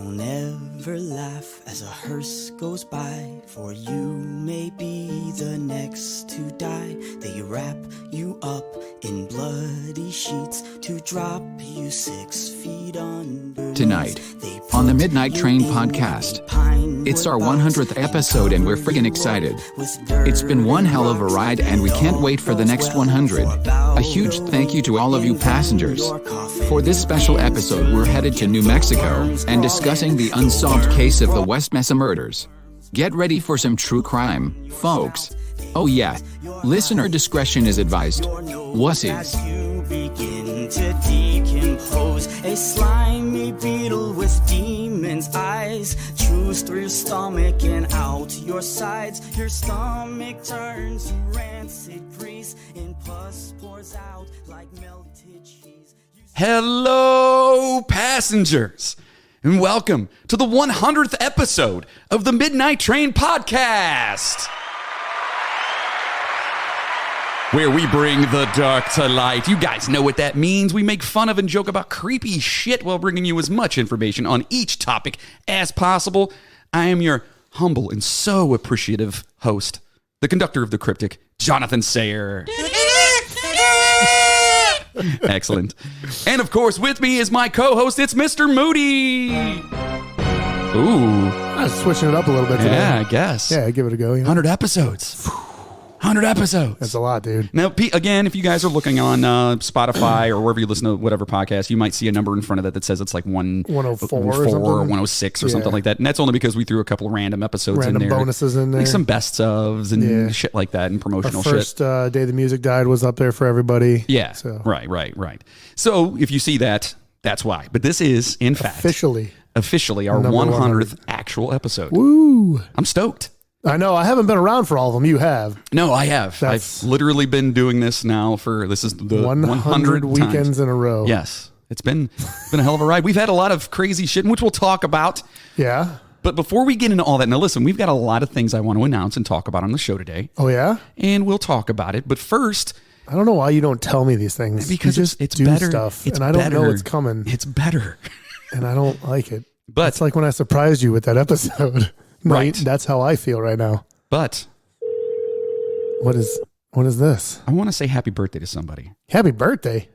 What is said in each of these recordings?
Don't ever laugh as a hearse goes by, for you may be the next to die. They wrap you up in bloody sheets to drop you 6 feet under. Tonight, on the Midnight Train podcast, it's our 100th episode and we're friggin' excited. It's been one hell of a ride and we can't wait for the next 100. A huge thank you to all of you passengers. For this special episode, we're headed to New Mexico and discussing the unsolved case of the West Mesa murders. Get ready for some true crime, folks. Oh yeah, listener discretion is advised. Wussies. Begin to decompose, a slimy beetle with demon's eyes chews through your stomach and out your sides. Your stomach turns to rancid grease and pus pours out like melted cheese. Hello, passengers, and welcome to the 100th episode of the Midnight Train podcast, where we bring the dark to light. You guys know what that means. We make fun of and joke about creepy shit while bringing you as much information on each topic as possible. I am your humble and so appreciative host, the conductor of the cryptic, Jonathan Sayer. Excellent. And of course, with me is my co-host, it's Mr. Moody. Ooh. I was switching it up a little bit today. Yeah, I guess. Yeah, give it a go. 100 episodes. 100 episodes. That's a lot, dude. Now, again, if you guys are looking on Spotify or wherever you listen to whatever podcast, you might see a number in front of that says it's like 104 or or 106 or something like that. And that's only because we threw a couple of random episodes in there. Random bonuses in there. Like some best ofs and shit like that and promotional Our first shit. Day the Music Died was up there for everybody. Yeah, So. right. So if you see that, that's why. But this is, in fact, officially our Number 100th actual episode. Woo! I'm stoked. I know. I haven't been around for all of them. You have. No, I have. I've literally been doing this now this is the 100 weekends times in a row. Yes. It's been a hell of a ride. We've had a lot of crazy shit, which we'll talk about. Yeah. But before we get into all that, now listen, we've got a lot of things I want to announce and talk about on the show today. Oh, yeah? And we'll talk about it. But first, I don't know why you don't tell me these things. Because you just it's do better. stuff, It's and I don't better. know it's coming. It's better. And I don't like it. But it's like when I surprised you with that episode. Right. That's how I feel right now. But What is this? I want to say happy birthday to somebody. Happy birthday.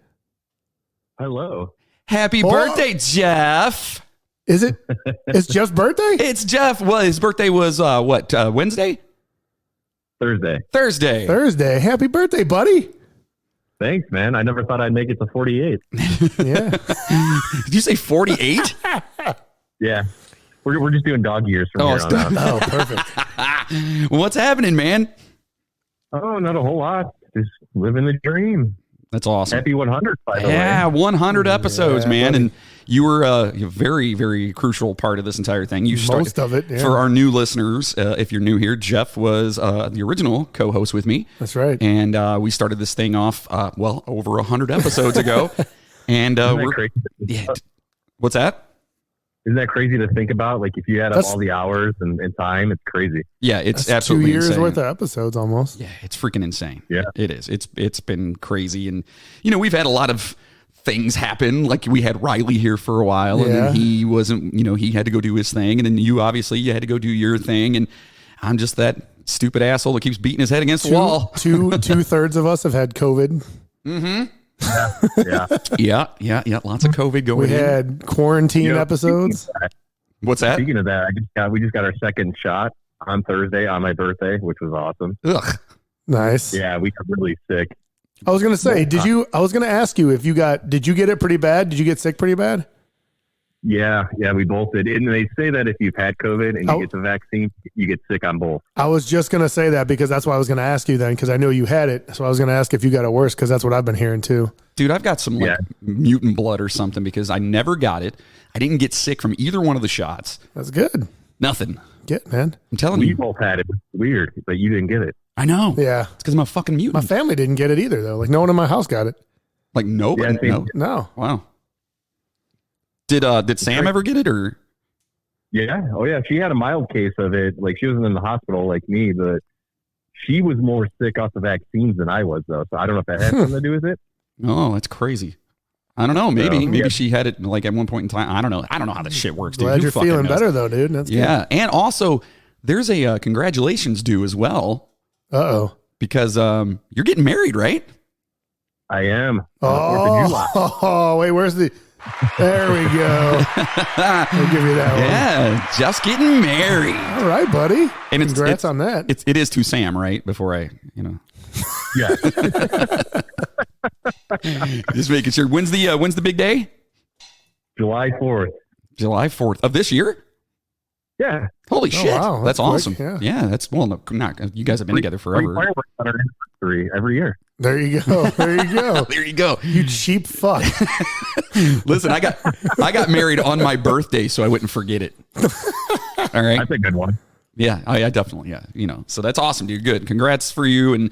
Hello. Happy birthday, Jeff. Is it? It's Jeff's birthday? It's Jeff. Well, his birthday was Wednesday? Thursday. Thursday. Happy birthday, buddy. Thanks, man. I never thought I'd make it to 48. Yeah. Did you say 48? Yeah. We're just doing dog years from here on out. Oh, perfect. What's happening, man? Oh, not a whole lot. Just living the dream. That's awesome. Happy 100, by the way. Yeah, 100 episodes, man. buddy. And you were a very, very crucial part of this entire thing. Most of it, yeah. For our new listeners, if you're new here, Jeff was the original co-host with me. That's right. And we started this thing off, over 100 episodes ago. And Isn't that we're crazy? Yeah. What's that? Isn't that crazy to think about? Like, if you add up all the hours and time, it's crazy. Yeah, it's That's absolutely 2 years insane. worth of episodes almost. Yeah, it's freaking insane. Yeah. It is. It's been crazy. And, we've had a lot of things happen. Like we had Riley here for a while and then he wasn't, he had to go do his thing. And then you had to go do your thing. And I'm just that stupid asshole that keeps beating his head against the wall. Two-thirds of us have had COVID. Mm-hmm. Yeah. Yeah. Lots of COVID going We had quarantine episodes. What's that? Speaking of that, we just got our second shot on Thursday on my birthday, which was awesome. Ugh. Nice. Yeah, we got really sick. I was going to say, I was going to ask you did you get it pretty bad? Did you get sick pretty bad? Yeah, we both did. And they say that if you've had COVID and you get the vaccine, you get sick on both. I was just going to say that because that's why I was going to ask you then, because I know you had it. So I was going to ask if you got it worse, because that's what I've been hearing too. Dude, I've got some mutant blood or something because I never got it. I didn't get sick from either one of the shots. That's good. Nothing. Get, man. I'm telling We you. both had it. It was weird, but you didn't get it. I know. Yeah. It's because I'm a fucking mutant. My family didn't get it either, though. Like, no one in my house got it. Like, nobody? Yeah, No. Wow. Did Sam ever get it, or? Yeah. Oh, yeah. She had a mild case of it. Like, she wasn't in the hospital like me, but she was more sick off the vaccines than I was, though. So I don't know if that had something to do with it. Oh, that's crazy. I don't know. Maybe Yeah. she had it like at one point in time. I don't know. I don't know how this shit works, dude. Glad Who you're fucking feeling knows? better though, dude. That's Yeah, and also there's a congratulations due as well good. Uh-oh. because you're getting married, right? I am. On the 4th of July. Oh, wait, where's the... There we go. I'll give you that one. Yeah, just getting married. All right, buddy. And Congrats on that. It is to Sam, right? Before I, Yeah. just making sure. When's the big day? July 4th. July 4th of this year. Yeah. Holy shit, wow, that's that's awesome. quick, Yeah, that's not. You guys have been together forever. Fireworks on our anniversary every year. There you go. There you go. There you go. You cheap fuck. Listen, I got married on my birthday, so I wouldn't forget it. All right. That's a good one. Yeah, I definitely. Yeah, so that's awesome, dude. Good. Congrats for you. And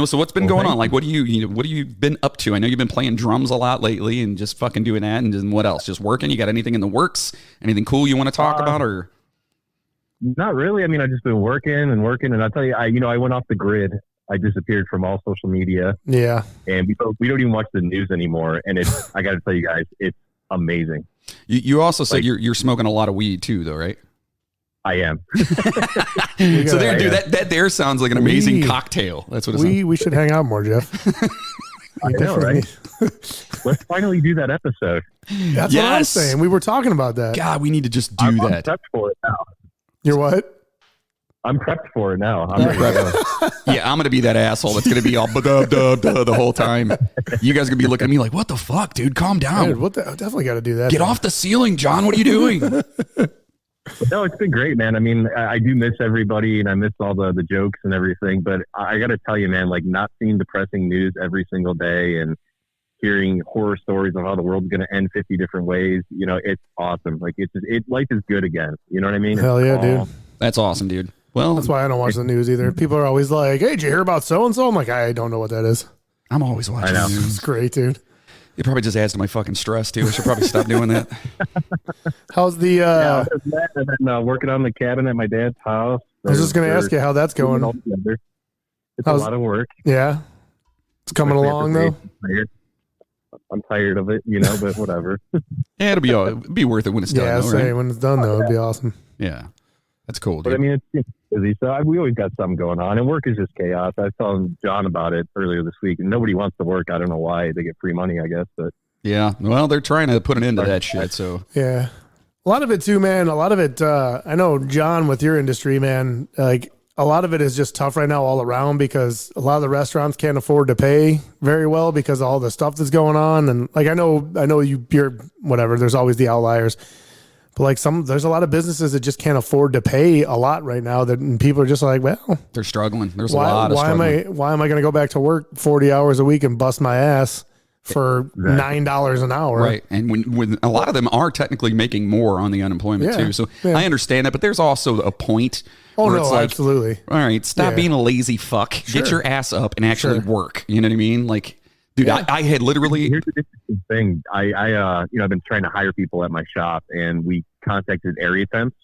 so what's been going on? Like, what do what have you been up to? I know you've been playing drums a lot lately, and just fucking doing that. And then what else? Just working? You got anything in the works? Anything cool you want to talk about? Or Not really. I mean, I've just been working, and I'll tell you, I went off the grid. I disappeared from all social media. Yeah. And we don't even watch the news anymore. And I got to tell you guys, it's amazing. You also said you're smoking a lot of weed too, though, right? I am. So there, dude, that there sounds like an amazing cocktail. That's what it sounds. We should hang out more, Jeff. I know, right? Let's finally do that episode. That's what I'm saying. We were talking about that. God, we need to just do I'm that. prepped for it now. You're what? I'm prepped for it now. I'm ready to go. Yeah, I'm gonna be that asshole that's gonna be all the whole time. You guys are gonna be looking at me like, "What the fuck, dude? Calm down. Dude, definitely got to do that. Get off the ceiling, John. What are you doing?" No, it's been great, man. I mean, I do miss everybody, and I miss all the jokes and everything. But I got to tell you, man, like not seeing depressing news every single day and hearing horror stories of how the world's going to end 50 different ways, it's awesome. Like life is good again. You know what I mean? Hell yeah, dude. That's awesome, dude. Well, that's why I don't watch the news either. People are always like, "Hey, did you hear about so and so?" I'm like, I don't know what that is. I'm always watching the news. It's great, dude. It probably just adds to my fucking stress too. I should probably stop doing that. How's the? I've been working on the cabin at my dad's house. I was just going to ask you how that's going. It's a lot of work. Yeah, it's coming along though. I'm tired of it, but whatever. Yeah, it'll be worth it when it's done. Yeah, right? When it's done though, it'd be awesome. Yeah, that's cool, dude. But I mean, it's busy, so we always got something going on, and work is just chaos. I was telling John about it earlier this week, and nobody wants to work. I don't know why. They get free money, I guess, but yeah, well, they're trying to put an end to that shit. So yeah, a lot of it too, man. A lot of it. I know, John, with your industry, man. Like a lot of it is just tough right now all around because a lot of the restaurants can't afford to pay very well because of all the stuff that's going on. And like I know you're whatever. There's always the outliers. But like there's a lot of businesses that just can't afford to pay a lot right now. And people are just like, well, they're struggling. There's a lot of struggling. Why am I going to go back to work 40 hours a week and bust my ass for $9 an hour? Right. And when a lot of them are technically making more on the unemployment too. So I understand that, but there's also a point. Oh where no, it's like, absolutely. All right, stop being a lazy fuck. Sure. Get your ass up and actually work. You know what I mean? Like, dude, I had literally. Here's the interesting thing. I've been trying to hire people at my shop, and we contacted area temps.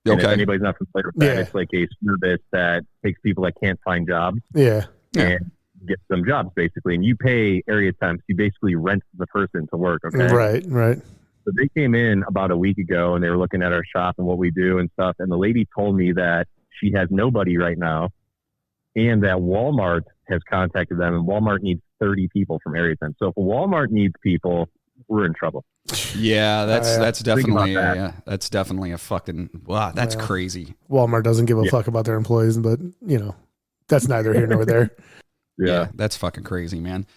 And if anybody's not familiar with that, it's like a service that takes people that can't find jobs. Yeah. And gets them jobs basically. And you pay area temps. You basically rent the person to work. Okay. Right. So they came in about a week ago, and they were looking at our shop and what we do and stuff. And the lady told me that she has nobody right now, and that Walmart has contacted them, and Walmart needs 30 people from area temps. So if Walmart needs people, we're in trouble. Yeah, that's definitely that's definitely a fucking wow. That's crazy. Walmart doesn't give a fuck about their employees, but that's neither here nor there. Yeah, that's fucking crazy, man.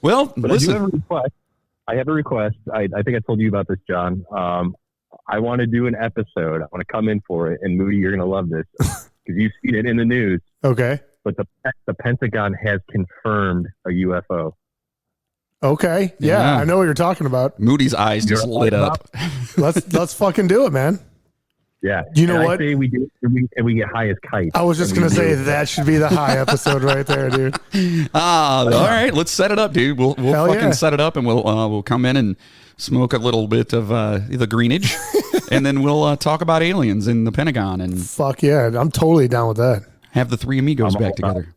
Well, but listen. I have a request. I think I told you about this, John. I want to do an episode. I want to come in for it. And Moody, you're going to love this because you've seen it in the news. Okay. But the Pentagon has confirmed a UFO. Okay. Yeah, I know what you're talking about. Moody's eyes just lit up. Let's fucking do it, man. Yeah. You know what? I say we do it, and we get high as kites. I was just going to say that should be the high episode right there, dude. All right. Let's set it up, dude. We'll fucking set it up, and we'll come in and smoke a little bit of the greenage, and then we'll talk about aliens in the Pentagon. And fuck yeah. I'm totally down with that. Have the three amigos back together.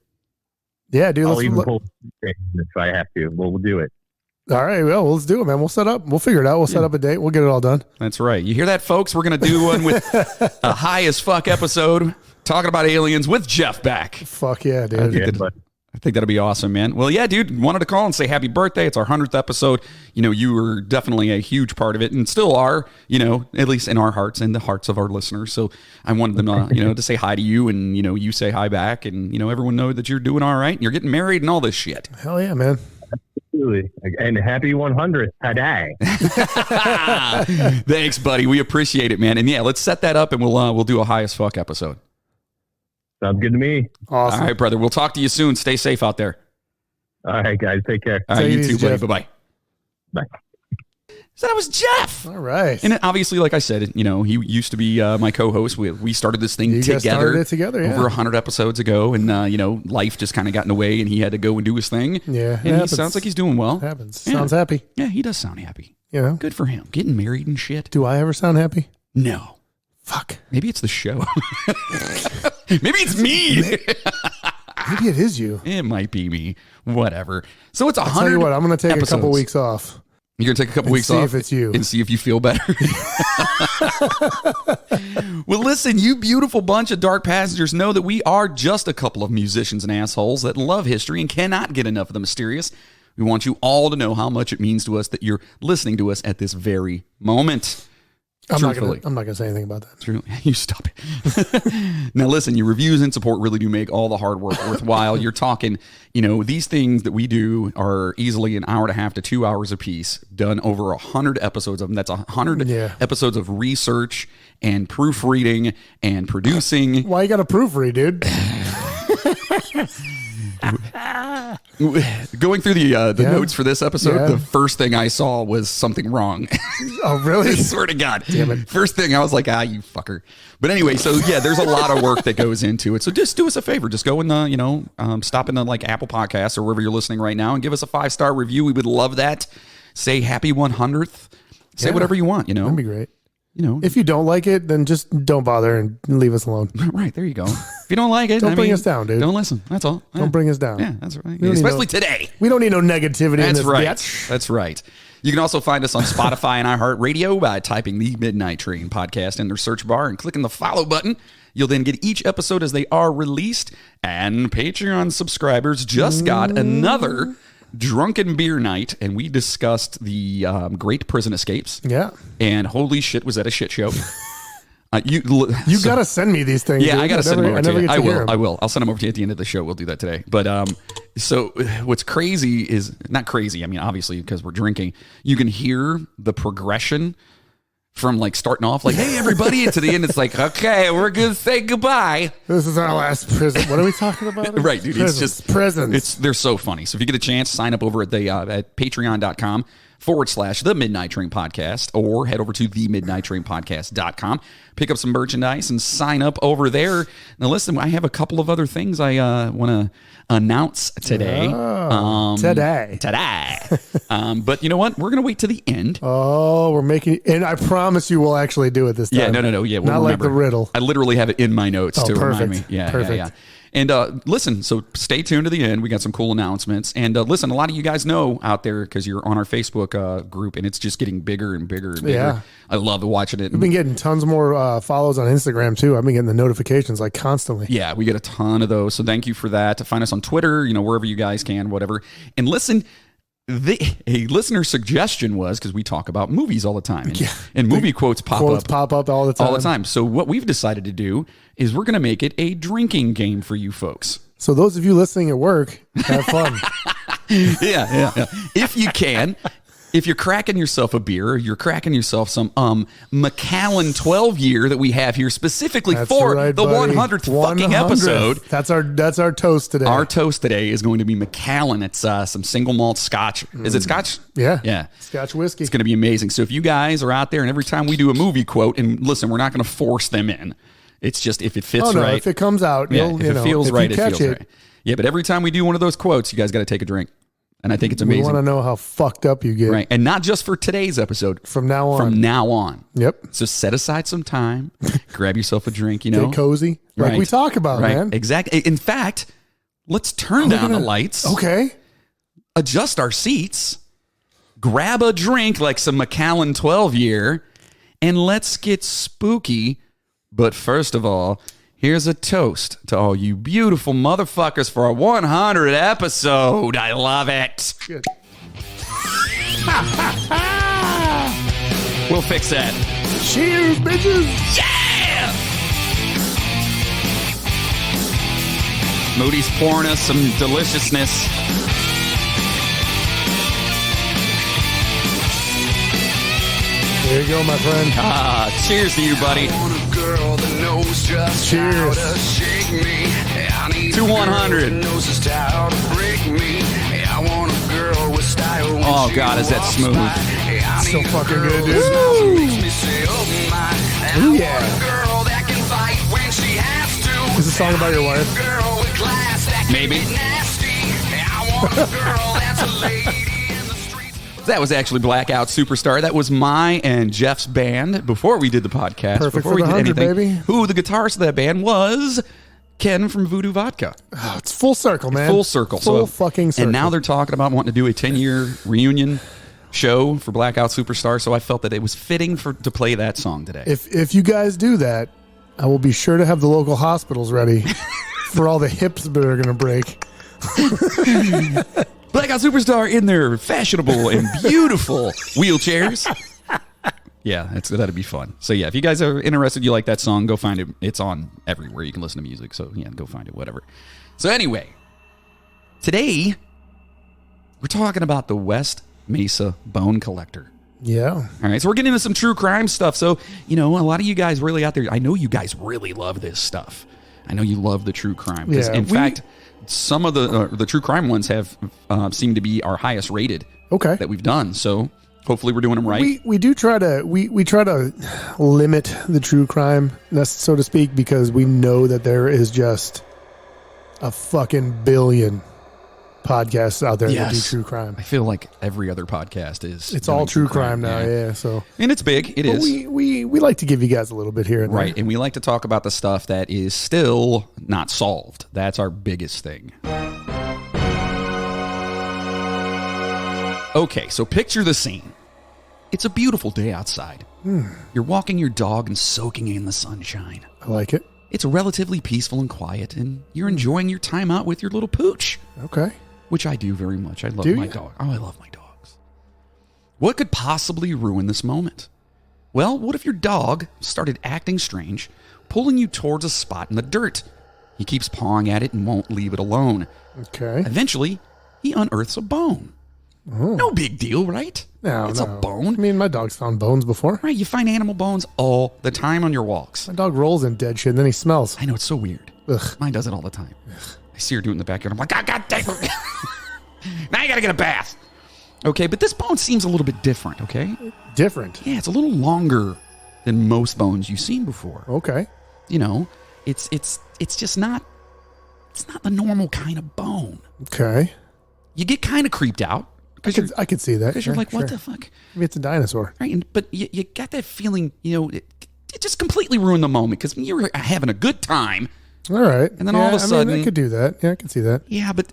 Yeah, dude. I'll even pull if I have to. We'll do it. All right, well, let's do it, man. We'll figure it out. We'll set up a date. We'll get it all done. That's right. You hear that, folks? We're going to do one with a high as fuck episode talking about aliens with Jeff back. Fuck yeah, dude. I think that'll be awesome, man. Well, yeah, dude, wanted to call and say happy birthday. It's our 100th episode. You know, you were definitely a huge part of it and still are, you know, at least in our hearts and the hearts of our listeners. So I wanted them, you know, to say hi to you and, you know, you say hi back and, you know, everyone know that you're doing all right and you're getting married and all this shit. Hell yeah, man. Absolutely. And happy 100th today. Thanks, buddy. We appreciate it, man. And yeah, let's set that up and we'll do a high as fuck episode. Sounds good to me. Awesome. All right, brother. We'll talk to you soon. Stay safe out there. All right, guys. Take care. All right, Take you it too, easy, buddy. Jeff. Bye-bye. Bye. So that was Jeff. All right. And obviously, like I said, you know, he used to be my co-host. We started this thing You guys started it together, yeah. over 100 episodes ago. And, you know, life just kind of got in the way and he had to go and do his thing. Yeah, it And he happens. sounds like he's doing well. Happens. Yeah. Sounds happy. Yeah, he does sound happy. You know? Good for him. Getting married and shit. Do I ever sound happy? No. Fuck. Maybe it's the show. Maybe it's me. Maybe it is you. It might be me. Whatever. So it's 100 Tell you what, I'm going to take episodes. a couple weeks off. You're going to take a couple And weeks see off if it's you. and see if you feel better. Well, listen, you beautiful bunch of dark passengers know that we are just a couple of musicians and assholes that love history and cannot get enough of the mysterious. We want you all to know how much it means to us that you're listening to us at this very moment. I'm not Truthfully. gonna say anything about that. True. You stop it. Now, listen, your reviews and support really do make all the hard work worthwhile. You're talking, you know, these things that we do are easily an hour and a half to 2 hours a piece, done over 100 episodes of them. That's 100 episodes of research and proofreading and producing. Why you got to proofread, dude? Going through the notes for this episode, the first thing I saw was something wrong. Oh, really? I swear to God. Damn it. First thing I was like, you fucker. But anyway, so yeah, there's a lot of work that goes into it. So just do us a favor. Just go in stop in the like Apple Podcasts or wherever you're listening right now and give us a 5-star review. We would love that. Say happy 100th. Say whatever you want, you know. That'd be great. You know, If you don't like it, then just don't bother and leave us alone. right, there you go. If you don't like it, Don't bring us down, dude. Don't listen. That's all. Don't bring us down. Yeah, that's right. don't need Especially no- today. We don't need no negativity in That's this right. bitch. That's right. You can also find us on Spotify and iHeartRadio by typing the Midnight Train podcast in their search bar and clicking the follow button. You'll then get each episode as they are released. And Patreon subscribers just got another drunken beer night, and we discussed the Great Prison Escapes. Yeah. And holy shit, was that a shit show. You got to send me these things. Yeah, dude. I got to send them over to you. I will. I will. I'll send them over to you at the end of the show. We'll do that today. But so what's crazy is not crazy. I mean, obviously, because we're drinking, you can hear the progression from like starting off like, hey, everybody, and to the end, it's like, okay, we're going to say goodbye. This is our last prison. What are we talking about? Right, dude. Prisons. It's just prisons. They're so funny. So if you get a chance, sign up over at the at patreon.com/The Midnight Train Podcast, or head over to themidnighttrainpodcast.com. Pick up some merchandise and sign up over there. Now, listen, I have a couple of other things I want to announce today. Today. But you know what? We're going to wait to the end. Oh, we're making, and I promise you we'll actually do it this time. Yeah, no. Yeah, we'll Not like remember. the riddle. I literally have it in my notes to remind me. perfect. Yeah, Perfect. yeah. And listen, so stay tuned to the end. We got some cool announcements. And listen, a lot of you guys know out there because you're on our Facebook group, and it's just getting bigger and bigger and bigger. Yeah. I love watching it. We've been getting tons more follows on Instagram too. I've been getting the notifications like constantly. Yeah, we get a ton of those. So thank you for that. To find us on Twitter, wherever you guys can, whatever. And listen, a listener suggestion was, because we talk about movies all the time, and movie quotes pop up all the time. all the time. So what we've decided to do is we're going to make it a drinking game for you folks. So those of you listening at work, have fun. Yeah. If you can. If you're cracking yourself a beer, or you're cracking yourself some Macallan 12 year that we have here specifically That's for right, the buddy. 100th fucking episode. That's our toast today. Our toast today is going to be Macallan. It's some single malt scotch. Is it scotch? Yeah. Scotch whiskey. It's going to be amazing. So if you guys are out there and every time we do a movie quote, and listen, we're not going to force them in. It's just if it fits right. If it comes out, if it feels right, it feels it. right. Yeah, but every time we do one of those quotes, you guys got to take a drink. And I think it's amazing. We want to know how fucked up you get. Right. And not just for today's episode. From now on. From now on. Yep. So set aside some time, grab yourself a drink, Get cozy. Like Right. we talk about, Right. man. Exactly. In fact, let's turn down the lights. Okay. Adjust our seats. grab a drink like some Macallan 12-year, and let's get spooky. But first of all, here's a toast to all you beautiful motherfuckers for a 100th episode. I love it. Good. We'll fix that. Cheers, bitches. Yeah! Moody's pouring us some deliciousness. There you go, my friend. Cheers to you, buddy. Cheers. To 100. Oh, God, is that smooth? So fucking good, dude. Ooh, yeah. Is this a song about your wife? Maybe. That was actually Blackout Superstar. That was my and Jeff's band before we did the podcast. Perfect before for we the did 100, anything. baby. Who the guitarist of that band was Ken from Voodoo Vodka. Oh, it's full circle, man. Full circle. Full fucking circle. And now they're talking about wanting to do a 10-year reunion show for Blackout Superstar, so I felt that it was fitting to play that song today. If you guys do that, I will be sure to have the local hospitals ready for all the hips that are going to break. Blackout Superstar in their fashionable and beautiful wheelchairs. Yeah, that'd be fun. So yeah, if you guys are interested, you like that song, go find it. It's on everywhere you can listen to music. So yeah, go find it, whatever. So anyway, today we're talking about the West Mesa Bone Collector. Yeah. All right, so we're getting into some true crime stuff. So, a lot of you guys really out there, I know you guys really love this stuff. I know you love the true crime. Because, in fact, some of the true crime ones have seemed to be our highest rated that we've done. So, hopefully we're doing them right. We do try to, we try to limit the true crime, so to speak, because we know that there is just a fucking billion podcasts out there that do true crime. I feel like every other podcast is. It's all true crime now, yeah. So, and it's big. It is. We like to give you guys a little bit here and right, there. and we like to talk about the stuff that is still not solved. That's our biggest thing. Okay, so picture the scene. It's a beautiful day outside. You're walking your dog and soaking in the sunshine. I like it. It's relatively peaceful and quiet, and you're enjoying your time out with your little pooch. Okay. Which I do very much. I love Do my you? dog. Oh, I love my dogs. What could possibly ruin this moment? Well, what if your dog started acting strange, pulling you towards a spot in the dirt? He keeps pawing at it and won't leave it alone. Okay. Eventually, he unearths a bone. Oh. No big deal, right? No, It's no. a bone. I mean, my dog's found bones before. Right, you find animal bones all the time on your walks. My dog rolls in dead shit and then he smells. I know, it's so weird. Ugh. Mine does it all the time. I see her do it in the backyard. I'm like, God damn it. Now you got to get a bath. Okay, but this bone seems a little bit different, okay? Different. Yeah, it's a little longer than most bones you've seen before. Okay. It's just not, it's not the normal kind of bone. Okay. You get kind of creeped out. I could see that. Because you're like, what the fuck? Maybe it's a dinosaur. Right, but you got that feeling, it just completely ruined the moment because you were having a good time. All right. And then all of a sudden... I could do that. Yeah, I can see that. Yeah, but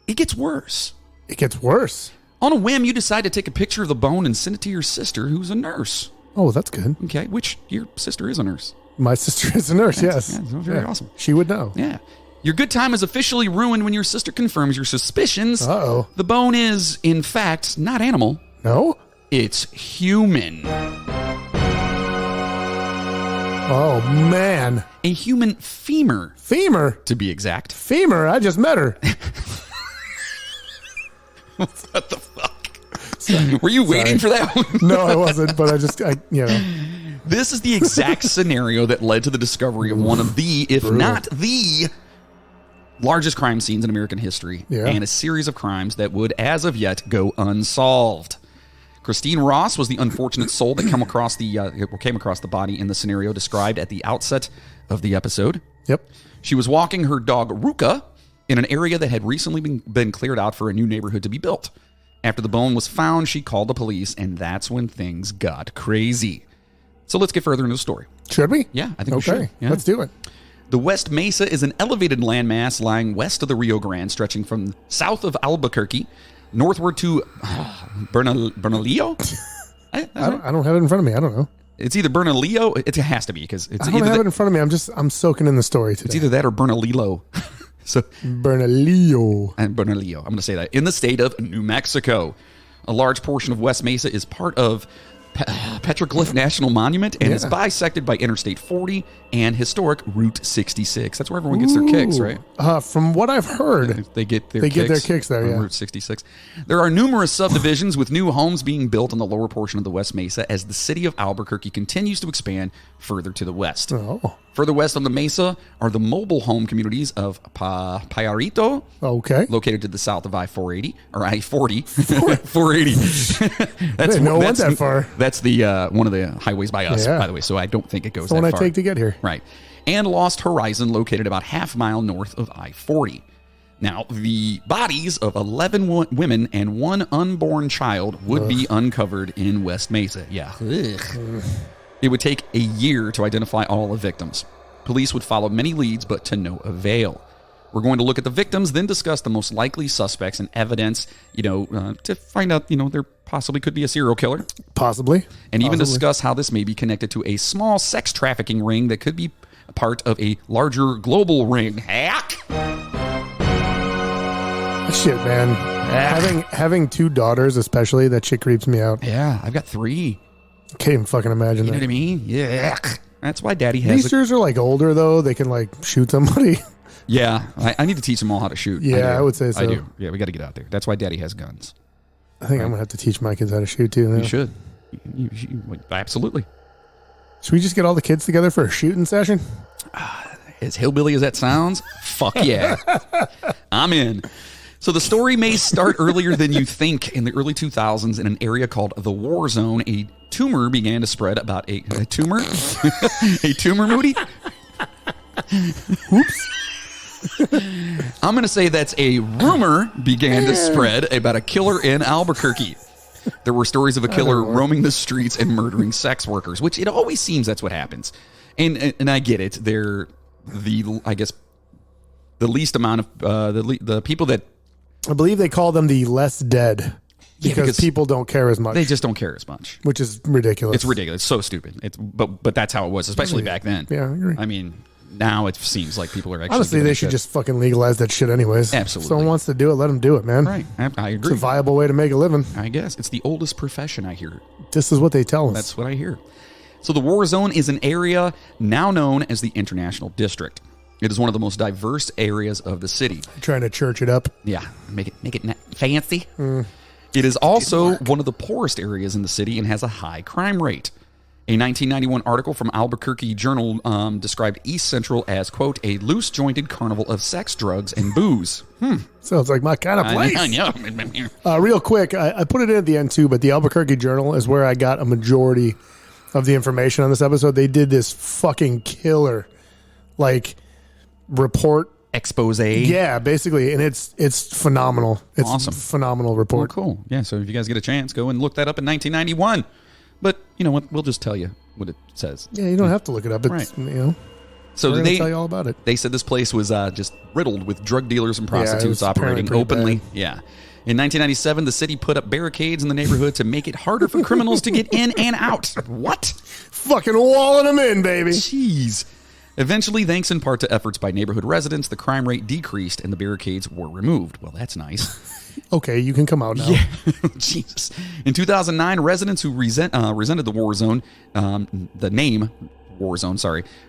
it gets worse. It gets worse. On a whim, you decide to take a picture of the bone and send it to your sister, who's a nurse. Oh, that's good. Okay, which your sister is a nurse. My sister is a nurse, yes. Yeah, very awesome. She would know. Yeah. Your good time is officially ruined when your sister confirms your suspicions. Uh-oh. The bone is, in fact, not animal. No? It's human. Oh, man. A human femur, Femur? to be exact. Femur? I just met her. What the fuck? Were you waiting for that one? No, I wasn't, but This is the exact scenario that led to the discovery of one of the, if not the, largest crime scenes in American history, and a series of crimes that would, as of yet, go unsolved. Christine Ross was the unfortunate soul that came across the body in the scenario described at the outset of the episode. Yep. She was walking her dog Ruka in an area that had recently been cleared out for a new neighborhood to be built. After the bone was found, she called the police, and that's when things got crazy. So let's get further into the story. Should we? Yeah, I think we should. Yeah. Let's do it. The West Mesa is an elevated landmass lying west of the Rio Grande, stretching from south of Albuquerque northward to Bernalillo. I don't have it in front of me. I don't know. It's either Bernalillo. It has to be because it's I don't either have it in front of me. I'm soaking in the story today. it's either that or Bernalillo. So Bernalillo. and Bernalillo. I'm going to say that. In the state of New Mexico, a large portion of West Mesa is part of Petroglyph National Monument and is bisected by Interstate 40 and historic Route 66. That's where everyone gets their kicks, right? From what I've heard, They get their kicks there, on yeah. Route 66. There are numerous subdivisions with new homes being built on the lower portion of the West Mesa as the city of Albuquerque continues to expand further to the west. Oh. Further west on the Mesa are the mobile home communities of Payarito, Okay. located to the south of I-480 or I-40. 480. That's didn't know it went that far. That's the one of the highways by us, Yeah. by the way. So I don't think it goes the that one far. I take to get here. Right. And Lost Horizon, located about half mile north of I-40. Now, the bodies of 11 women and one unborn child would be uncovered in West Mesa. Yeah. Ugh. It would take a year to identify all the victims. Police would follow many leads, but to no avail. We're going to look at the victims, then discuss the most likely suspects and evidence, to find out, there possibly could be a serial killer. Possibly. And even discuss how this may be connected to a small sex trafficking ring that could be a part of a larger global ring. Hack! Shit, man. Having two daughters, especially, that shit creeps me out. Yeah, I've got 3. Can't even fucking imagine You know that. what I mean? Yeah. That's why Daddy has These yours are like older though. They can like shoot somebody. Yeah, I need to teach them all how to shoot. Yeah, do. I would say so. I do. Yeah, we got to get out there. That's why Daddy has guns. I think I'm gonna have to teach my kids how to shoot too. Now. You should. Absolutely. Should we just get all the kids together for a shooting session? As hillbilly as that sounds, fuck yeah. I'm in. So the story may start earlier than you think. In the early 2000s, in an area called the War Zone, a tumor began to spread about a tumor? A tumor, Moody? Oops. I'm going to say that's a rumor began to spread about a killer in Albuquerque. There were stories of a killer roaming the streets and murdering sex workers, which it always seems that's what happens. And I get it. They're the least amount of the people that I believe they call them the less dead because people don't care as much. they just don't care as much. Which is ridiculous. It's ridiculous. It's so stupid. But that's how it was, especially back then. Yeah, I agree. I mean, now it seems like people are actually Honestly, giving they a should shit. just fucking legalize that shit anyways. Absolutely. If someone wants to do it, let them do it, man. Right. I It's agree. a viable way to make a living. I guess it's the oldest profession, I hear. This is what they tell us. That's what I hear. So the War Zone is an area now known as the International District. It is one of the most diverse areas of the city. Trying to church it up. Yeah, make it fancy. It is also one of the poorest areas in the city and has a high crime rate. A 1991 article from Albuquerque Journal described East Central as, quote, a loose-jointed carnival of sex, drugs, and booze. Sounds like my kind of place. I know. Real quick, I put it in at the end too, but the Albuquerque Journal is where I got a majority of the information on this episode. They did this fucking killer, report. Expose. Yeah, basically, and it's phenomenal. It's Awesome. Phenomenal Well, report. cool. Yeah, so if you guys get a chance, go and look that up in 1991. But you know what? We'll just tell you what it says. Yeah, you don't have to look it up. It's, Right. So we're gonna they tell you all about it. They said this place was just riddled with drug dealers and Yeah, it was prostitutes operating apparently pretty openly. bad. Yeah. In 1997, the city put up barricades in the neighborhood to make it harder for criminals to get in and out. What? Fucking walling them in, baby. Jeez. Eventually, thanks in part to efforts by neighborhood residents, the crime rate decreased and the barricades were removed. Well, that's nice. Okay, you can come out now. Yeah. Jesus. In 2009, residents who resented the War Zone, the name War Zone,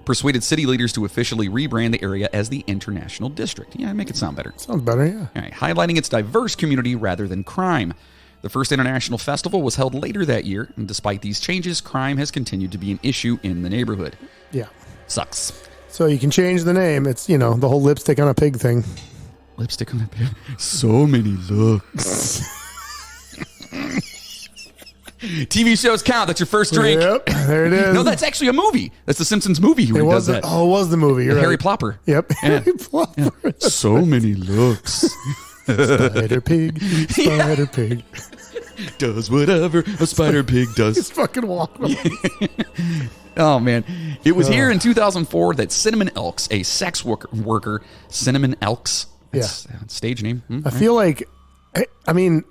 persuaded city leaders to officially rebrand the area as the International District. Yeah, make it sound better. Sounds better, yeah. All right, highlighting its diverse community rather than crime. The first international festival was held later that year, and despite these changes, crime has continued to be an issue in the neighborhood. Yeah. Sucks. So you can change the name. It's, the whole lipstick on a pig thing. Lipstick on a pig. So many looks. TV shows count. That's your first drink. Yep, there it is. No, that's actually a movie. That's the Simpsons movie who does that. It was the movie. You're Harry right. Plopper. Yep. Yeah. Harry Plopper. So many looks. Spider pig. Spider pig. Does whatever a spider pig does. Just fucking walk. Oh, man. It was here in 2004 that Cinnamon Elks, a sex worker, Cinnamon Elks, that's stage name. I feel like I mean,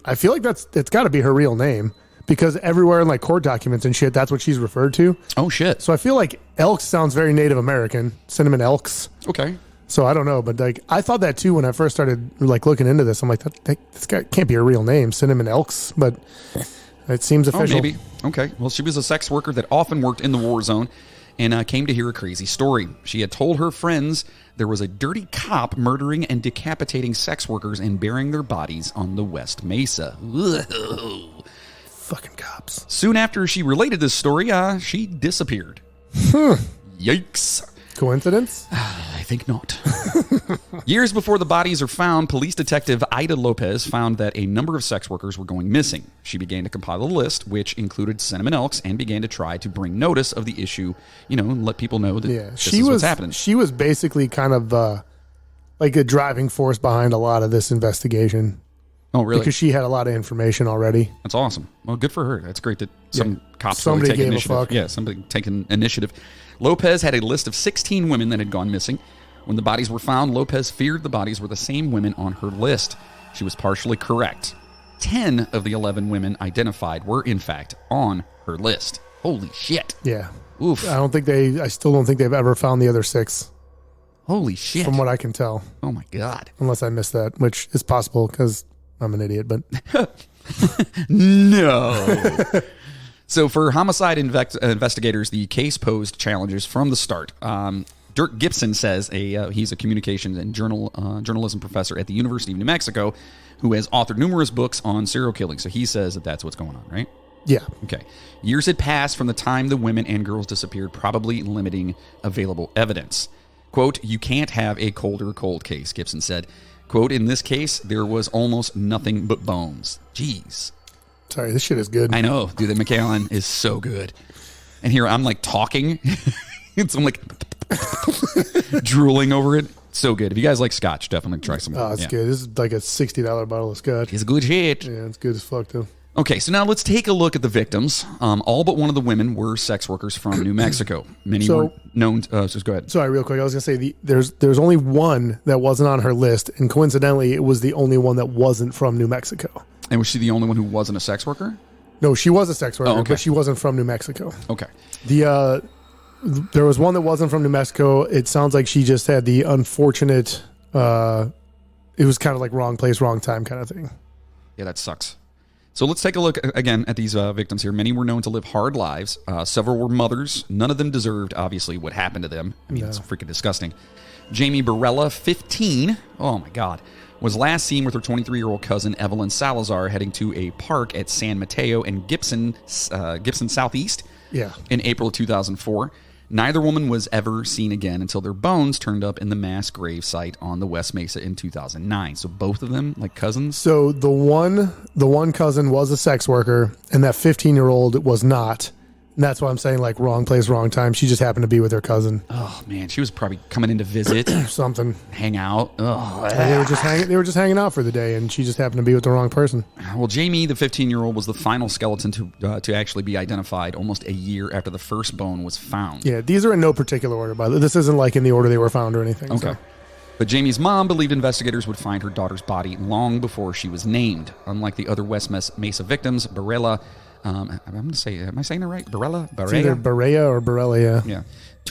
I feel like it's got to be her real name because everywhere in like court documents and shit, that's what she's referred to. Oh, shit. So I feel like Elks sounds very Native American. Cinnamon Elks. Okay. So I don't know, but like I thought that too when I first started like looking into this. I'm like, this guy can't be a real name, Cinnamon Elks, but it seems official. Oh, maybe. Okay. Well, she was a sex worker that often worked in the war zone and came to hear a crazy story. She had told her friends there was a dirty cop murdering and decapitating sex workers and burying their bodies on the West Mesa. Ugh. Fucking cops. Soon after she related this story, she disappeared. Yikes. Coincidence? I think not. Years before the bodies are found, police detective Ida Lopez found that a number of sex workers were going missing. She began to compile a list, which included Cinnamon Elks, and began to try to bring notice of the issue, and let people know that this is what's happening. She was basically kind of like a driving force behind a lot of this investigation. Oh, really? Because she had a lot of information already. That's awesome. Well, good for her. That's great that some cops somebody really take gave initiative. a fuck. Yeah, somebody taking initiative. Lopez had a list of 16 women that had gone missing. When the bodies were found, Lopez feared the bodies were the same women on her list. She was partially correct. 10 of the 11 women identified were, in fact, on her list. Holy shit. Yeah. Oof. I still don't think they've ever found the other 6. Holy shit. From what I can tell. Oh, my God. Unless I missed that, which is possible because I'm an idiot, but... No. So for homicide investigators, the case posed challenges from the start. Dirk Gibson says he's a communications and journalism professor at the University of New Mexico who has authored numerous books on serial killing. So he says that that's what's going on, right? Yeah. Okay. Years had passed from the time the women and girls disappeared, probably limiting available evidence. Quote, "You can't have a cold case," Gibson said. Quote, "In this case, there was almost nothing but bones." Jeez. Sorry, this shit is good. I know, dude. The Macallan is so good. And here I'm like talking. I'm like drooling over it. So good. If you guys like scotch, definitely try some. Oh, it's good. This is like a $60 bottle of scotch. It's good shit. Yeah, it's good as fuck, though. Okay, so now let's take a look at the victims. All but one of the women were sex workers from New Mexico. Many were known. Just go ahead. Sorry, real quick. I was going to say there's only one that wasn't on her list, and coincidentally, it was the only one that wasn't from New Mexico. And was she the only one who wasn't a sex worker? No, she was a sex worker, okay. but she wasn't from New Mexico. Okay. There was one that wasn't from New Mexico. It sounds like she just had the unfortunate. It was kind of like wrong place, wrong time kind of thing. Yeah, that sucks. So let's take a look again at these victims here. Many were known to live hard lives. Several were mothers. None of them deserved, obviously, what happened to them. I mean, it's freaking disgusting. Jamie Barella, 15. Oh, my God. Was last seen with her 23-year-old cousin, Evelyn Salazar, heading to a park at San Mateo and Gibson Southeast in April of 2004. Neither woman was ever seen again until their bones turned up in the mass grave site on the West Mesa in 2009. So both of them, like cousins? So the one cousin was a sex worker, and that 15-year-old was not. And that's why I'm saying, like, wrong place, wrong time. She just happened to be with her cousin. Oh, man. She was probably coming in to visit. Something. Hang out. Oh, they were just hanging out for the day, and she just happened to be with the wrong person. Well, Jamie, the 15-year-old, was the final skeleton to actually be identified almost a year after the first bone was found. Yeah, these are in no particular order, by the way. This isn't like in the order they were found or anything. Okay. So. But Jamie's mom believed investigators would find her daughter's body long before she was named. Unlike the other West Mesa victims, Barella... I'm going to say, am I saying that right? Barella? It's either Barella or Barella, yeah.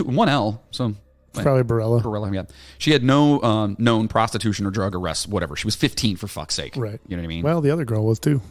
One L, so... It's probably Barella. Barella, yeah. She had no known prostitution or drug arrests, whatever. She was 15, for fuck's sake. Right. You know what I mean? Well, the other girl was, too.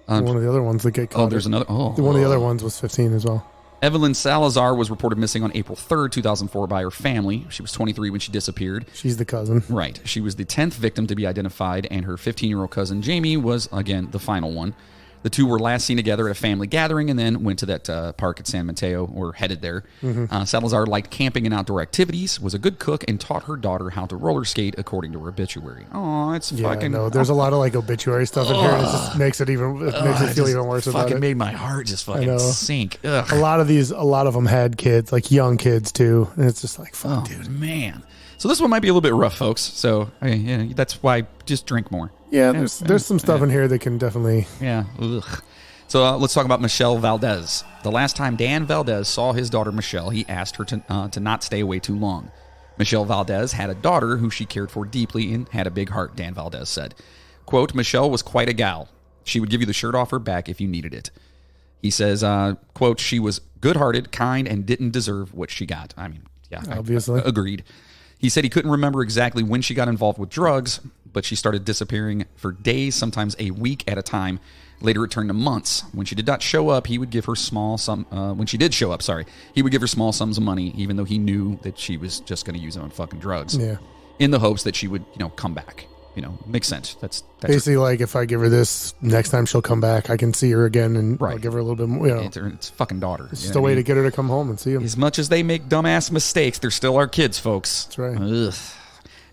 One of the other ones that get caught. Oh, there's another... Oh. One of the other ones was 15 as well. Evelyn Salazar was reported missing on April 3rd, 2004 by her family. She was 23 when she disappeared. She's the cousin. Right. She was the 10th victim to be identified, and her 15-year-old cousin Jamie was, again, the final one. The two were last seen together at a family gathering and then went to that park at San Mateo, or headed there. Mm-hmm. Salazar liked camping and outdoor activities, was a good cook, and taught her daughter how to roller skate, according to her obituary. Oh, it's fucking... No, there's a lot of like obituary stuff in here, and it just makes it feel even worse about it. Fucking made my heart just fucking sink. Ugh. A lot of them had kids, like young kids too, and it's just like, fuck, dude. Man. So this one might be a little bit rough, folks. So that's why just drink more. Yeah, there's some stuff in here that can definitely... Yeah. Ugh. So let's talk about Michelle Valdez. The last time Dan Valdez saw his daughter Michelle, he asked her to not stay away too long. Michelle Valdez had a daughter who she cared for deeply and had a big heart, Dan Valdez said. Quote, Michelle was quite a gal. She would give you the shirt off her back if you needed it. He says, quote, she was good-hearted, kind, and didn't deserve what she got. I mean, yeah, obviously. Agreed. He said he couldn't remember exactly when she got involved with drugs, but she started disappearing for days, sometimes a week at a time. Later, it turned to months. When she did not show up, he would give her small sum. When she did show up, he would give her small sums of money, even though he knew that she was just going to use them on fucking drugs. Yeah. In the hopes that she would, come back. Makes sense. That's basically like if I give her this, next time she'll come back, I can see her again, and I'll give her a little bit more. It's fucking daughter. It's just a way to get her to come home and see him. As much as they make dumbass mistakes, they're still our kids, folks. That's right. Ugh.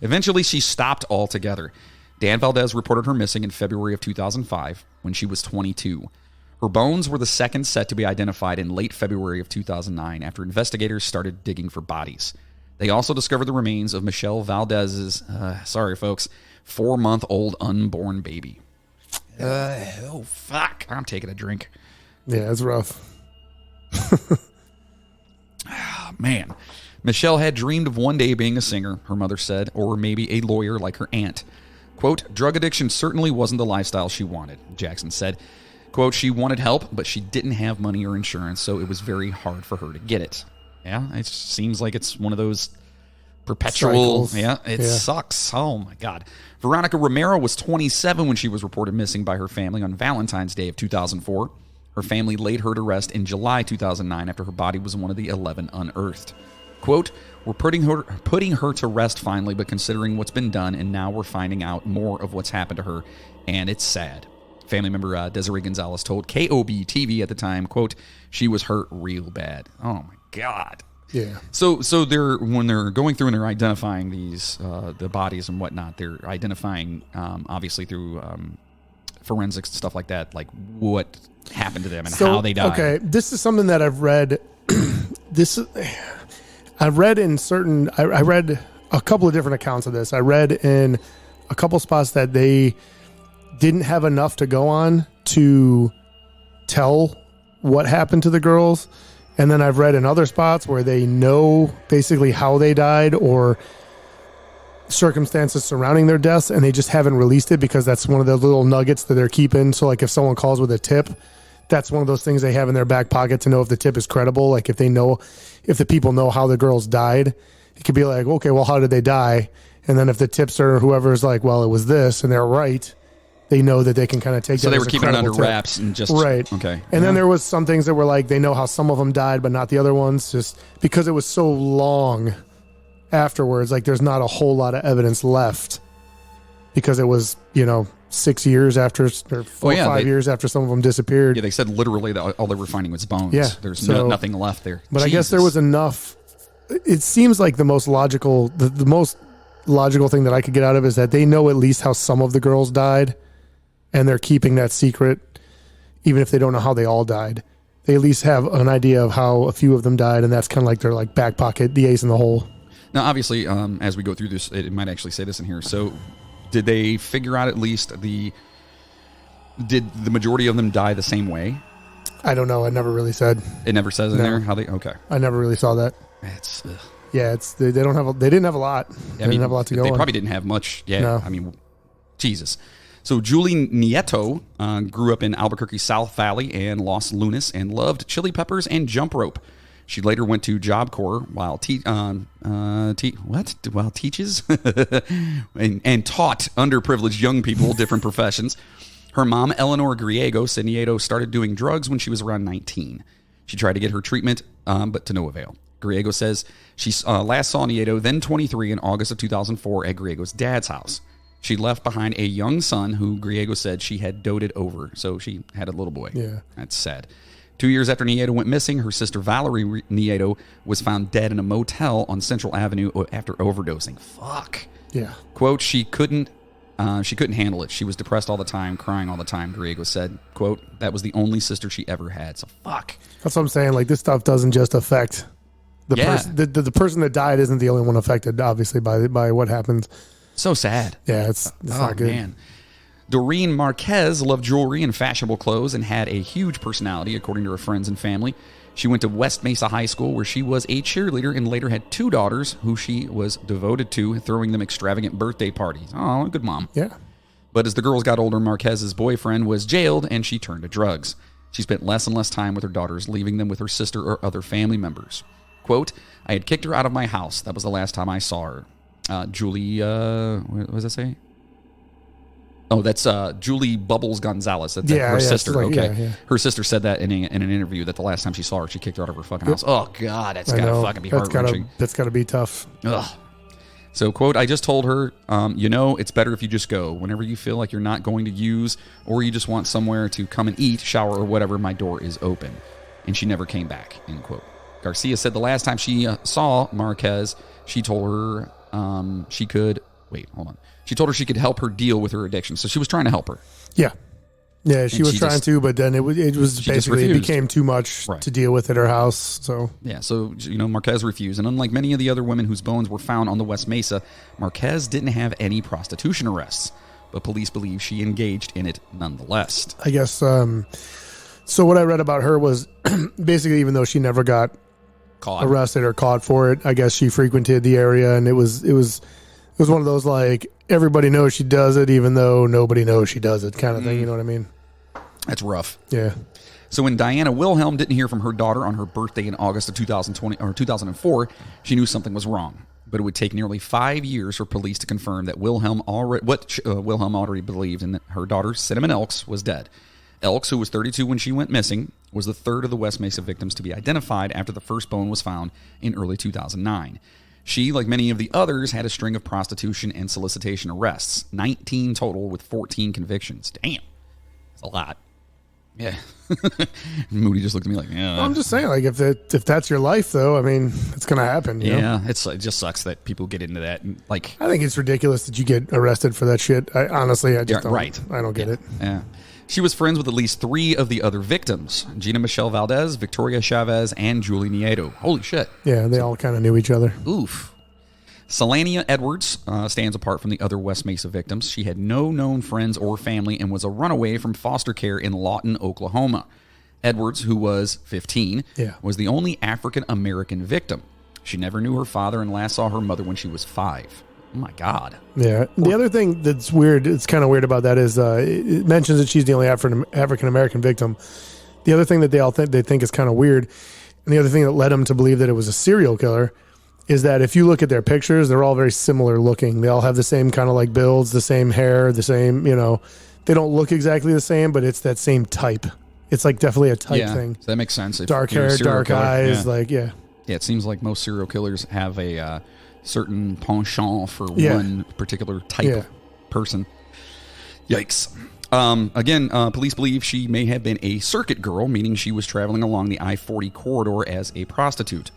Eventually, she stopped altogether. Dan Valdez reported her missing in February of 2005 when she was 22. Her bones were the second set to be identified in late February of 2009 after investigators started digging for bodies. They also discovered the remains of Michelle Valdez's, 4-month-old unborn baby. Oh, fuck. I'm taking a drink. Yeah, it's rough. Oh, man. Michelle had dreamed of one day being a singer, her mother said, or maybe a lawyer like her aunt. Quote, drug addiction certainly wasn't the lifestyle she wanted, Jackson said. Quote, she wanted help, but she didn't have money or insurance, so it was very hard for her to get it. Yeah, it seems like it's one of those perpetual... cycles. Yeah, it sucks. Oh, my God. Veronica Romero was 27 when she was reported missing by her family on Valentine's Day of 2004. Her family laid her to rest in July 2009 after her body was one of the 11 unearthed. Quote, we're putting her to rest finally, but considering what's been done, and now we're finding out more of what's happened to her, and it's sad. Family member Desiree Gonzalez told KOB-TV at the time, quote, she was hurt real bad. Oh, my God. Yeah. So when they're going through and they're identifying these the bodies and whatnot, they're identifying obviously through forensics and stuff like that, like what happened to them and how they died. Okay, this is something that I've read. I've read in certain. I read a couple of different accounts of this. I read in a couple spots that they didn't have enough to go on to tell what happened to the girls. And then I've read in other spots where they know basically how they died or circumstances surrounding their deaths, and they just haven't released it because that's one of the little nuggets that they're keeping. So like if someone calls with a tip, that's one of those things they have in their back pocket to know if the tip is credible. Like if the people know how the girls died, it could be like, okay, well, how did they die? And then if the tipster or whoever's like, well, it was this, and they're right, they know that they can kind of take that. So they as were a keeping it under credible tip. wraps and just right. Okay. And then there was some things that were like they know how some of them died, but not the other ones, just because it was so long afterwards. Like there's not a whole lot of evidence left because it was 6 years after or 5 years after some of them disappeared. Yeah, they said literally that all they were finding was bones. Yeah, there's nothing left there. But Jesus. I guess there was enough. It seems like the most logical thing that I could get out of it is that they know at least how some of the girls died. And they're keeping that secret, even if they don't know how they all died. They at least have an idea of how a few of them died, and that's kind of like their back pocket, the ace in the hole. Now, obviously, as we go through this, it might actually say this in here. So, did they figure out at least did the majority of them die the same way? I don't know. I never really said. It never says in there how they. Okay. I never really saw that. It's. Yeah, they don't have. They didn't have a lot. They didn't have a lot to go. They on. probably didn't have much. Yeah. No. I mean, Jesus. So Julie Nieto grew up in Albuquerque South Valley and Los Lunas and loved chili peppers and jump rope. She later went to Job Corps while teaches and taught underprivileged young people different professions. Her mom, Eleanor Griego, said Nieto started doing drugs when she was around 19. She tried to get her treatment, but to no avail. Griego says she last saw Nieto, then 23, in August of 2004 at Griego's dad's house. She left behind a young son who Griego said she had doted over. So she had a little boy. Yeah. That's sad. 2 years after Nieto went missing, her sister Valerie Nieto was found dead in a motel on Central Avenue after overdosing. Fuck. Yeah. Quote, she couldn't handle it. She was depressed all the time, crying all the time, Griego said. Quote, that was the only sister she ever had. So fuck. That's what I'm saying. Like this stuff doesn't just affect the person. The person that died isn't the only one affected, obviously, by what happens. So sad. Yeah, it's not good. Man. Doreen Marquez loved jewelry and fashionable clothes and had a huge personality, according to her friends and family. She went to West Mesa High School, where she was a cheerleader and later had 2 daughters who she was devoted to, throwing them extravagant birthday parties. Oh, good mom. Yeah. But as the girls got older, Marquez's boyfriend was jailed and she turned to drugs. She spent less and less time with her daughters, leaving them with her sister or other family members. Quote, I had kicked her out of my house. That was the last time I saw her. Julie, what does that say? Oh, that's Julie Bubbles Gonzalez. That's her sister. Like, okay. Yeah. Her sister said that in an interview that the last time she saw her, she kicked her out of her fucking house. Oh, God, that's got to fucking be heart-wrenching. That's got to be tough. Ugh. So, quote, I just told her, it's better if you just go. Whenever you feel like you're not going to use or you just want somewhere to come and eat, shower, or whatever, my door is open. And she never came back, end quote. Garcia said the last time she saw Marquez, she told her she could... Wait, hold on. She told her she could help her deal with her addiction. So she was trying to help her. Yeah. Yeah, she was trying to, but then it was basically, it became too much to deal with at her house. So yeah, so Marquez refused, and unlike many of the other women whose bones were found on the West Mesa, Marquez didn't have any prostitution arrests, but police believe she engaged in it nonetheless. I guess. So what I read about her was basically, even though she never got arrested or caught for it, I guess she frequented the area, and it was one of those like everybody knows she does it, even though nobody knows she does it kind of thing. You know what I mean? That's rough. Yeah. So when Diana Wilhelm didn't hear from her daughter on her birthday in August of 2004, she knew something was wrong. But it would take nearly 5 years for police to confirm that Wilhelm already believed, and that her daughter Cinnamon Elks was dead. Elks, who was 32 when she went missing, was the third of the West Mesa victims to be identified after the first bone was found in early 2009. She, like many of the others, had a string of prostitution and solicitation arrests, 19 total with 14 convictions. Damn. That's a lot. Yeah. Moody just looked at me like, yeah. Well, I'm just saying, like, if that's your life, though, I mean, it's going to happen. You know? It just sucks that people get into that. And, like, I think it's ridiculous that you get arrested for that shit. I just don't. Right. I don't get it. Yeah. She was friends with at least 3 of the other victims: Gina Michelle Valdez, Victoria Chavez, and Julie Nieto. Holy shit. Yeah, they all kind of knew each other. Oof. Selania Edwards stands apart from the other West Mesa victims. She had no known friends or family and was a runaway from foster care in Lawton, Oklahoma. Edwards, who was 15, was the only African-American victim. She never knew her father and last saw her mother when she was 5. Oh, my God. Yeah. The other thing that's weird, it's kind of weird about that is it mentions that she's the only African-American victim. The other thing that they think is kind of weird, and the other thing that led them to believe that it was a serial killer, is that if you look at their pictures, they're all very similar looking. They all have the same kind of like builds, the same hair, the same, they don't look exactly the same, but it's that same type. It's like definitely a type thing. So that makes sense. Dark hair, dark eyes, Yeah, it seems like most serial killers have a certain penchant for one particular type of person. Yikes. Again, police believe she may have been a circuit girl, meaning she was traveling along the I-40 corridor as a prostitute.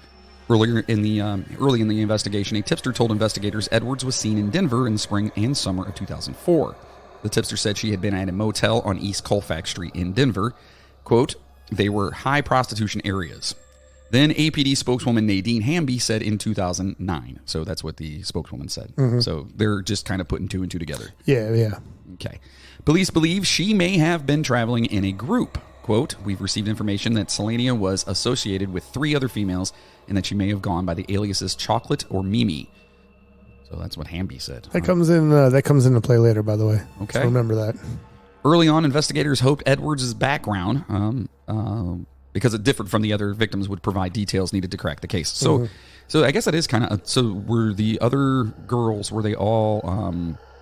Early in the investigation, a tipster told investigators Edwards was seen in Denver in the spring and summer of 2004. The tipster said she had been at a motel on East Colfax Street in Denver. Quote, they were high prostitution areas. Then APD spokeswoman Nadine Hamby said in 2009. So that's what the spokeswoman said. Mm-hmm. So they're just kind of putting 2 and 2 together. Yeah. Okay. Police believe she may have been traveling in a group. Quote, we've received information that Selania was associated with 3 other females and that she may have gone by the aliases Chocolate or Mimi. So that's what Hamby said. That comes into play later, by the way. Okay. So remember that. Early on, investigators hoped Edwards' background, because it differed from the other victims, would provide details needed to crack the case. So, So I guess that is kind of... So were the other girls, were they all...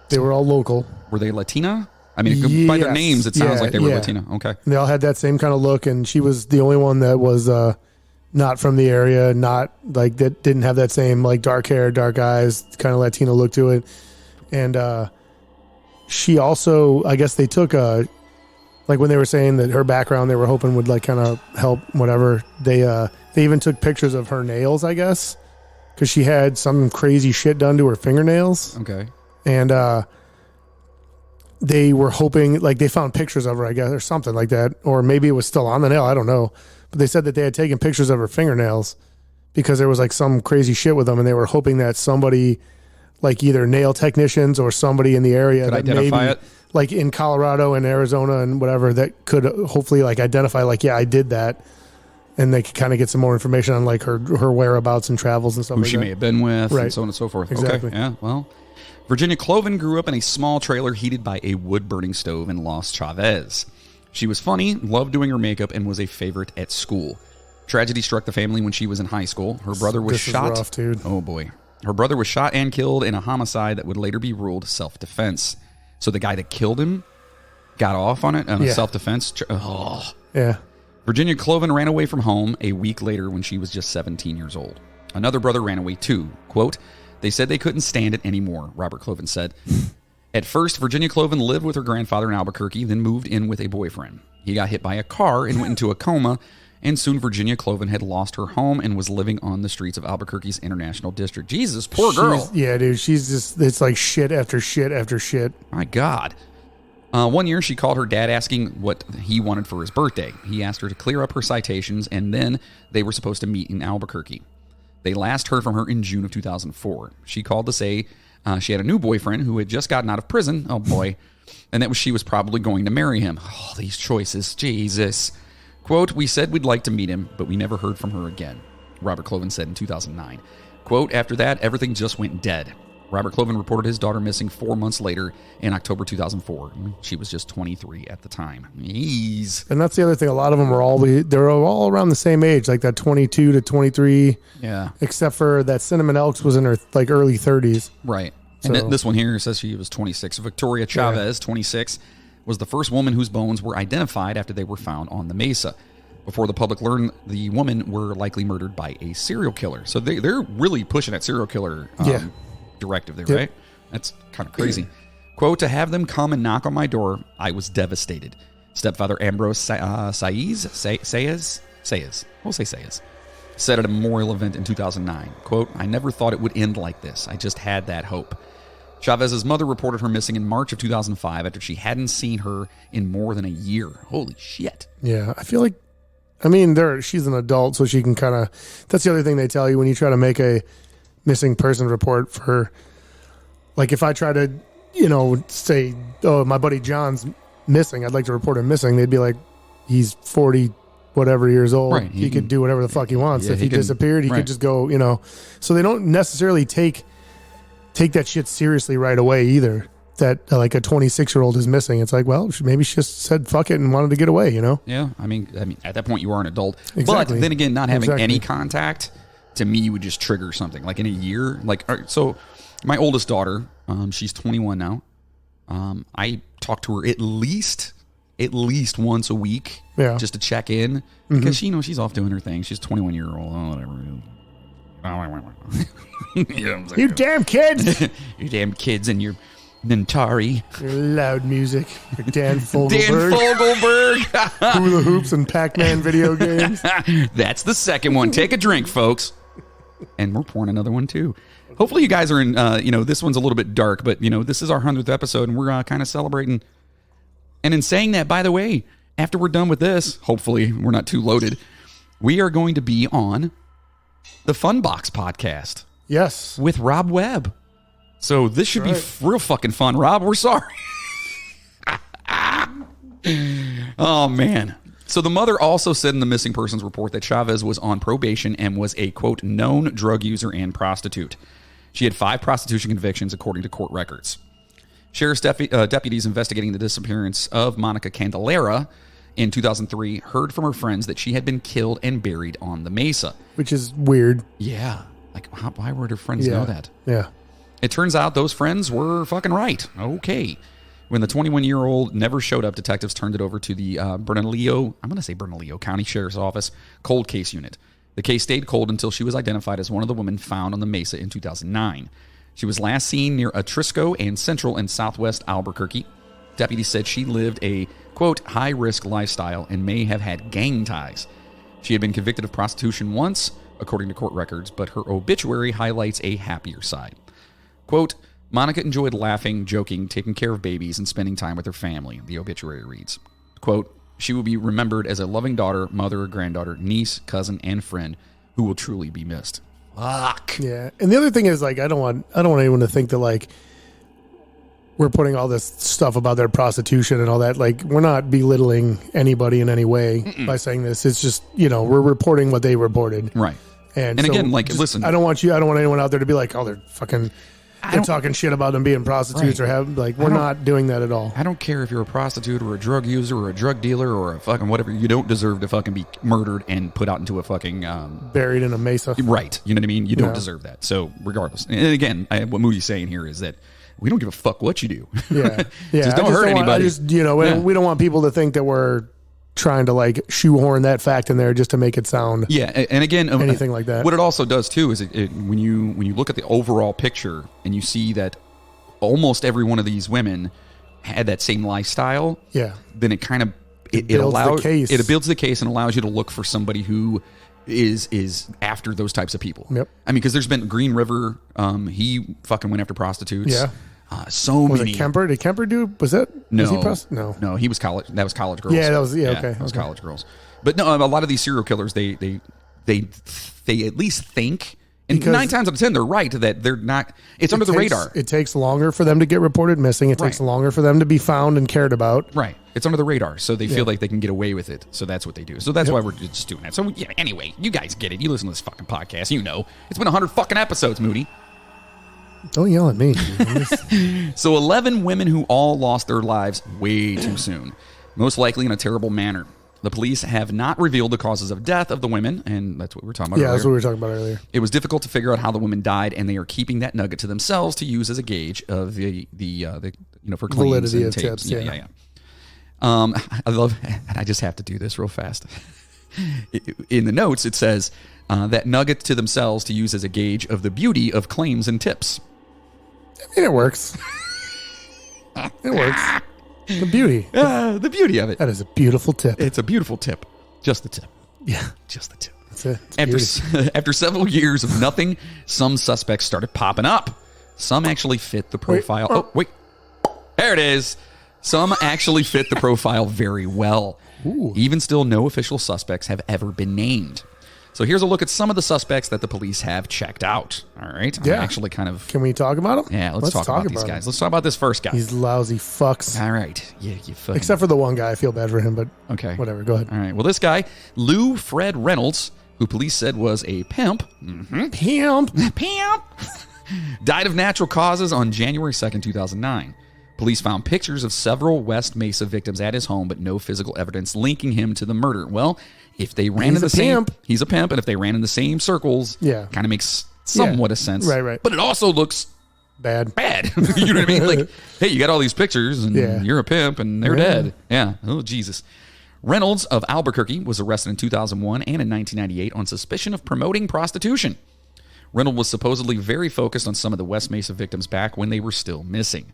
they were all local. Were they Latina? I mean, by their names, it sounds like they were Latina. Okay. They all had that same kind of look, and she was the only one that was not from the area, not like that didn't have that same like dark hair, dark eyes, kind of Latino look to it. And she also, I guess they took like when they were saying that her background they were hoping would like kind of help whatever, they even took pictures of her nails, I guess, because she had some crazy shit done to her fingernails. Okay. And they were hoping, like they found pictures of her, I guess, or something like that, or maybe it was still on the nail, I don't know. But they said that they had taken pictures of her fingernails because there was like some crazy shit with them, and they were hoping that somebody, like either nail technicians or somebody in the area, could that identify maybe, it, like in Colorado and Arizona and whatever, that could hopefully like identify, like, yeah, I did that. and they could kind of get some more information on like her whereabouts and travels and stuff Who like she that. may have been with, Right. and so on and so forth. Exactly. Okay, yeah, well. Virginia Cloven grew up in a small trailer heated by a wood-burning stove in Los Chavez. She was funny, loved doing her makeup, and was a favorite at school. Tragedy struck the family when she was in high school. Her brother was shot. Is rough, dude. Oh, boy. Her brother was shot and killed in a homicide that would later be ruled self-defense. So the guy that killed him got off on it on a self-defense. Yeah. Virginia Cloven ran away from home a week later when she was just 17 years old. Another brother ran away too. Quote, "They said they couldn't stand it anymore," Robert Cloven said. At first, Virginia Cloven lived with her grandfather in Albuquerque, then moved in with a boyfriend. He got hit by a car and went into a coma, and soon Virginia Cloven had lost her home and was living on the streets of Albuquerque's International District. Jesus, poor girl. Yeah, dude. She's just, it's like shit after shit after shit. My God. One year, she called her dad asking what he wanted for his birthday. He asked her to clear up her citations, and then they were supposed to meet in Albuquerque. They last heard from her in June of 2004. She called to say she had a new boyfriend who had just gotten out of prison. Oh, boy. And that she was probably going to marry him. Oh, these choices. Jesus. Quote, "We said we'd like to meet him, but we never heard from her again," Robert Cloven said in 2009. Quote, "After that, everything just went dead." Robert Cloven reported his daughter missing 4 months later in October 2004. She was just 23 at the time. Jeez. And that's the other thing. A lot of them are they're all around the same age, like that 22 to 23. Yeah. Except for that Cinnamon Elks was in her like early 30s. Right. And So- this one here says she was 26. Victoria Chavez, 26, was the first woman whose bones were identified after they were found on the Mesa. Before the public learned the women were likely murdered by a serial killer. So they're really pushing that serial killer directive there, right? That's kind of crazy. Quote, "To have them come and knock on my door, I was devastated." Stepfather Ambrose Saez, we'll say Saez, said at a memorial event in 2009, quote, "I never thought it would end like this. I just had that hope." Chavez's mother reported her missing in March of 2005 after she hadn't seen her in more than a year. Holy shit. Yeah, I feel like, I mean, she's an adult, so she can kind of, that's the other thing they tell you when you try to make a missing person report for, like if I try to, say, oh, my buddy John's missing, I'd like to report him missing, they'd be like, he's 40 whatever years old. Right. He could do whatever the fuck he wants. Yeah, if he disappeared, he could just go, So they don't necessarily take that shit seriously right away either. That like a 26-year-old is missing. It's like, well, maybe she just said fuck it and wanted to get away, Yeah, I mean, at that point you are an adult. Exactly. But then again, not having any contact to me would just trigger something. Like in a year, like so, my oldest daughter, she's 21 now. I talk to her at least once a week, just to check in because she's off doing her thing. She's 21-year-old, whatever. You damn kids! You damn kids and your Nintari. Your loud music. Your Dan Fogelberg. Dan Fogelberg. Hula hoops and Pac-Man video games. That's the second one. Take a drink, folks. And we're pouring another one too. Hopefully you guys are in, this one's a little bit dark, but, this is our 100th episode and we're kind of celebrating. And in saying that, by the way, after we're done with this, hopefully we're not too loaded, we are going to be on the Funbox podcast. Yes. With Rob Webb. So this should be real fucking fun, Rob. We're sorry. Oh, man. So the mother also said in the missing persons report that Chavez was on probation and was a, quote, known drug user and prostitute. She had 5 prostitution convictions, according to court records. Sheriff's deputies investigating the disappearance of Monica Candelera in 2003 heard from her friends that she had been killed and buried on the Mesa. Which is weird. Yeah. Like, why would her friends know that? Yeah. It turns out those friends were fucking right. Okay. When the 21-year-old never showed up, detectives turned it over to the Bernalillo County Sheriff's Office cold case unit. The case stayed cold until she was identified as one of the women found on the Mesa in 2009. She was last seen near Atrisco and Central and Southwest Albuquerque. Deputies said she lived a, quote, high-risk lifestyle and may have had gang ties. She had been convicted of prostitution once, according to court records, but her obituary highlights a happier side. Quote, Monica enjoyed laughing, joking, taking care of babies, and spending time with her family, the obituary reads. Quote, she will be remembered as a loving daughter, mother, granddaughter, niece, cousin, and friend who will truly be missed. Fuck. Yeah. And the other thing is, like, I don't want anyone to think that, like, we're putting all this stuff about their prostitution and all that. Like, we're not belittling anybody in any way by saying this. It's just, we're reporting what they reported. Right. And so again, listen. I don't want anyone out there to be like, oh, they're talking shit about them being prostitutes or we're not doing that at all. I don't care if you're a prostitute or a drug user or a drug dealer or a fucking whatever. You don't deserve to fucking be murdered and put out into a fucking... buried in a mesa. Right. You know what I mean? You don't deserve that. So regardless. And again, what Moody's saying here is that we don't give a fuck what you do. Yeah. Just don't hurt anybody. We don't want people to think that we're trying to shoehorn that fact in there just to make it sound and again anything like that. What it also does too is when you look at the overall picture and you see that almost every one of these women had that same lifestyle, then it kind of it allows it builds the case and allows you to look for somebody who is after those types of people. Yep. I mean, because there's been Green River, he fucking went after prostitutes. Yeah. So was many. It Kemper? Did Kemper do? Was that? No. Was he no, he was college. That was college girls. Yeah, that was okay. That was college girls. But no, a lot of these serial killers, they at least think, and because 9 times out of 10, they're right that they're not. It's under the radar. It takes longer for them to get reported missing. It takes longer for them to be found and cared about. Right. It's under the radar, so they feel like they can get away with it. So that's what they do. So that's why we're just doing that. So anyway, you guys get it. You listen to this fucking podcast. You know, it's been 100 fucking episodes, Moody. Don't yell at me. So 11 women who all lost their lives way too soon, most likely in a terrible manner. The police have not revealed the causes of death of the women, and that's what we were talking about earlier. That's what we were talking about earlier. It was difficult to figure out how the women died, and they are keeping that nugget to themselves to use as a gauge of the for claims validity and of tapes. tips. Yeah. I love, and I just have to do this real fast. In the notes, it says that nugget to themselves to use as a gauge of the beauty of claims and tips. I mean, it works. It works. The beauty. The beauty of it. That is a beautiful tip. It's a beautiful tip. Just the tip. Yeah. Just the tip. That's it. After several years of nothing, some suspects started popping up. Some actually fit the profile. Wait. There it is. Some actually fit the profile very well. Ooh. Even still, no official suspects have ever been named. So here's a look at some of the suspects that the police have checked out. All right. Yeah. I'm actually kind of... Can we talk about them? Yeah, let's talk about these guys. Let's talk about this first guy. These lousy fucks. All right. Yeah, you fucking... Except for the one guy. I feel bad for him, but okay. Whatever. Go ahead. All right. Well, this guy, Fred Reynolds, who police said was a pimp. Mm-hmm. Pimp. Died of natural causes on January 2nd, 2009. Police found pictures of several West Mesa victims at his home, but no physical evidence linking him to the murder. Well, if they ran in the same... He's a pimp, and if they ran in the same circles, kind of makes somewhat a sense. Right. But it also looks... Bad. You know what I mean? Like, hey, you got all these pictures, and you're a pimp, and they're dead. Yeah. Oh, Jesus. Reynolds of Albuquerque was arrested in 2001 and in 1998 on suspicion of promoting prostitution. Reynolds was supposedly very focused on some of the West Mesa victims back when they were still missing.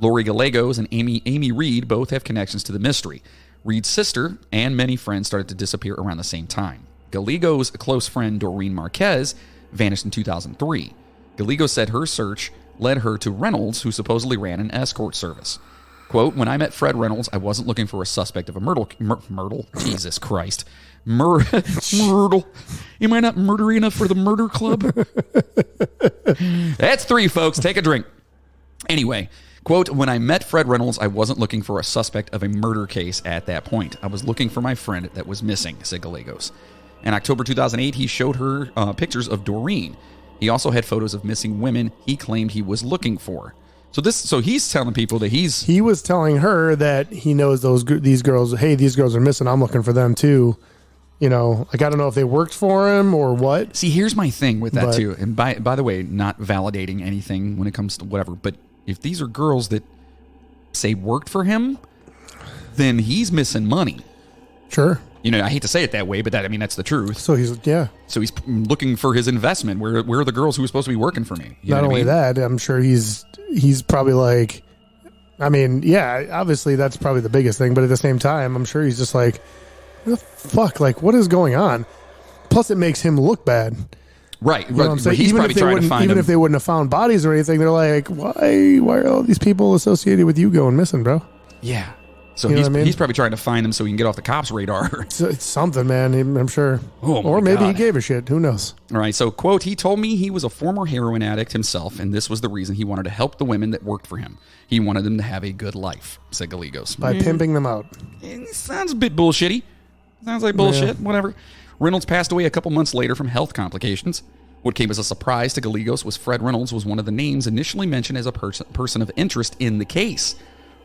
Lori Gallegos and Amy Reed both have connections to the mystery. Reed's sister and many friends started to disappear around the same time. Gallegos' close friend Doreen Marquez vanished in 2003. Gallegos said her search led her to Reynolds, who supposedly ran an escort service. Quote, when I met Fred Reynolds, I wasn't looking for a suspect of a myrtle. Jesus Christ. Myrtle. Am I not murdery enough for the murder club? That's 3, folks. Take a drink. Anyway, quote, when I met Fred Reynolds, I wasn't looking for a suspect of a murder case at that point. I was looking for my friend that was missing, said Gallegos. In October 2008, he showed her pictures of Doreen. He also had photos of missing women he claimed he was looking for. So he's telling people that he was telling her that he knows these girls. Hey, these girls are missing. I'm looking for them too. You know, like I don't know if they worked for him or what. See, here's my thing with that too. And by the way, not validating anything when it comes to whatever. But if these are girls that say worked for him, then he's missing money. Sure. You know, I hate to say it that way, but that's the truth. So he's looking for his investment. Where are the girls who are supposed to be working for me? Not only that, I'm sure he's probably like, obviously that's probably the biggest thing. But at the same time, I'm sure he's just like, what the fuck? Like, what is going on? Plus, it makes him look bad. Right. You know what I'm saying? He's probably trying to find even if they wouldn't have found bodies or anything, they're like, why are all these people associated with you going missing, bro? Yeah. So You know what I mean? he's probably trying to find them so he can get off the cops' radar. It's something, man. I'm sure. Oh, my or maybe he God. gave a shit. Who knows? All right, so, quote, he told me he was a former heroin addict himself, and this was the reason he wanted to help the women that worked for him. He wanted them to have a good life, said Gallegos. By pimping them out. It sounds a bit bullshitty. Sounds like bullshit, whatever. Reynolds passed away a couple months later from health complications. What came as a surprise to Gallegos was Fred Reynolds was one of the names initially mentioned as a person of interest in the case.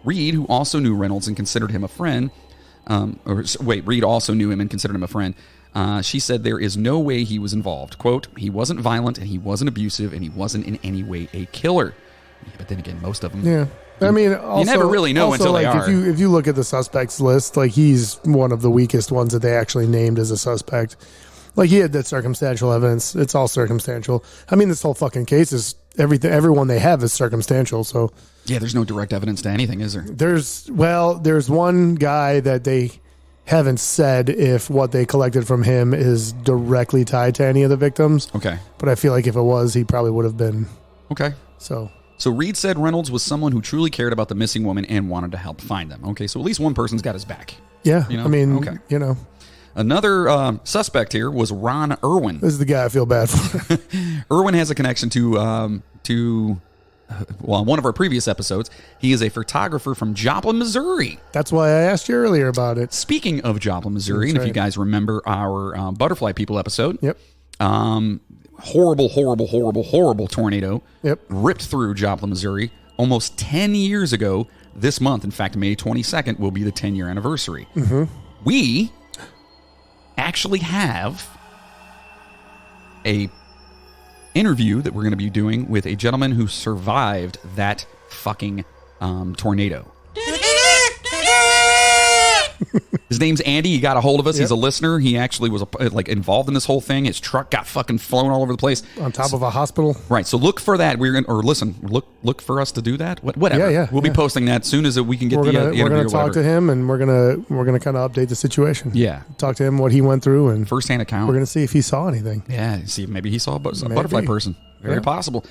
Reed, who also knew Reynolds and considered him a friend, Reed also knew him and considered him a friend. She said there is no way he was involved. Quote, he wasn't violent and he wasn't abusive and he wasn't in any way a killer. Yeah, but then again, most of them. Yeah. I mean, also, you never really know until like, they are. If you look at the suspects list, like he's one of the weakest ones that they actually named as a suspect. Like he had that circumstantial evidence. It's all circumstantial. I mean, this whole fucking case is everything. Everyone they have is circumstantial. So Yeah, there's no direct evidence to anything, is there? there's one guy that they haven't said if what they collected from him is directly tied to any of the victims. Okay. But I feel like if it was, he probably would have been. Okay. So Reed said Reynolds was someone who truly cared about the missing woman and wanted to help find them. Okay, so at least one person's got his back. yeah, You know? I mean, Okay. you know, Another suspect here was Ron Irwin. this is the guy I feel bad for. Irwin has a connection to one of our previous episodes. He is a photographer from Joplin, Missouri. That's why I asked you earlier about it. Speaking of Joplin, Missouri, That's and if you right. guys remember our Butterfly People episode, Yep. horrible tornado Yep. ripped through Joplin, Missouri almost 10 years ago this month. In fact, May 22nd will be the 10-year anniversary. Mm-hmm. We actually have a interview that we're going to be doing with a gentleman who survived that fucking tornado. His name's Andy. He got a hold of us. Yep. He's a listener. He actually was involved in this whole thing. His truck got fucking flown all over the place. On top of a hospital. Right. So look for that. Look for us to do that. Whatever. Yeah. We'll be posting that as soon as we can get We're the gonna interview. talk or to him, and we're gonna kind of update the situation. Yeah. Talk to him what he went through, and First-hand account. we're gonna see if he saw anything. Yeah, see if maybe he saw a Maybe. butterfly person. Very Yeah. possible.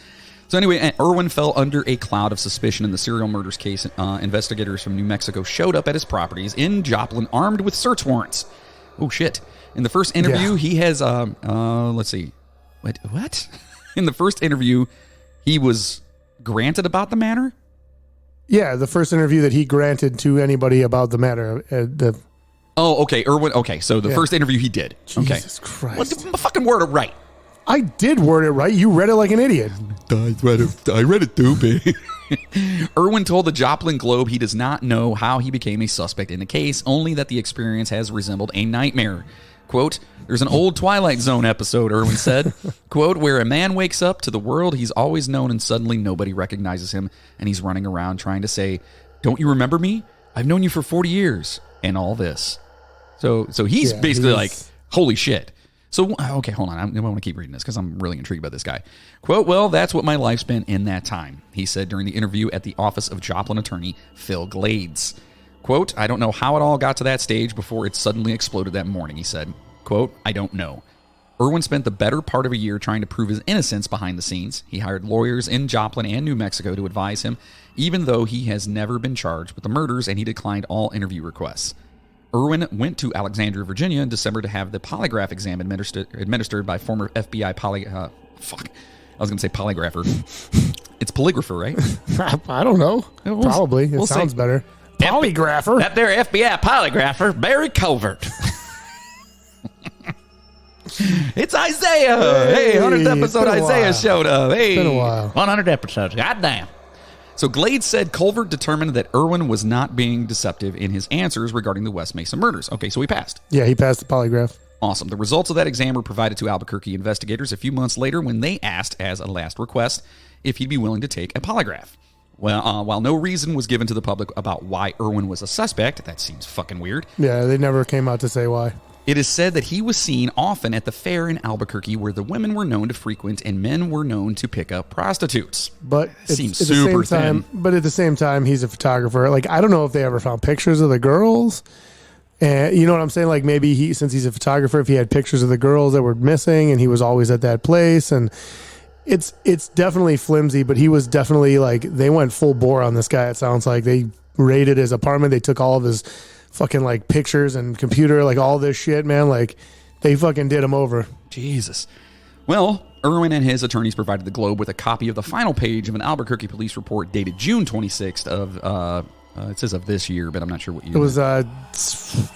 So anyway, Irwin fell under a cloud of suspicion in the serial murders case. Investigators from New Mexico showed up at his properties in Joplin armed with search warrants. Oh, shit. In the first interview, he has, let's see. What? In the first interview, he was granted about the matter? Yeah, the first interview that he granted to anybody about the matter. Oh, okay. Irwin. Okay, so the Yeah. first interview he did. Jesus Okay. Christ. What's the fucking word right? I did word it right. You read it like an idiot. I read it too, baby. Irwin told the Joplin Globe he does not know how he became a suspect in the case, only that the experience has resembled a nightmare. Quote, there's an old Twilight Zone episode, Irwin said, quote, where a man wakes up to the world he's always known and suddenly nobody recognizes him and he's running around trying to say, don't you remember me? I've known you for 40 years and all this. So he's Yeah, basically he's- like, holy shit. So, okay, hold on. I want to keep reading this because I'm really intrigued by this guy. Quote, well, that's what my life's been in that time, he said during the interview at the office of Joplin attorney Phil Glades. Quote, I don't know how it all got to that stage before it suddenly exploded that morning, he said. Quote, I don't know. Irwin spent the better part of a year trying to prove his innocence behind the scenes. He hired lawyers in Joplin and New Mexico to advise him, even though he has never been charged with the murders and he declined all interview requests. Irwin went to Alexandria, Virginia in December to have the polygraph exam administered by former FBI I was going to say polygrapher. It's polygrapher, right? I don't know. Probably. It we'll sounds see. better. Polygrapher. That there FBI polygrapher, Barry Covert. It's Isaiah. Hey, 100th it's episode been a Isaiah while. showed up. Hey, been a while. 100 episodes. Goddamn. So Glade said Culver determined that Irwin was not being deceptive in his answers regarding the West Mesa murders. Okay, so he passed. Yeah, he passed the polygraph. Awesome. The results of that exam were provided to Albuquerque investigators a few months later when they asked, as a last request, if he'd be willing to take a polygraph. Well, while no reason was given to the public about why Irwin was a suspect, that seems fucking weird, Yeah, they never came out to say why. it is said that he was seen often at the fair in Albuquerque where the women were known to frequent and men were known to pick up prostitutes. But Seems at the super same time, thin. But at the same time, he's a photographer. Like, I don't know if they ever found pictures of the girls. And you know what I'm saying? Like, maybe since he's a photographer, if he had pictures of the girls that were missing and he was always at that place. And it's definitely flimsy, but he was definitely like, they went full bore on this guy. It sounds like they raided his apartment. They took all of his fucking like pictures and computer, like all this shit, man. Like they fucking did him over. Jesus. Well, Irwin and his attorneys provided the Globe with a copy of the final page of an Albuquerque police report dated June 26th of, it says of this year, but I'm not sure what year. It was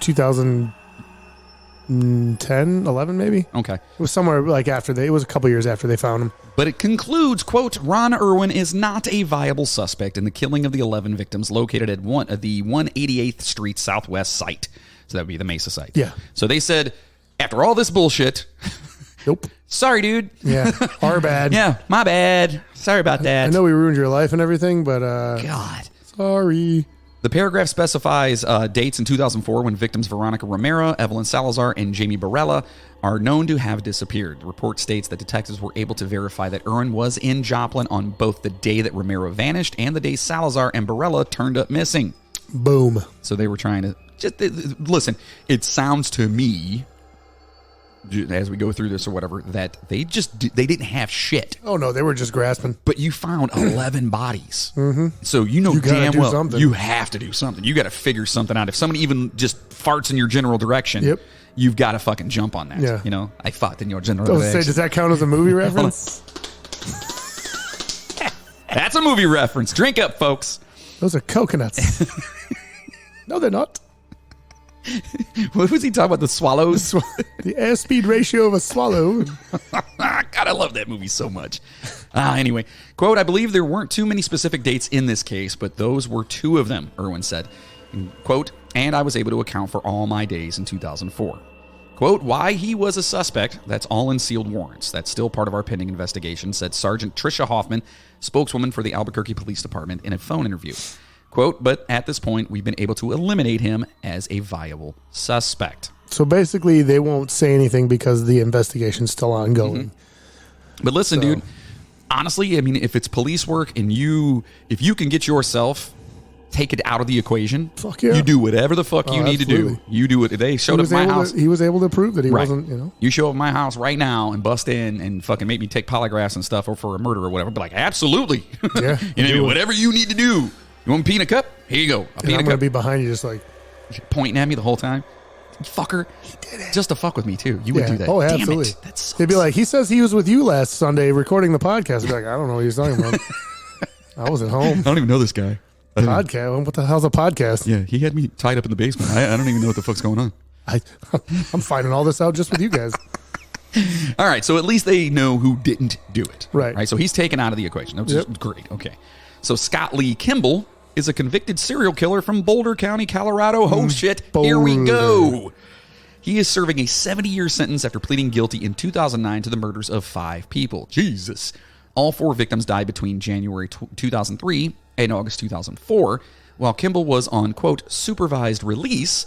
2010, 11 maybe? Okay. It was somewhere like after it was a couple years after they found him. But it concludes, quote, Ron Irwin is not a viable suspect in the killing of the 11 victims located at the 188th Street Southwest site. So that would be the Mesa site. Yeah. So they said, after all this bullshit... Nope. Sorry, dude. Yeah. Our bad. Yeah, my bad. Sorry about that. I know we ruined your life and everything, but God. Sorry. The paragraph specifies dates in 2004 when victims Veronica Romero, Evelyn Salazar, and Jamie Barella are known to have disappeared. The report states that detectives were able to verify that Irwin was in Joplin on both the day that Romero vanished and the day Salazar and Barella turned up missing. Boom. So they were trying to... Listen, it sounds to me... as we go through this or whatever, that they didn't have shit. Oh no, they were just grasping. But you found 11 bodies. Mm-hmm. So you know You gotta damn do well something. you have to do something. You got to figure something out. If somebody even just farts in your general direction, Yep. you've got to fucking jump on that. Yeah. You know, I fought in your general I was direction. say, does that count as a movie reference? That's a movie reference. Drink up, folks. Those are coconuts. No, they're not. What was he talking about? The swallows? The airspeed ratio of a swallow. God, I love that movie so much. Anyway, quote, I believe there weren't too many specific dates in this case, but those were two of them, Irwin said. And, quote, and I was able to account for all my days in 2004. Quote, why he was a suspect, that's all in sealed warrants. That's still part of our pending investigation, said Sergeant Tricia Hoffman, spokeswoman for the Albuquerque Police Department, in a phone interview. Quote, but at this point, we've been able to eliminate him as a viable suspect. So basically, they won't say anything because the investigation's still ongoing. Mm-hmm. But listen, dude, honestly, I mean, if it's police work and if you can get yourself taken out of the equation, fuck yeah. You do whatever the fuck you need to do. absolutely. You do it. They showed up at my house. He was able to prove that he Right. wasn't, you know. You show up at my house right now and bust in and fucking make me take polygraphs and stuff or for a murder or whatever. Be like, absolutely. Yeah. You know, whatever you need to do. You want a peanut cup? Here you go. A And peanut I'm going to cup. be behind you just like, Pointing at me the whole time. Fucker. He did it. Just to fuck with me, too. You would do that. Oh, Damn absolutely. it. That sucks. They'd be like, he says he was with you last Sunday recording the podcast. I'd be like, I don't know what he's talking about. I was at home. I don't even know this guy. Podcast? What the hell's a podcast? Yeah, he had me tied up in the basement. I don't even know what the fuck's going on. I'm finding all this out just with you guys. All right, so at least they know who didn't do it. Right. So he's taken out of the equation. That's just great. Okay. So Scott Lee Kimball is a convicted serial killer from Boulder County, Colorado. Oh, shit. Here we go. He is serving a 70-year sentence after pleading guilty in 2009 to the murders of 5 people. Jesus. All 4 victims died between January 2003 and August 2004, while Kimball was on, quote, supervised release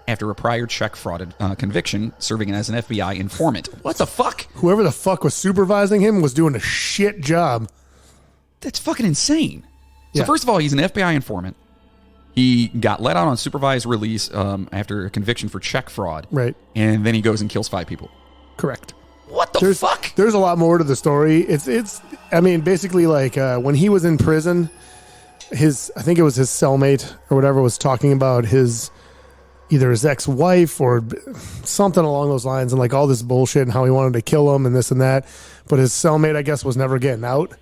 after a prior check fraud conviction, serving as an FBI informant. What the fuck? Whoever the fuck was supervising him was doing a shit job. That's fucking insane. So Yeah. first of all, he's an FBI informant. He got let out on supervised release after a conviction for check fraud. Right. And then he goes and kills 5 people. Correct. What the fuck? There's a lot more to the story. It's I mean, basically like when he was in prison, I think it was his cellmate or whatever was talking about either his ex-wife or something along those lines and like all this bullshit and how he wanted to kill him and this and that. But his cellmate, I guess, was never getting out.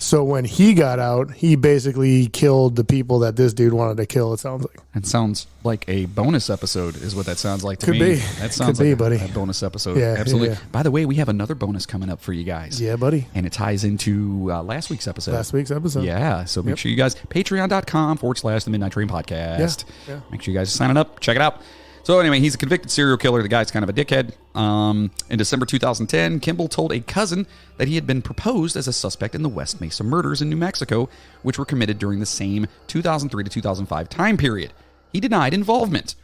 So when he got out, he basically killed the people that this dude wanted to kill, it sounds like. That sounds like a bonus episode is what that sounds like to Could me. be. That sounds Could be, like buddy. a bonus episode. Yeah, Absolutely. yeah. By the way, we have another bonus coming up for you guys. Yeah, buddy. And it ties into last week's episode. Last week's episode. Yeah. So make sure you guys, patreon.com/the Midnight Train Podcast. Yeah. Make sure you guys are signing up. Check it out. So anyway, he's a convicted serial killer. The guy's kind of a dickhead. In December 2010, Kimball told a cousin that he had been proposed as a suspect in the West Mesa murders in New Mexico, which were committed during the same 2003 to 2005 time period. He denied involvement.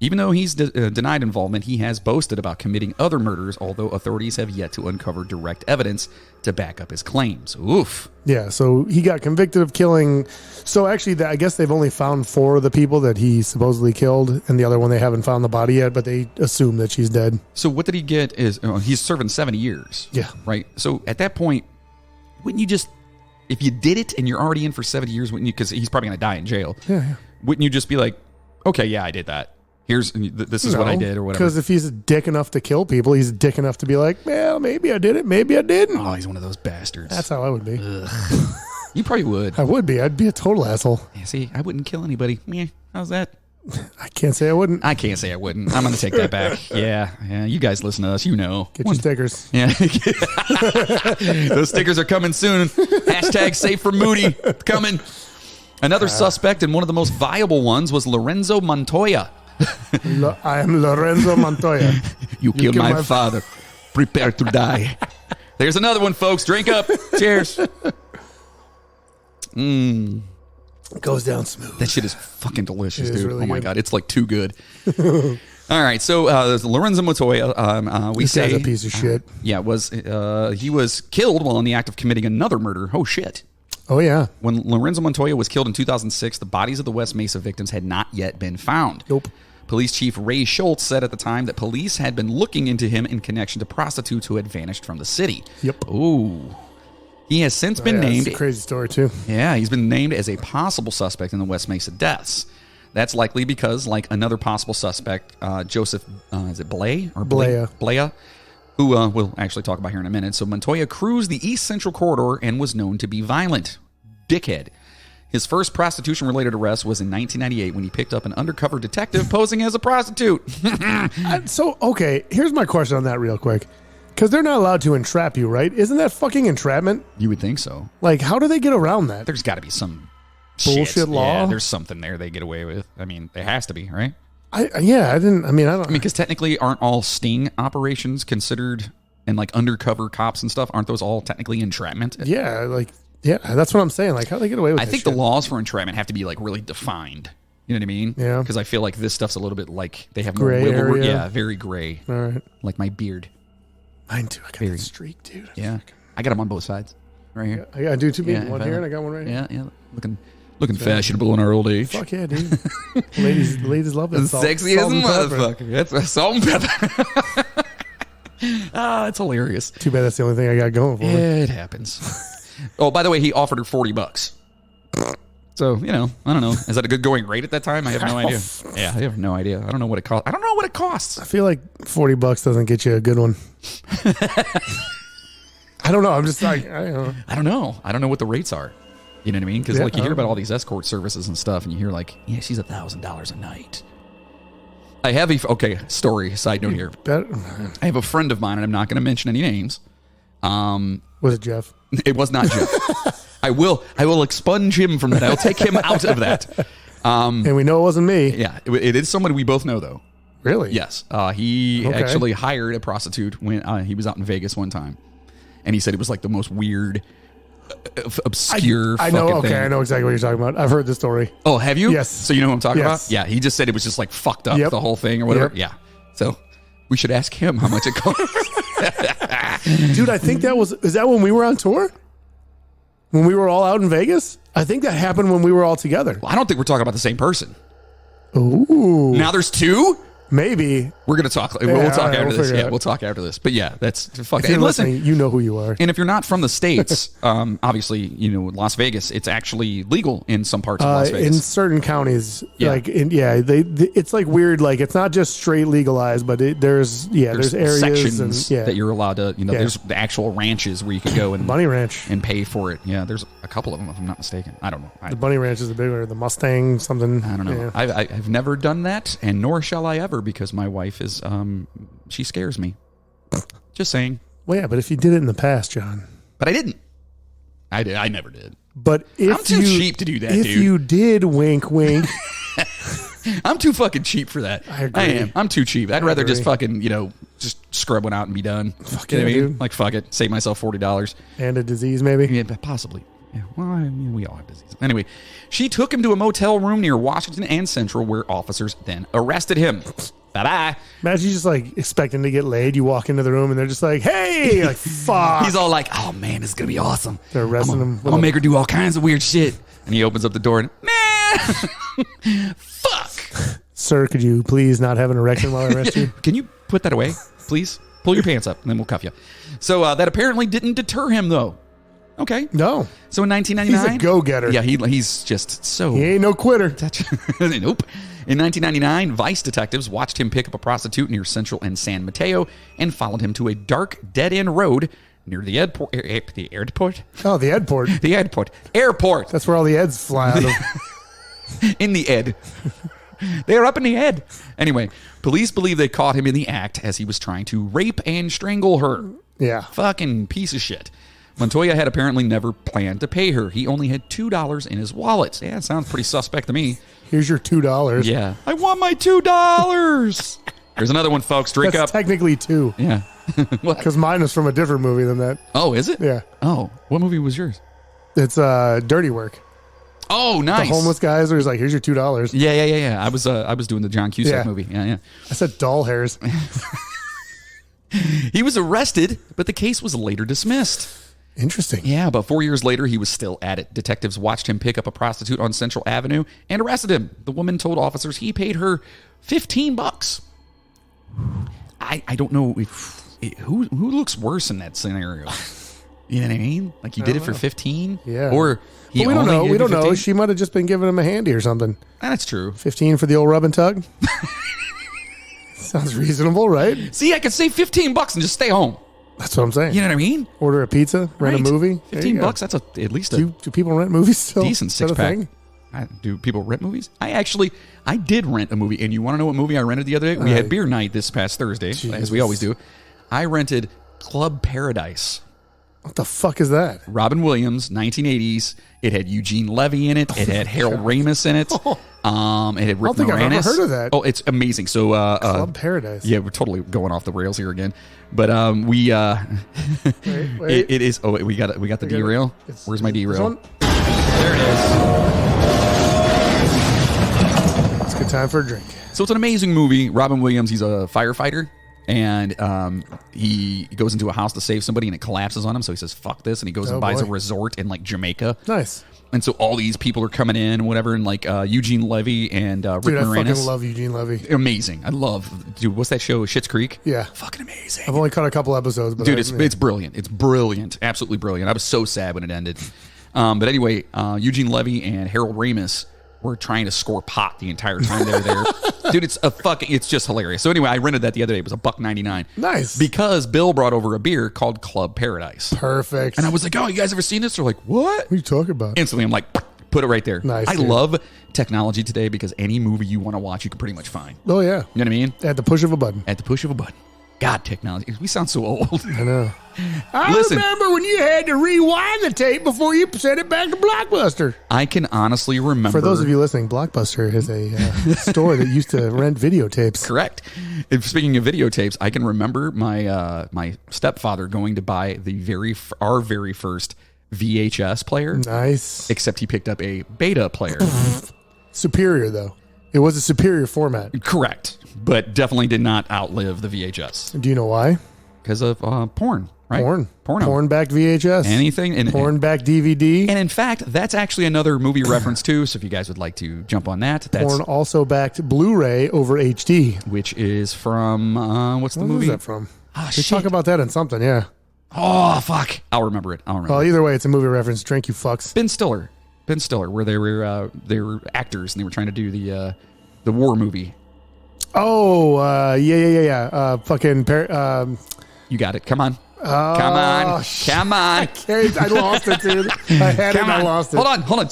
Even though he's denied involvement, he has boasted about committing other murders, although authorities have yet to uncover direct evidence to back up his claims. Oof. Yeah, so he got convicted of killing. So actually, I guess they've only found 4 of the people that he supposedly killed, and the other one they haven't found the body yet, but they assume that she's dead. So what did he get is, he's serving 70 years. Yeah. Right? So at that point, wouldn't you just, if you did it and you're already in for 70 years, wouldn't you, because he's probably going to die in jail. Yeah. wouldn't you just be like, okay, yeah, I did that. This is what I did or whatever. Because if he's a dick enough to kill people, he's a dick enough to be like, well, maybe I did it, maybe I didn't. Oh, he's one of those bastards. That's how I would be. You probably would. I would be. I'd be a total asshole. Yeah, see, I wouldn't kill anybody. Yeah, how's that? I can't say I wouldn't. I can't say I wouldn't. I'm going to take that back. Yeah. You guys listen to us. You know. Get your stickers. Yeah. Those stickers are coming soon. Hashtag safe for Moody. Coming. Another suspect and one of the most viable ones was Lorenzo Montoya. I am Lorenzo Montoya. You killed my father. Prepare to die. There's another one, folks. Drink up. Cheers. It goes down smooth. That shit is fucking delicious, dude. Really oh my good. God. It's like too good. All right. So Lorenzo Montoya, This guy's a piece of shit. Yeah, he was killed while in the act of committing another murder. Oh, shit. Oh, yeah. When Lorenzo Montoya was killed in 2006, the bodies of the West Mesa victims had not yet been found. Nope. Police Chief Ray Schultz said at the time that police had been looking into him in connection to prostitutes who had vanished from the city. Yep. Ooh. He has since been named. That's a crazy story, too. Yeah, he's been named as a possible suspect in the West Mesa deaths. That's likely because, like another possible suspect, Joseph, is it Blair? Or Blair, who we'll actually talk about here in a minute. So Montoya cruised the East Central Corridor and was known to be violent. Dickhead. His first prostitution-related arrest was in 1998 when he picked up an undercover detective posing as a prostitute. Okay, here's my question on that real quick. Because they're not allowed to entrap you, right? Isn't that fucking entrapment? You would think so. Like, how do they get around that? There's got to be some bullshit shit. law? Yeah, there's something there they get away with. I mean, there has to be, right? I don't. Because technically, aren't all sting operations considered, and like undercover cops and stuff, aren't those all technically entrapment? Yeah, that's what I'm saying. Like, how do they get away with I this think shit? the laws for entrapment have to be like really defined. You know what I mean? Yeah. Because I feel like this stuff's a little bit like they have Gray more wiggle room. area. Yeah, very gray. All right. Like my beard. Mine too. I got that streak, dude. Yeah. I got them on both sides. Right here. I do too. Yeah, One here and I got one right here. Yeah. Looking fashionable in our old age. Fuck yeah, dude. ladies love that. Sexy as a motherfucker. That's salt and pepper. It's hilarious. Too bad that's the only thing I got going for me. Yeah, it happens. Oh, by the way, he offered her $40. So, I don't know. Is that a good going rate at that time? I have no idea. Yeah, I have no idea. I don't know what it costs. I don't know what it costs. I feel like $40 doesn't get you a good one. I don't know. I'm just like, I don't know. I don't know what the rates are. You know what I mean? Because you hear about all these escort services and stuff, and you hear like, yeah, she's $1,000 a night. I have side note here. I have a friend of mine, and I'm not going to mention any names. Was it Jeff? It was not Jeff. I will expunge him from that. I'll take him out of that. And we know it wasn't me. Yeah, it is somebody we both know, though. Really? Yes. He actually hired a prostitute when he was out in Vegas one time. And he said it was like the most weird, obscure I know. fucking Okay, thing. I know exactly what you're talking about. I've heard this story. Oh, have you? Yes. So you know what I'm talking Yes. about? Yeah, he just said it was just like fucked up, Yep. the whole thing or whatever. Yep. Yeah. So we should ask him how much it costs. Dude, I think is that when we were on tour? When we were all out in Vegas? I think that happened when we were all together. Well, I don't think we're talking about the same person. Ooh. Now there's two? Maybe. We're going to talk. We'll talk all right, after we'll this. figure it Yeah, out. we'll talk after this. But yeah, that's fuck. If you're And listen, listening, you know who you are. and if you're not from the States, obviously, Las Vegas, it's actually legal in some parts of Las In Vegas. certain counties, Yeah. it's like weird. Like it's not just straight legalized, but there's areas sections and that you're allowed to, there's the actual ranches where you can go and Bunny Ranch. and pay for it. Yeah, there's a couple of them, if I'm not mistaken. I don't know. The Bunny Ranch is the big one. The Mustang something. I don't know. Yeah. I've never done that, and nor shall I ever, because my wife is she scares me. Just saying. Well, yeah, but if you did it in the past, John. But I didn't. I never did. But if I'm too cheap to do that, if dude. you did, wink, wink. I'm too fucking cheap for that. I agree. I am. I'm too cheap. I'd rather just agree. fucking, just scrub one out and be done. Fuck You know yeah, what I mean? dude. Like, fuck it. Save myself $40. And a disease, maybe. Yeah, possibly. Yeah. Well, I mean, we all have disease. Anyway, she took him to a motel room near Washington and Central where officers then arrested him. Bye-bye. Imagine you just like expecting to get laid. You walk into the room and they're just like, hey, like, fuck. He's all like, oh, man, this is going to be awesome. They're arresting him. I'm going to make her do all kinds of weird shit. And he opens up the door and, man, fuck. Sir, could you please not have an erection while I arrest you? Can you put that away, please? Pull your pants up, and then we'll cuff you. So that apparently didn't deter him, though. Okay. No. So in 1999, He's a go-getter. Yeah, he's just so. He ain't no quitter. Nope. In 1999, Vice detectives watched him pick up a prostitute near Central and San Mateo and followed him to a dark, dead-end road near the airport. The airport? Oh, the Edport. The airport. Airport. That's where all the Eds fly out of. In the Ed. They're up in the Ed. Anyway, police believe they caught him in the act as he was trying to rape and strangle her. Yeah. Fucking piece of shit. Montoya had apparently never planned to pay her. He only had $2 in his wallet. Yeah, it sounds pretty suspect to me. Here's your $2. Yeah. I want my $2. Here's another one, folks. Drink That's up. technically 2. Yeah. Because mine is from a different movie than that. Oh, is it? Yeah. Oh, what movie was yours? It's Dirty Work. Oh, nice. The homeless guys where he's like, here's your $2. Yeah. I was doing the John Cusack Yeah. movie. Yeah. I said doll hairs. He was arrested, but the case was later dismissed. Interesting. Yeah, but 4 years later, he was still at it. Detectives watched him pick up a prostitute on Central Avenue and arrested him. The woman told officers he paid her $15. I don't know who looks worse in that scenario. You know what I mean? Like he did it for 15? Yeah. Or he But we don't only know. gave We you don't know. 15? She might have just been giving him a handy or something. That's true. 15 for the old rub and tug. Sounds reasonable, right? See, I could save $15 and just stay home. That's what I'm saying. You know what I mean? Order a pizza, rent Right. a movie. There you go. $15, that's at least a Do people rent movies still? decent Is that a six-pack. thing? Do people rent movies? I did rent a movie, and you want to know what movie I rented the other day? We had beer night this past Thursday, as we always do. I rented Club Paradise. What the fuck is that? Robin Williams, 1980s. It had Eugene Levy in it. It had Harold Ramis in it. It had Rick think I've ever Moranis. heard of that. Oh, it's amazing. So, Club Paradise. yeah, we're totally going off the rails here again. But we Wait. it is. Oh, wait, we got the derail. Where's my This derail? one? There it is. It's a good time for a drink. So it's an amazing movie. Robin Williams, he's a firefighter, and he goes into a house to save somebody, and it collapses on him. So he says, "Fuck this," and he goes and buys a resort in like Jamaica. Nice. And so all these people are coming in, and whatever, and like Eugene Levy and Rick Dude, I Moranis. fucking love Eugene Levy. Amazing. I love. Dude, what's that show? Schitt's Creek. Yeah. Fucking amazing. I've only caught a couple episodes, but Dude, it's brilliant. It's brilliant. Absolutely brilliant. I was so sad when it ended. But anyway, Eugene Levy and Harold Ramis were trying to score pot the entire time they were there. Dude, it's just hilarious. So anyway, I rented that the other day. It was $1.99. Nice. Because Bill brought over a beer called Club Paradise. Perfect. And I was like, oh, you guys ever seen this? They're like, what? What are you talking about? Instantly, I'm like, put it right there. Nice, I dude. love technology today because any movie you want to watch, you can pretty much find. Oh, yeah. You know what I mean? At the push of a button. At the push of a button. God, technology. We sound so old. I know. Listen. remember when you had to rewind the tape before you sent it back to Blockbuster. I can honestly remember. For those of you listening, Blockbuster is a store that used to rent videotapes. Correct. And speaking of videotapes, I can remember my my stepfather going to buy our very first VHS player. Nice. Except he picked up a beta player. Superior, though. It was a superior format. Correct. But definitely did not outlive the VHS. Do you know why? Because of porn, right? Porno. Porn-backed VHS. Anything. Porn-backed DVD. And in fact, that's actually another movie reference too. So if you guys would like to jump on that, that's Porn also backed Blu-ray over HD. which is from what's the What movie? is that from? Oh, We shit. talk about that in something, yeah. Oh fuck! I'll remember it. Well, either way, it's a movie reference. Drink, you fucks. Ben Stiller, where they were actors and they were trying to do the war movie. Oh, yeah. You got it. Come on. Come on. Come on. I lost it, dude. I had it and I lost it. Hold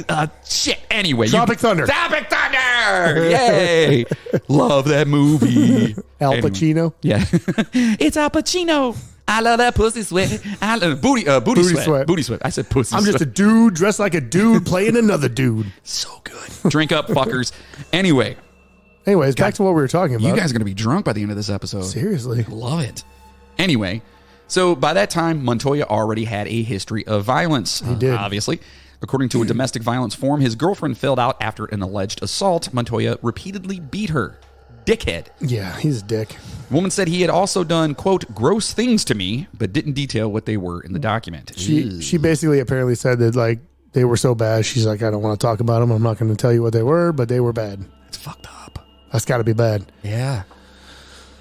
on. Shit. Anyway. Tropic Thunder. Tropic Thunder. Yay. Love that movie. Al Anyway. Pacino. Yeah. It's Al Pacino. I love that pussy sweat. I love booty sweat. Booty sweat. I said pussy I'm sweat. just a dude dressed like a dude playing another dude. So good. Drink up, fuckers. Anyway. Anyways, back to what we were talking about. You guys are going to be drunk by the end of this episode. Seriously. Love it. Anyway, so by that time, Montoya already had a history of violence. He did. Obviously. According to a domestic violence form, his girlfriend filled out after an alleged assault. Montoya repeatedly beat her. Dickhead. Yeah, he's a dick. The woman said he had also done, quote, gross things to me, but didn't detail what they were in the document. She basically apparently said that, like, they were so bad. She's like, I don't want to talk about them. I'm not going to tell you what they were, but they were bad. It's fucked up. That's got to be bad. Yeah.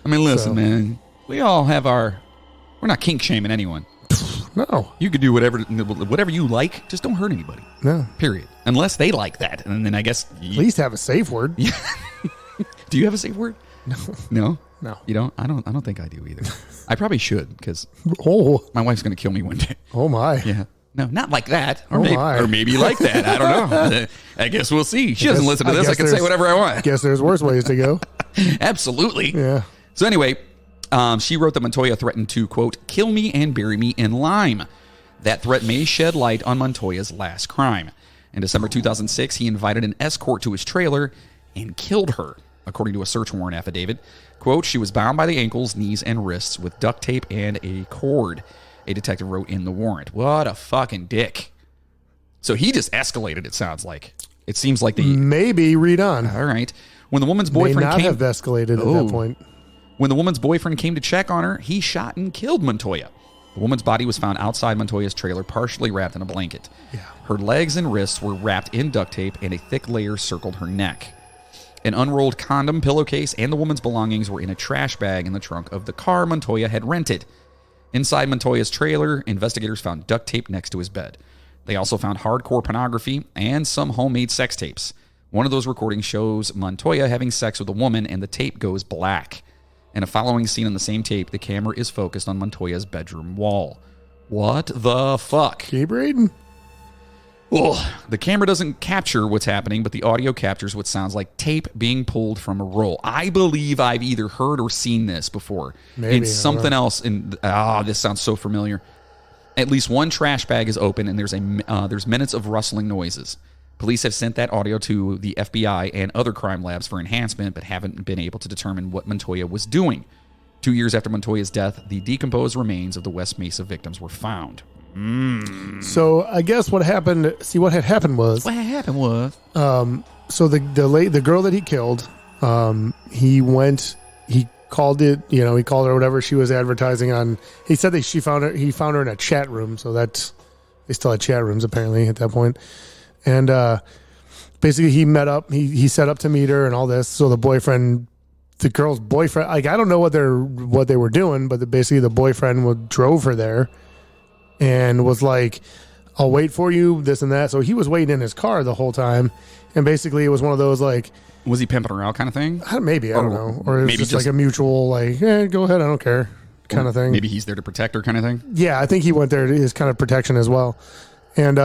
I mean, listen, man. We all have we're not kink shaming anyone. No. You could do whatever you like. Just don't hurt anybody. No. Period. Unless they like that. And then I guess... At least have a safe word. Do you have a safe word? No? No. You don't? I don't think I do either. I probably should, because my wife's going to kill me one day. Oh, my. Yeah. No, not like that. Or, my. or maybe like that. I don't know. I guess we'll see. She doesn't listen to this. I can say whatever I want. I guess there's worse ways to go. Absolutely. Yeah. So anyway, she wrote that Montoya threatened to, quote, kill me and bury me in lime. That threat may shed light on Montoya's last crime. In December 2006, he invited an escort to his trailer and killed her, according to a search warrant affidavit. Quote, she was bound by the ankles, knees, and wrists with duct tape and a cord, a detective wrote in the warrant. What a fucking dick. So he just escalated, it sounds like. It seems like Maybe read on. All right. When the woman's boyfriend may not have escalated at that point. When the woman's boyfriend came to check on her, he shot and killed Montoya. The woman's body was found outside Montoya's trailer, partially wrapped in a blanket. Yeah. Her legs and wrists were wrapped in duct tape, and a thick layer circled her neck. An unrolled condom, pillowcase, and the woman's belongings were in a trash bag in the trunk of the car Montoya had rented. Inside Montoya's trailer, investigators found duct tape next to his bed. They also found hardcore pornography and some homemade sex tapes. One of those recordings shows Montoya having sex with a woman, and the tape goes black. In a following scene on the same tape, the camera is focused on Montoya's bedroom wall. What the fuck? Keep reading. Ugh. The camera doesn't capture what's happening, but the audio captures what sounds like tape being pulled from a roll. I believe I've either heard or seen this before. Maybe. It's something else. This sounds so familiar. At least one trash bag is open, and there's minutes of rustling noises. Police have sent that audio to the FBI and other crime labs for enhancement, but haven't been able to determine what Montoya was doing. 2 years after Montoya's death, the decomposed remains of the West Mesa victims were found. So I guess what happened? See, what had happened was. So the girl that he killed, he called her whatever she was advertising on. He said that he found her in a chat room. So they still had chat rooms apparently at that point. And basically he met up, he set up to meet her and all this. So the girl's boyfriend, like, I don't know what they were doing, but basically the boyfriend drove her there and was like, I'll wait for you, this and that. So he was waiting in his car the whole time. And basically it was one of those, like, was he pimping her out kind of thing? Maybe, I don't know. Or it was just like a mutual, like, go ahead, I don't care kind of thing. Maybe he's there to protect her kind of thing? Yeah, I think he went there to his kind of protection as well. And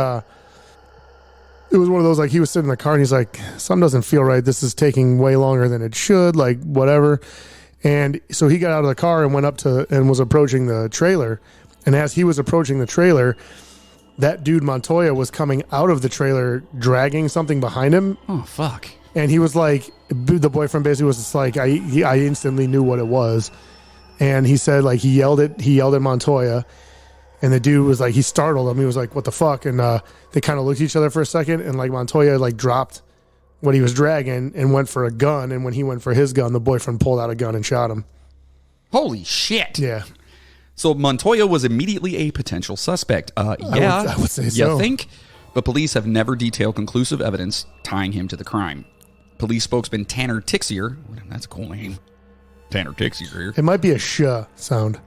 it was one of those, like, he was sitting in the car and he's like, something doesn't feel right. This is taking way longer than it should, like, whatever. And so he got out of the car and went up and was approaching the trailer. And as he was approaching the trailer, that dude Montoya was coming out of the trailer dragging something behind him. Oh, fuck. And he was like, the boyfriend basically was just like, I instantly knew what it was. And he said, like, he yelled at Montoya. And the dude was like, he startled him. He was like, what the fuck? And they kind of looked at each other for a second. And like Montoya like dropped what he was dragging and went for a gun. And when he went for his gun, the boyfriend pulled out a gun and shot him. Holy shit. Yeah. So Montoya was immediately a potential suspect. I would say so. You think? But police have never detailed conclusive evidence tying him to the crime. Police spokesman Tanner Tixier, that's a cool name. Tanner Tixier. It might be a sh sound.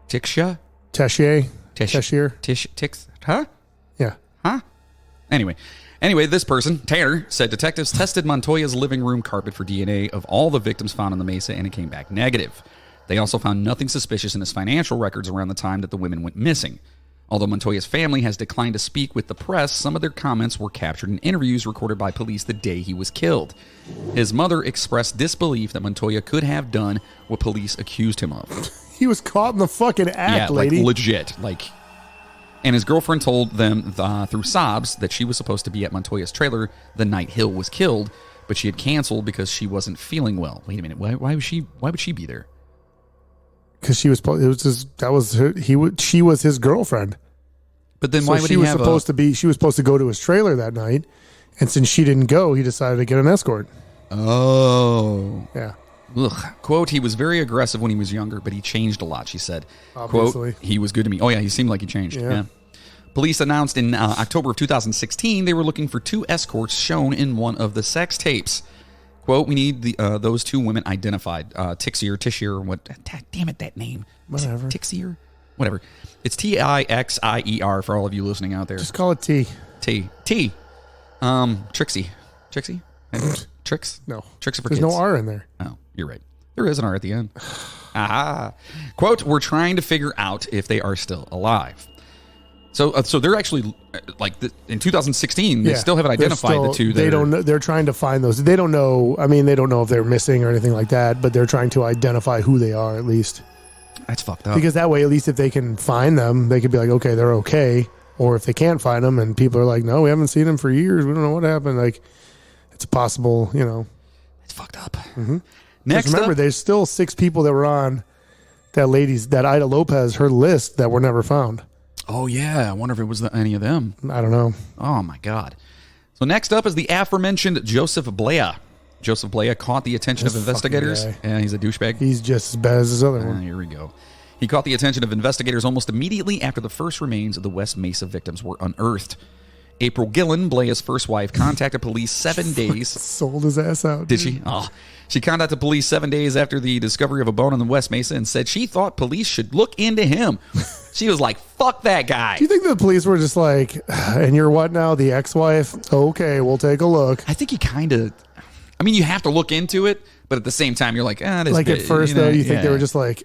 Tixia? Teshier? Teshier? Tix? Huh? Yeah. Huh? Anyway, this person, Tanner, said detectives tested Montoya's living room carpet for DNA of all the victims found on the Mesa, and it came back negative. They also found nothing suspicious in his financial records around the time that the women went missing. Although Montoya's family has declined to speak with the press, some of their comments were captured in interviews recorded by police the day he was killed. His mother expressed disbelief that Montoya could have done what police accused him of. He was caught in the fucking act, lady. Like legit. And his girlfriend told them through sobs that she was supposed to be at Montoya's trailer the night Hill was killed, but she had canceled because she wasn't feeling well. Wait a minute. Why would she be there? Because she was she was his girlfriend. But then so why would he have she was supposed to go to his trailer that night, and since she didn't go, he decided to get an escort. Oh. Yeah. Ugh. Quote, he was very aggressive when he was younger, but he changed a lot, she said. Obviously. Quote, he was good to me. Oh, yeah, he seemed like he changed. Yeah. Police announced in October of 2016 they were looking for 2 escorts shown in one of the sex tapes. Quote, we need those 2 women identified. Tixier, what? Damn it, that name. Whatever. Tixier? Whatever. It's Tixier for all of you listening out there. Just call it T. T. Trixie. Trixie? Tricks? No. Tricks for There's kids. no R in there. Oh, you're right. There is an R at the end. Aha. Quote, we're trying to figure out if they are still alive. So they're actually, in 2016, they still haven't identified the two. They don't know. They're trying to find those. They don't know. I mean, they don't know if they're missing or anything like that, but they're trying to identify who they are at least. That's fucked up. Because that way, at least if they can find them, they could be like, okay, they're okay. Or if they can't find them and people are like, no, we haven't seen them for years. We don't know what happened. Like, it's possible, It's fucked up. Mm-hmm. Next remember, up, there's still 6 people that were on that Ida Lopez, her list, that were never found. oh, yeah. I wonder if it was any of them. I don't know. Oh, my God. So next up is the aforementioned Joseph Blair. Joseph Blair caught the attention of investigators. And he's a douchebag. He's just as bad as his other one. Here we go. He caught the attention of investigators almost immediately after the first remains of the West Mesa victims were unearthed. April Gillen, Blair's first wife, contacted police 7 days. Sold his ass out. Did she? Oh. She contacted police 7 days after the discovery of a bone in the West Mesa and said she thought police should look into him. She was like, fuck that guy. Do you think the police were just like, and you're what now, the ex-wife? Okay, we'll take a look. I think he kind of, you have to look into it, but at the same time, you're like, this like at first, though, you think they were just like,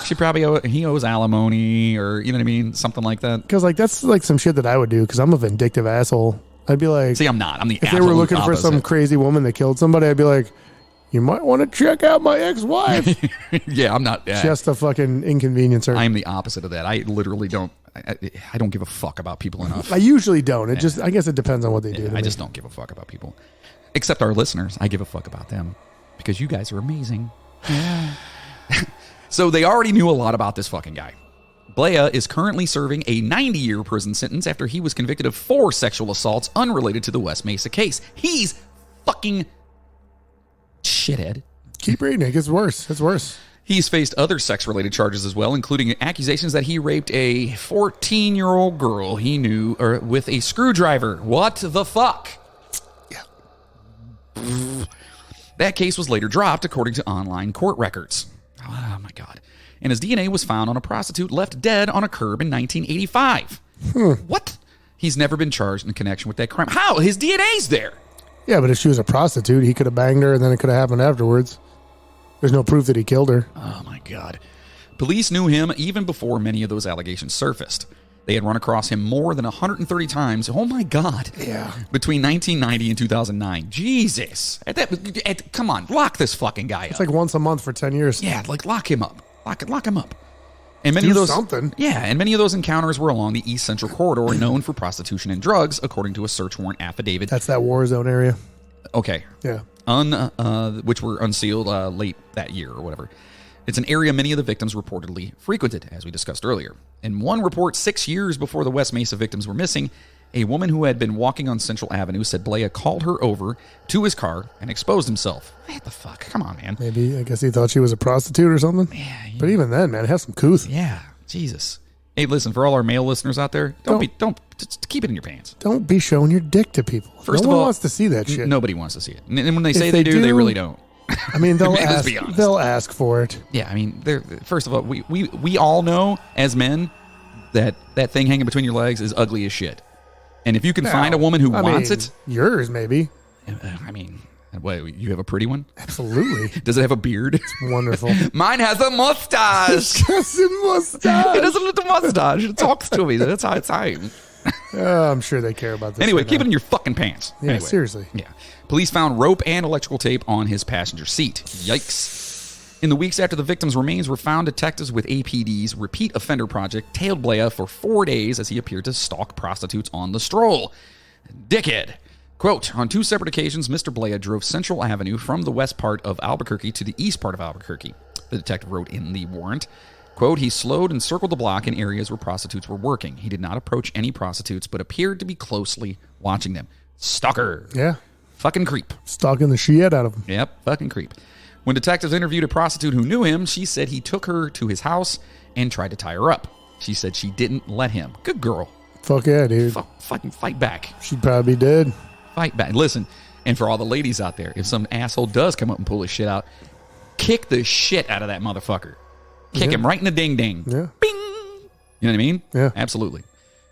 she probably, he owes alimony or, you know what I mean? Something like that. Because that's like some shit that I would do because I'm a vindictive asshole. I'd be like, see, I'm not. I'm the if they were looking for some crazy woman that killed somebody, I'd be like, you might want to check out my ex-wife. Yeah, I'm not. Just a fucking inconvenience her. I'm the opposite of that. I literally don't. I don't give a fuck about people enough. I usually don't. I guess it depends on what they do. I just don't give a fuck about people. Except our listeners. I give a fuck about them. Because you guys are amazing. So they already knew a lot about this fucking guy. Blair is currently serving a 90-year prison sentence after he was convicted of 4 sexual assaults unrelated to the West Mesa case. He's fucking shithead. Keep reading. It gets worse. It's worse. He's faced other sex-related charges as well, including accusations that he raped a 14-year-old girl he knew with a screwdriver. What the fuck? Yeah. That case was later dropped, according to online court records. Oh, my God. And his DNA was found on a prostitute left dead on a curb in 1985. What? He's never been charged in connection with that crime. How? His DNA's there. Yeah, but if she was a prostitute, he could have banged her and then it could have happened afterwards. There's no proof that he killed her. Oh, my God. Police knew him even before many of those allegations surfaced. They had run across him more than 130 times. Oh, my God. Yeah. Between 1990 and 2009. Jesus. Come on, lock this fucking guy up. It's like once a month for 10 years. Yeah, lock him up. Lock him up. And many Do of those something. Yeah, and many of those encounters were along the East Central Corridor, known for prostitution and drugs, according to a search warrant affidavit. That's that war zone area. Okay. Yeah. Which were unsealed late that year or whatever. It's an area many of the victims reportedly frequented, as we discussed earlier. In one report 6 years before the West Mesa victims were missing, a woman who had been walking on Central Avenue said Blair called her over to his car and exposed himself. What the fuck? Come on, man. Maybe, I guess he thought she was a prostitute or something. Yeah. But even then, man, have some couth. Yeah. Jesus. Hey, listen, for all our male listeners out there, don't just keep it in your pants. Don't be showing your dick to people. First no of one all, wants to see that shit. Nobody wants to see it. And when they say they do, they really don't. I mean, they'll Let's ask. be honest. They'll ask for it. Yeah, I mean, first of all, we all know as men that thing hanging between your legs is ugly as shit. And if you can find a woman who wants it, yours maybe. I mean, what, you have a pretty one? Absolutely. Does it have a beard? It's wonderful. Mine has a mustache. It has a mustache. It has a little mustache. It talks to me. That's how it's time. I'm sure they care about this. Anyway, right keep now. it in your fucking pants. Yeah, Anyway. seriously. Yeah. Police found rope and electrical tape on his passenger seat. Yikes. In the weeks after the victim's remains were found, detectives with APD's Repeat Offender Project tailed Blair for 4 days as he appeared to stalk prostitutes on the stroll. Dickhead. Quote, on 2 separate occasions, Mr. Blair drove Central Avenue from the west part of Albuquerque to the east part of Albuquerque. The detective wrote in the warrant, quote, he slowed and circled the block in areas where prostitutes were working. He did not approach any prostitutes, but appeared to be closely watching them. Stalker. Yeah. Fucking creep. Stalking the shit out of him. Yep, fucking creep. When detectives interviewed a prostitute who knew him, she said he took her to his house and tried to tie her up. She said she didn't let him. Good girl. Fuck yeah, dude. Fucking fight back. She'd probably be dead. Fight back. Listen, and for all the ladies out there, if some asshole does come up and pull his shit out, kick the shit out of that motherfucker. Kick him right in the ding-ding. Yeah. Bing! You know what I mean? Yeah. Absolutely.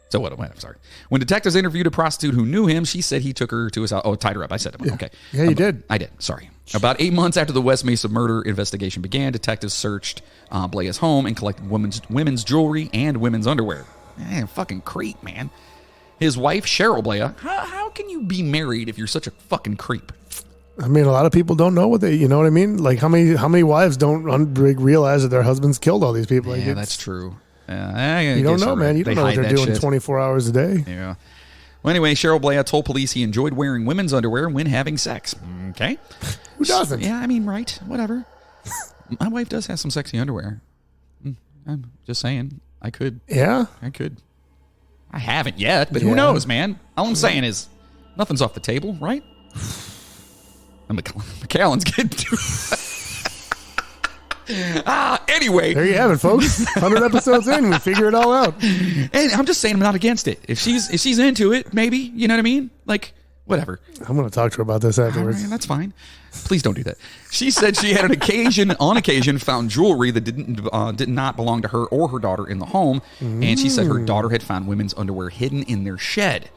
So what? I'm sorry. When detectives interviewed a prostitute who knew him, she said he took her to his house. Oh, tied her up. I said it. Okay. Yeah, you did. I did. Sorry. About 8 months after the West Mesa murder investigation began, detectives searched Blaia's home and collected women's jewelry and women's underwear. Man, fucking creep, man. His wife, Cheryl Blair. How can you be married if you're such a fucking creep? I mean, a lot of people don't know you know what I mean? Like, how many wives don't realize that their husbands killed all these people? Like, Yeah, that's true. You don't know, man. You don't know what they're doing 24 hours a day. Yeah. Well, anyway, Cheryl Blair told police he enjoyed wearing women's underwear when having sex. Okay. Who doesn't? Yeah, I mean, right. Whatever. My wife does have some sexy underwear. I'm just saying. I could. Yeah? I could. I haven't yet, but who knows, man? All I'm saying is nothing's off the table, right? McAllen's getting too... Anyway. There you have it, folks. 100 episodes in, we figure it all out. And I'm just saying I'm not against it. If she's into it, maybe, you know what I mean? Like, whatever. I'm going to talk to her about this afterwards. Right, that's fine. Please don't do that. She said she had on occasion found jewelry that did not belong to her or her daughter in the home. And she said her daughter had found women's underwear hidden in their shed.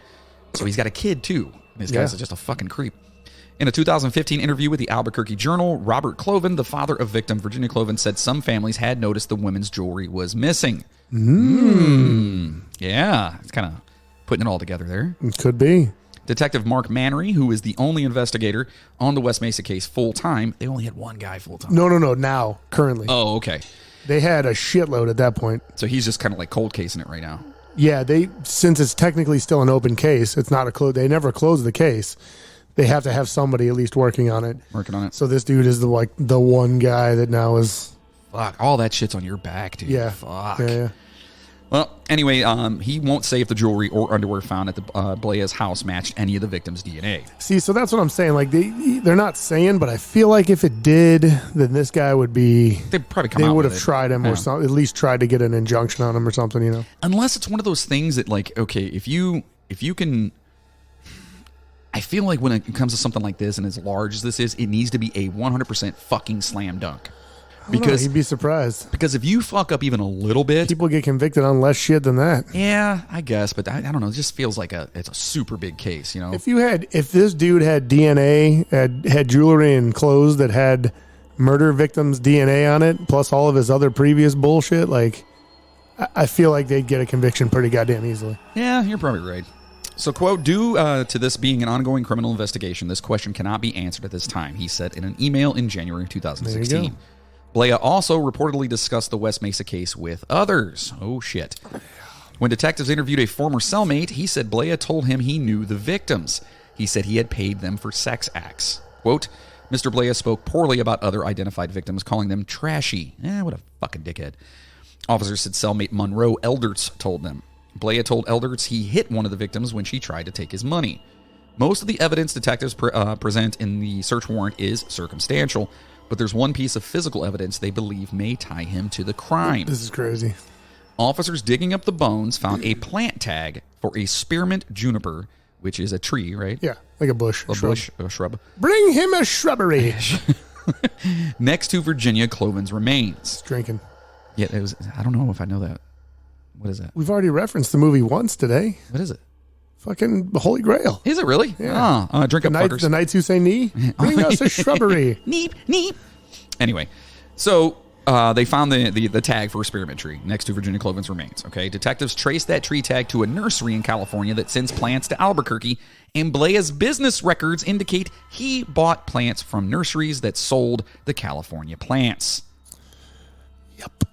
So he's got a kid too. This guy's just a fucking creep. In a 2015 interview with the Albuquerque Journal, Robert Cloven, the father of victim Virginia Cloven, said some families had noticed the women's jewelry was missing. Yeah, it's kind of putting it all together there. It could be. Detective Mark Mannery, who is the only investigator on the West Mesa case full-time. They only had one guy full-time. No. Now, currently. Oh, okay. They had a shitload at that point. So he's just kind of like cold casing it right now. Yeah, since it's technically still an open case, it's not they never closed the case. They have to have somebody at least working on it. So this dude is the one guy that now is... Fuck, all that shit's on your back, dude. Yeah. Fuck. Yeah. Well, anyway, he won't say if the jewelry or underwear found at the Blaia's house matched any of the victim's DNA. See, so that's what I'm saying. Like, they're not saying, but I feel like if it did, then this guy would be... They'd probably come out They would with have it. tried him or something, at least tried to get an injunction on him or something, you know? Unless it's one of those things that, like, okay, if you can... I feel like when it comes to something like this and as large as this is, it needs to be a 100% fucking slam dunk. Because he'd be surprised. Because if you fuck up even a little bit, people get convicted on less shit than that. Yeah, I guess, but I don't know. It just feels like it's a super big case, you know. If this dude had DNA, had jewelry and clothes that had murder victims' DNA on it, plus all of his other previous bullshit, like, I feel like they'd get a conviction pretty goddamn easily. Yeah, you're probably right. So, quote, due to this being an ongoing criminal investigation, this question cannot be answered at this time, he said in an email in January 2016. Blair also reportedly discussed the West Mesa case with others. Oh, shit. When detectives interviewed a former cellmate, he said Blair told him he knew the victims. He said he had paid them for sex acts. Quote, Mr. Blair spoke poorly about other identified victims, calling them trashy. What a fucking dickhead. Officers said cellmate Monroe Elderts told them. Blair told Elderts he hit one of the victims when she tried to take his money. Most of the evidence detectives present in the search warrant is circumstantial, but there's one piece of physical evidence they believe may tie him to the crime. This is crazy. Officers digging up the bones found a plant tag for a spearmint juniper, which is a tree, right? Yeah, like a bush. A shrub. Bring him a shrubbery. Next to Virginia Cloven's remains. Drinking. Yeah, it was. I don't know if I know that. What is that? We've already referenced the movie once today. What is it? Fucking the Holy Grail. Is it really? Yeah. Drink up, fuckers. The knights who say knee. Bring us a shrubbery. Neep, neep. Anyway, so they found the tag for a spearmint tree next to Virginia Cloven's remains. Okay, detectives traced that tree tag to a nursery in California that sends plants to Albuquerque, and Blair's business records indicate he bought plants from nurseries that sold the California plants. Yep.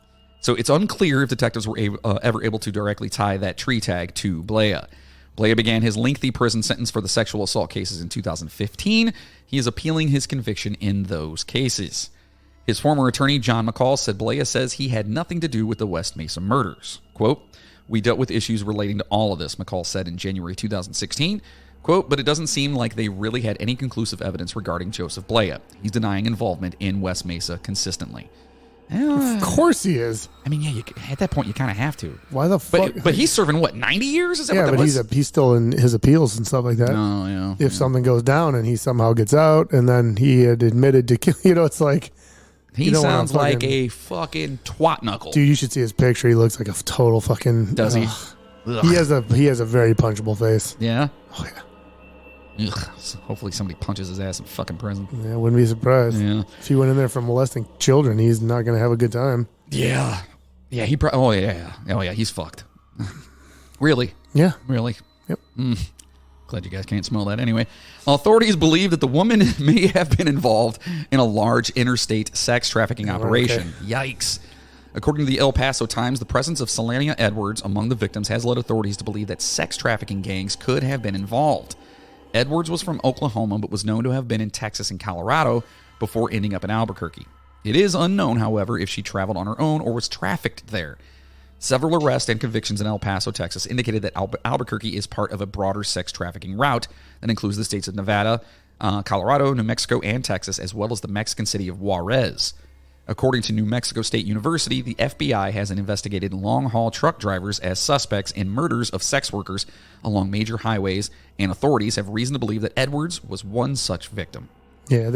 So it's unclear if detectives were ever able to directly tie that tree tag to Blair. Blair began his lengthy prison sentence for the sexual assault cases in 2015. He is appealing his conviction in those cases. His former attorney, John McCall, said Blair says he had nothing to do with the West Mesa murders. Quote, we dealt with issues relating to all of this, McCall said in January 2016. Quote, but it doesn't seem like they really had any conclusive evidence regarding Joseph Blair. He's denying involvement in West Mesa consistently. Of course he is. I mean, yeah, at that point, you kind of have to. Why the fuck? But he's serving, what, 90 years? Is that what that was? He's still in his appeals and stuff like that. Oh, yeah. If something goes down and he somehow gets out and then he had admitted to kill, it's like, He You don't wanna sounds like fucking- a fucking twat knuckle. Dude, you should see his picture. He looks like a total fucking. Does he? Ugh. He has a very punchable face. Yeah? Oh yeah. Ugh. So hopefully somebody punches his ass in fucking prison. Yeah, I wouldn't be surprised. Yeah. If he went in there for molesting children, he's not going to have a good time. Yeah. Yeah, he probably... Oh, yeah. Oh, yeah, he's fucked. Really? Yeah. Really? Yep. Glad you guys can't smell that anyway. Authorities believe that the woman may have been involved in a large interstate sex trafficking operation. Yikes. According to the El Paso Times, the presence of Selania Edwards among the victims has led authorities to believe that sex trafficking gangs could have been involved. Edwards was from Oklahoma, but was known to have been in Texas and Colorado before ending up in Albuquerque. It is unknown, however, if she traveled on her own or was trafficked there. Several arrests and convictions in El Paso, Texas, indicated that Albuquerque is part of a broader sex trafficking route that includes the states of Nevada, Colorado, New Mexico, and Texas, as well as the Mexican city of Juarez. According to New Mexico State University, the FBI has investigated long-haul truck drivers as suspects in murders of sex workers along major highways, and authorities have reason to believe that Edwards was one such victim. Yeah,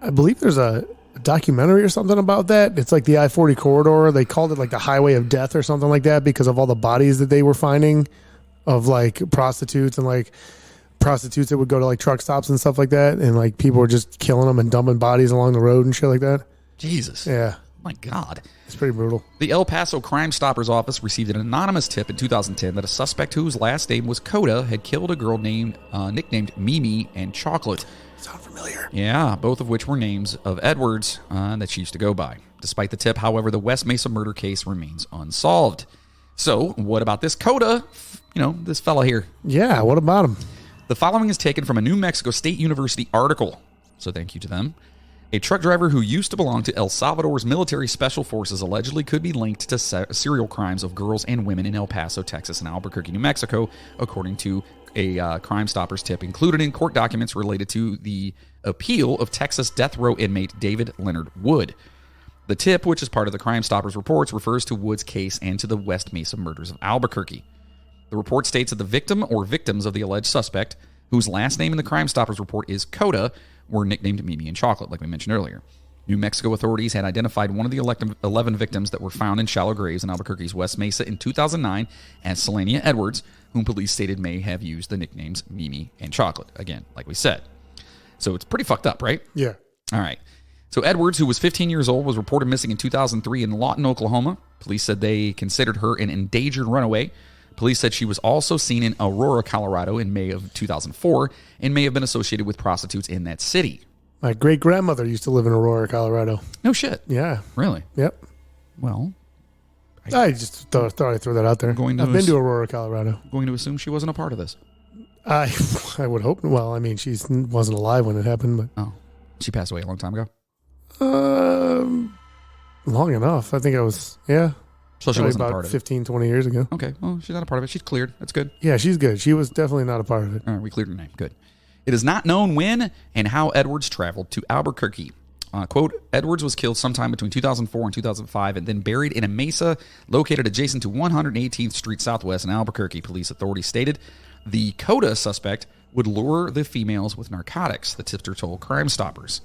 I believe there's a documentary or something about that. It's like the I-40 corridor. They called it like the highway of death or something like that because of all the bodies that they were finding of like prostitutes and like prostitutes that would go to like truck stops and stuff like that. And like people were just killing them and dumping bodies along the road and shit like that. Jesus. Yeah. My God. It's pretty brutal. The El Paso Crime Stoppers Office received an anonymous tip in 2010 that a suspect whose last name was Coda had killed a girl nicknamed Mimi and Chocolate. Sound familiar. Yeah, both of which were names of Edwards that she used to go by. Despite the tip, however, the West Mesa murder case remains unsolved. So, what about this Coda? This fella here. Yeah, what about him? The following is taken from a New Mexico State University article, so thank you to them. A truck driver who used to belong to El Salvador's military special forces allegedly could be linked to serial crimes of girls and women in El Paso, Texas, and Albuquerque, New Mexico, according to a Crime Stoppers tip included in court documents related to the appeal of Texas death row inmate David Leonard Wood. The tip, which is part of the Crime Stoppers reports, refers to Wood's case and to the West Mesa murders of Albuquerque. The report states that the victim or victims of the alleged suspect, whose last name in the Crime Stoppers report is Coda, were nicknamed Mimi and Chocolate, like we mentioned earlier. New Mexico authorities had identified one of the 11 victims that were found in shallow graves in Albuquerque's West Mesa in 2009 as Selania Edwards, whom police stated may have used the nicknames Mimi and Chocolate. Again, like we said. So it's pretty fucked up, right? Yeah. All right. So Edwards, who was 15 years old, was reported missing in 2003 in Lawton, Oklahoma. Police said they considered her an endangered runaway. Police said she was also seen in Aurora, Colorado in May of 2004 and may have been associated with prostitutes in that city. My great-grandmother used to live in Aurora, Colorado. No shit. Yeah. Really? Yep. Well, I just thought I'd throw that out there. I've been to Aurora, Colorado. Going to assume she wasn't a part of this. I would hope. Well, I mean, she wasn't alive when it happened, but Oh, she passed away a long time ago. Long enough. I think I was. Yeah. So she Probably wasn't a about part of 15, 20 years ago. it. Okay. Well, she's not a part of it. She's cleared. That's good. Yeah, she's good. She was definitely not a part of it. All right, we cleared her name. Good. It is not known when and how Edwards traveled to Albuquerque. Quote, Edwards was killed sometime between 2004 and 2005 and then buried in a mesa located adjacent to 118th Street Southwest in Albuquerque, police authorities stated. The Coda suspect would lure the females with narcotics, the tipster told Crime Stoppers.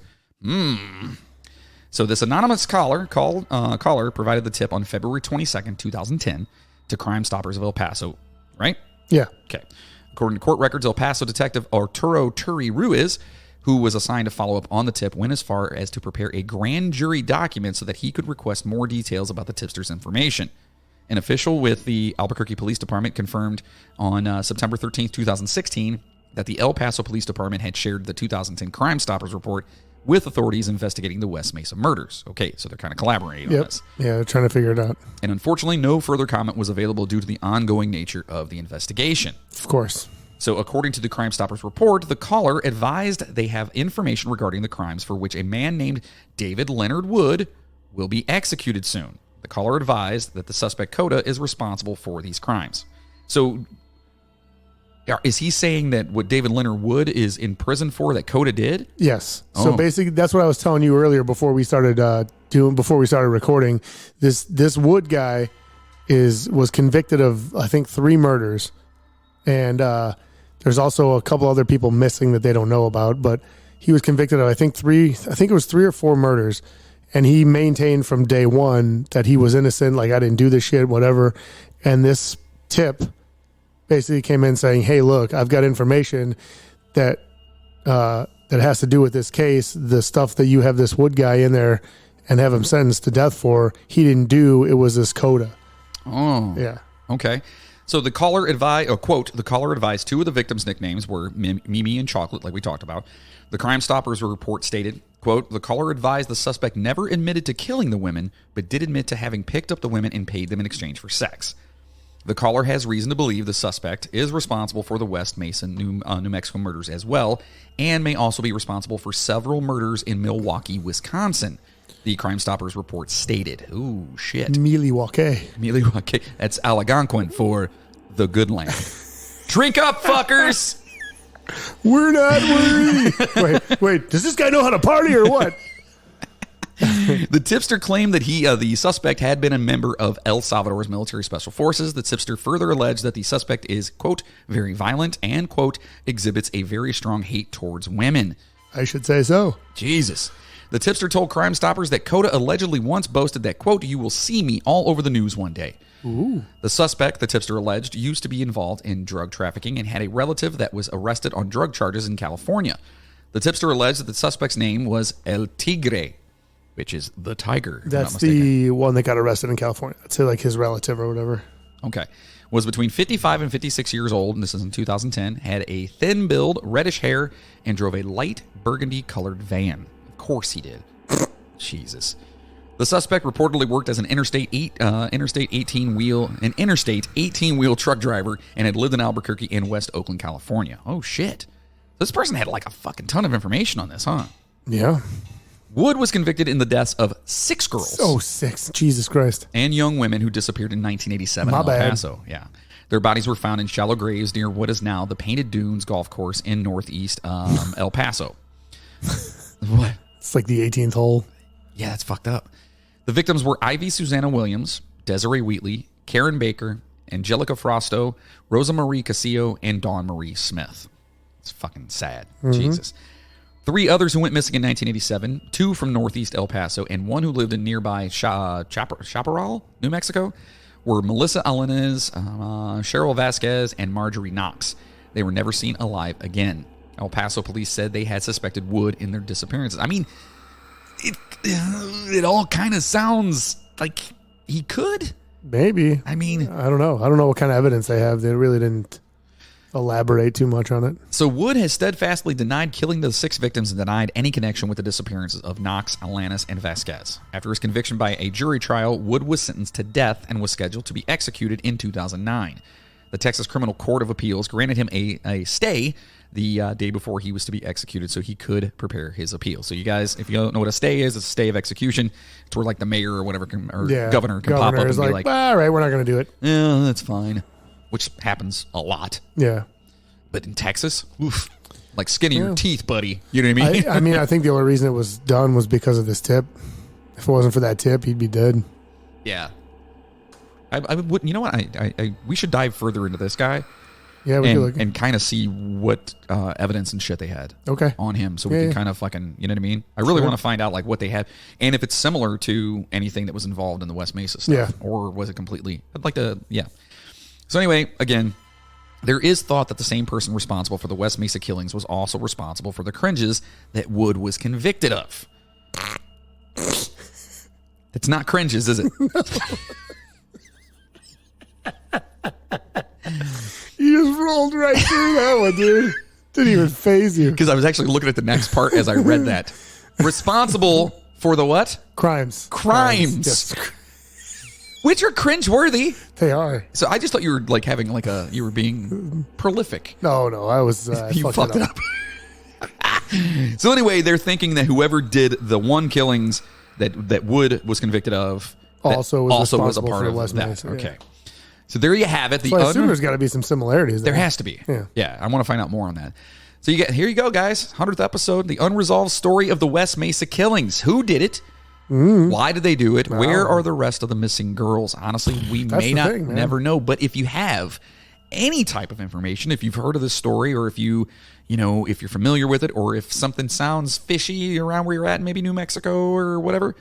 So this anonymous caller provided the tip on February 22nd, 2010 to Crime Stoppers of El Paso, right? Yeah. Okay. According to court records, El Paso detective Arturo Turi Ruiz, who was assigned to follow up on the tip, went as far as to prepare a grand jury document so that he could request more details about the tipster's information. An official with the Albuquerque Police Department confirmed on September 13th, 2016, that the El Paso Police Department had shared the 2010 Crime Stoppers report with authorities investigating the West Mesa murders. Okay, so they're kind of collaborating on this. Yeah, they're trying to figure it out. And unfortunately, no further comment was available due to the ongoing nature of the investigation. Of course. So according to the Crime Stoppers report, the caller advised they have information regarding the crimes for which a man named David Leonard Wood will be executed soon. The caller advised that the suspect Coda is responsible for these crimes. So is he saying that what David Leonard Wood is in prison for that Coda did? Yes. So Oh. basically, that's what I was telling you earlier before we started recording. This Wood guy was convicted of, I think, 3 murders, and there's also a couple other people missing that they don't know about. But he was convicted of, I think it was 3 or 4 murders. And he maintained from day one that he was innocent. Like, I didn't do this shit, whatever. And this tip basically came in saying, hey, look, I've got information that has to do with this case. The stuff that you have this Wood guy in there and have him sentenced to death for, he didn't do. It was this coda. Oh. Yeah. Okay. So the caller advised, quote, the caller advised 2 of the victims' nicknames were Mimi and Chocolate, like we talked about. The Crime Stoppers report stated, quote, the caller advised the suspect never admitted to killing the women, but did admit to having picked up the women and paid them in exchange for sex. The caller has reason to believe the suspect is responsible for the West Mesa, New Mexico murders as well, and may also be responsible for several murders in Milwaukee, Wisconsin. The Crime Stoppers report stated. Ooh, shit. Milwaukee. That's Algonquin for the good land. Drink up, fuckers! We're not worried. Wait. Does this guy know how to party or what? The tipster claimed that the suspect had been a member of El Salvador's military special forces. The tipster further alleged that the suspect is, quote, very violent and, quote, exhibits a very strong hate towards women. I should say so. Jesus. The tipster told Crime Stoppers that Coda allegedly once boasted that, quote, you will see me all over the news one day. Ooh. The suspect, the tipster alleged, used to be involved in drug trafficking and had a relative that was arrested on drug charges in California. The tipster alleged that the suspect's name was El Tigre, which is the tiger. That's the one that got arrested in California. I'd say like his relative or whatever. Okay. Was between 55 and 56 years old, and this is in 2010, had a thin build, reddish hair, and drove a light burgundy-colored van. Of course he did. Jesus. The suspect reportedly worked as an interstate 18-wheel truck driver and had lived in Albuquerque and West Oakland, California. Oh, shit. This person had like a fucking ton of information on this, huh? Yeah. Wood was convicted in the deaths of 6 girls. Oh, 6. Jesus Christ. And young women who disappeared in 1987 My in El bad. Paso. Yeah. Their bodies were found in shallow graves near what is now the Painted Dunes Golf Course in northeast El Paso. What? It's like the 18th hole. Yeah, that's fucked up. The victims were Ivy Susanna Williams, Desiree Wheatley, Karen Baker, Angelica Frosto, Rosa Marie Casillo, and Dawn Marie Smith. It's fucking sad. Jesus. 3 others who went missing in 1987, 2 from northeast El Paso, and 1 who lived in nearby Chaparral, New Mexico, were Melissa Alanez, Cheryl Vasquez, and Marjorie Knox. They were never seen alive again. El Paso police said they had suspected Wood in their disappearances. I mean, it all kind of sounds like he could. Maybe. I mean, I don't know. I don't know what kind of evidence they have. They really didn't elaborate too much on it. So Wood has steadfastly denied killing the 6 victims and denied any connection with the disappearances of Knox, Alanis, and Vasquez. After his conviction by a jury trial, Wood was sentenced to death and was scheduled to be executed in 2009. The Texas Criminal Court of Appeals granted him a stay the day before he was to be executed so he could prepare his appeal. So you guys, if you don't know what a stay is, it's a stay of execution. It's where like the mayor or whatever governor can pop up and be like, all right, we're not going to do it. Yeah, that's fine. Which happens a lot. Yeah. But in Texas, oof, like skin of your teeth, buddy. You know what I mean? I mean, I think the only reason it was done was because of this tip. If it wasn't for that tip, he'd be dead. Yeah. I would. You know what? We should dive further into this guy. Yeah, we could and kind of see what evidence and shit they had on him, so we can kind of fucking, you know what I mean? I really want to find out like what they had, and if it's similar to anything that was involved in the West Mesa stuff, or was it completely? I'd like to, So anyway, again, there is thought that the same person responsible for the West Mesa killings was also responsible for the cringes that Wood was convicted of. It's not cringes, is it? You just rolled right through that one, dude. Didn't even faze you. Because I was actually looking at the next part as I read that. Responsible for the what? Crimes. Yes. Which are cringeworthy. They are. So I just thought you were like having like you were being prolific. No, I was. You fucked it up. So anyway, they're thinking that whoever did the 1 killings that Wood was convicted of also was a part of West that. Mesa, Okay. So there you have it. So I assume there's got to be some similarities. There has to be. Yeah. I want to find out more on that. So here you go, guys. 100th episode, the unresolved story of the West Mesa killings. Who did it? Why did they do it? Where are the rest of the missing girls? Honestly, we may not never know. But if you have any type of information, if you've heard of this story, or if you know, if you're familiar with it, or if something sounds fishy around where you're at, maybe New Mexico or whatever,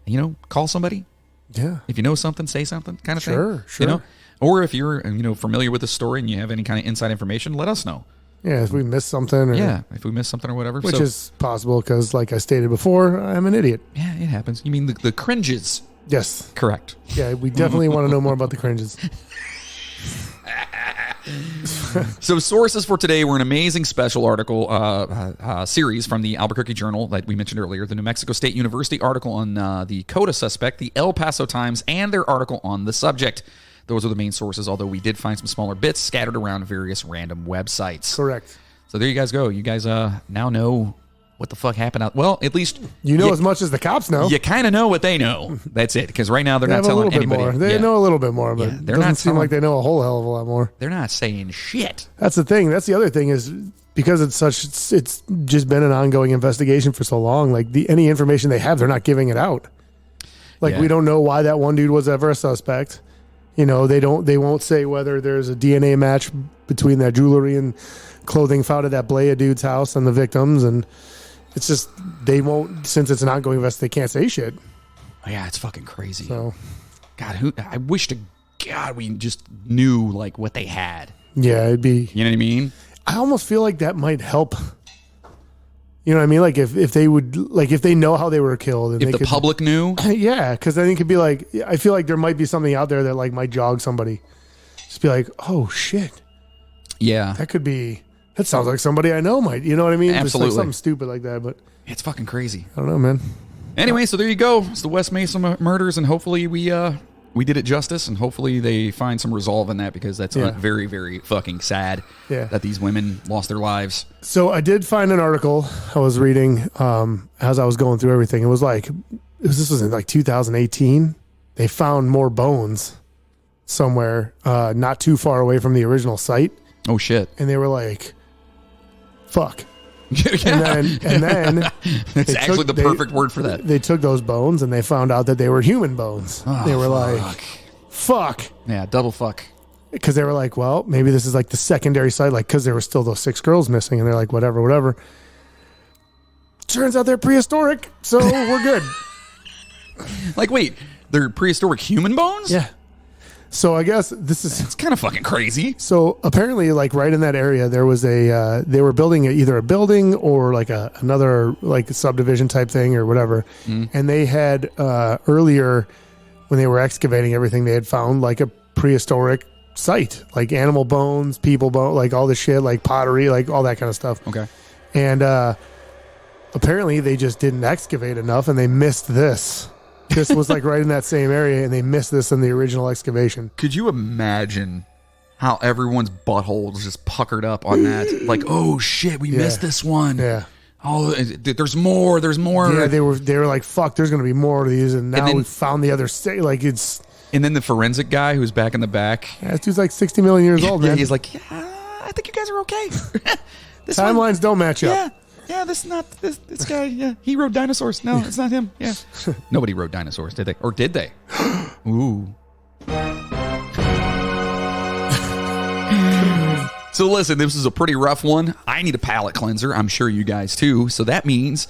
you know, call somebody. Yeah. If you know something, say something, kind of thing. Sure. You know, or if you're, you know, familiar with the story and you have any kind of inside information, let us know. Yeah, if we missed something. Or, if we missed something or whatever. Which is possible because, like I stated before, I'm an idiot. Yeah, it happens. You mean the cringes? Yes. Correct. Yeah, we definitely want to know more about the cringes. So sources for today were an amazing special article series from the Albuquerque Journal that we mentioned earlier, the New Mexico State University article on the Coda suspect, the El Paso Times, and their article on the subject. Those are the main sources, although we did find some smaller bits scattered around various random websites. Correct. So there you guys go. You guys now know what the fuck happened out. Well, at least you know as much as the cops know. You kind of know what they know. That's it. Because right now they're not telling anybody. More. They know a little bit more, but they're it doesn't not seem like they know a whole hell of a lot more. They're not saying shit. That's the thing. That's the other thing is because it's just been an ongoing investigation for so long. Like any information they have, they're not giving it out. Like we don't know why that one dude was ever a suspect. You know, they won't say whether there's a DNA match between that jewelry and clothing found at that Blair dude's house and the victims, and it's just they won't, since it's an ongoing investigation, they can't say shit. Yeah, it's fucking crazy. So, God, I wish to God we just knew like what they had. Yeah, it'd be. You know what I mean? I almost feel like that might help. You know what I mean? Like if they would, like if they know how they were killed, and if the public knew, yeah, because I think it'd be like, I feel like there might be something out there that like might jog somebody. Just be like, oh shit, yeah, that could be. That sounds like somebody I know might. You know what I mean? Absolutely, just like something stupid like that. But it's fucking crazy. I don't know, man. Anyway, so there you go. It's the West Mesa murders, and hopefully we did it justice, and hopefully they find some resolve in that, because that's very, very fucking sad that these women lost their lives. So I did find an article I was reading as I was going through everything. It was like, this was in like 2018. They found more bones somewhere not too far away from the original site. Oh, shit. And they were like, fuck. And then it's actually the perfect word for that. They took those bones and they found out that they were human bones. They were like, fuck. Yeah, double fuck. Because they were like, well, maybe this is like the secondary site, like because there were still those 6 girls missing, and they're like, whatever. Turns out they're prehistoric, so we're good. Like, wait, they're prehistoric human bones? Yeah. So I guess it's kind of fucking crazy. So apparently, like right in that area, there was they were building either a building or like another like subdivision type thing or whatever. And they had earlier when they were excavating everything, they had found like a prehistoric site, like animal bones, people bones, like all this shit, like pottery, like all that kind of stuff. Okay. And apparently they just didn't excavate enough and they missed this. This was like right in that same area, and they missed this in the original excavation. Could you imagine how everyone's butthole was just puckered up on that? Like, oh shit, we missed this one. Yeah. Oh, there's more. There's more. Yeah, they were like, fuck, there's going to be more of these, and now we found the other state. Like it's. And then the forensic guy who's back in the back. Yeah, this dude's like 60 million years old, man. He's like, yeah, I think you guys are okay. Timelines don't match up. Yeah, this guy. Yeah, he rode dinosaurs. No, it's not him. Yeah, nobody rode dinosaurs, did they? Or did they? Ooh. So listen, this is a pretty rough one. I need a palate cleanser. I'm sure you guys too. So that means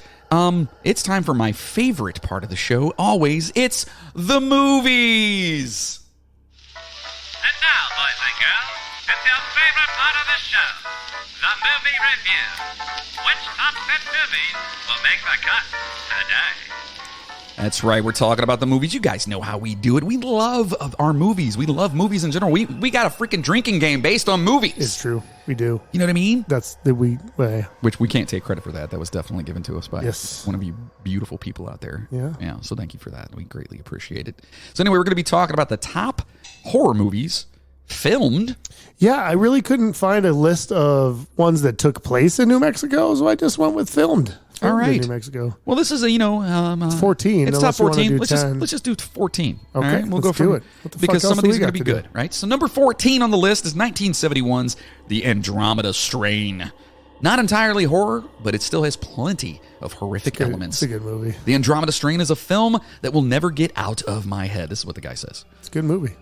it's time for my favorite part of the show. Always, it's the movies. And now, boys and girls, it's your favorite part of the show, the movie review. Which top 10 movies will make the cut today? That's right. We're talking about the movies. You guys know how we do it. We love our movies. We love movies in general. We got a freaking drinking game based on movies. It's true. We do. You know what I mean? Which we can't take credit for that. That was definitely given to us by one of you beautiful people out there. Yeah. Yeah. So thank you for that. We greatly appreciate it. So anyway, we're going to be talking about the top horror movies filmed. Yeah, I really couldn't find a list of ones that took place in New Mexico, so I just went with filmed All right. in New Mexico. Well, this is it's 14. It's top 14. Let's 10. just do 14. Okay, all right? We'll go do it. Because some of these are going to be good, right? So number 14 on the list is 1971's The Andromeda Strain. Not entirely horror, but it still has plenty of horrific elements. It's a good movie. The Andromeda Strain is a film that will never get out of my head. This is what the guy says. It's a good movie.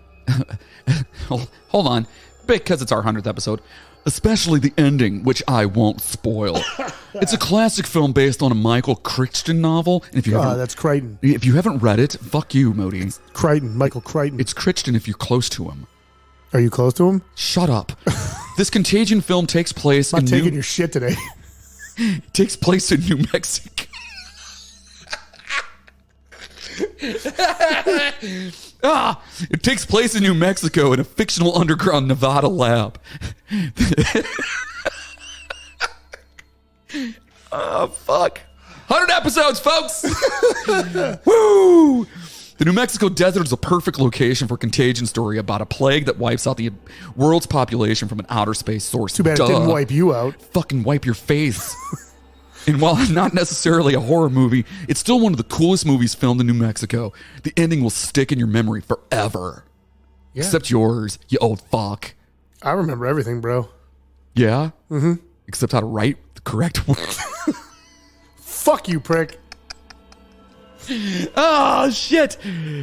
Hold on. because it's our 100th episode, especially the ending, which I won't spoil. It's a classic film based on a Michael Crichton novel. And if you haven't, that's Crichton. If you haven't read it, fuck you, Modi. Crichton, Michael Crichton. It's Crichton if you're close to him. Are you close to him? Shut up. This Contagion film takes place I'm not taking your shit today. takes place in New Mexico. It takes place in New Mexico in a fictional underground Nevada lab. Oh, fuck. 100 episodes, folks. Woo! The New Mexico desert is a perfect location for a Contagion story about a plague that wipes out the world's population from an outer space source. Too bad it didn't wipe you out. Fucking wipe your face. And while not necessarily a horror movie, it's still one of the coolest movies filmed in New Mexico. The ending will stick in your memory forever. Yeah. Except yours, you old fuck. I remember everything, bro. Yeah? Mm-hmm. Except how to write the correct word. Fuck you, prick. Oh, shit.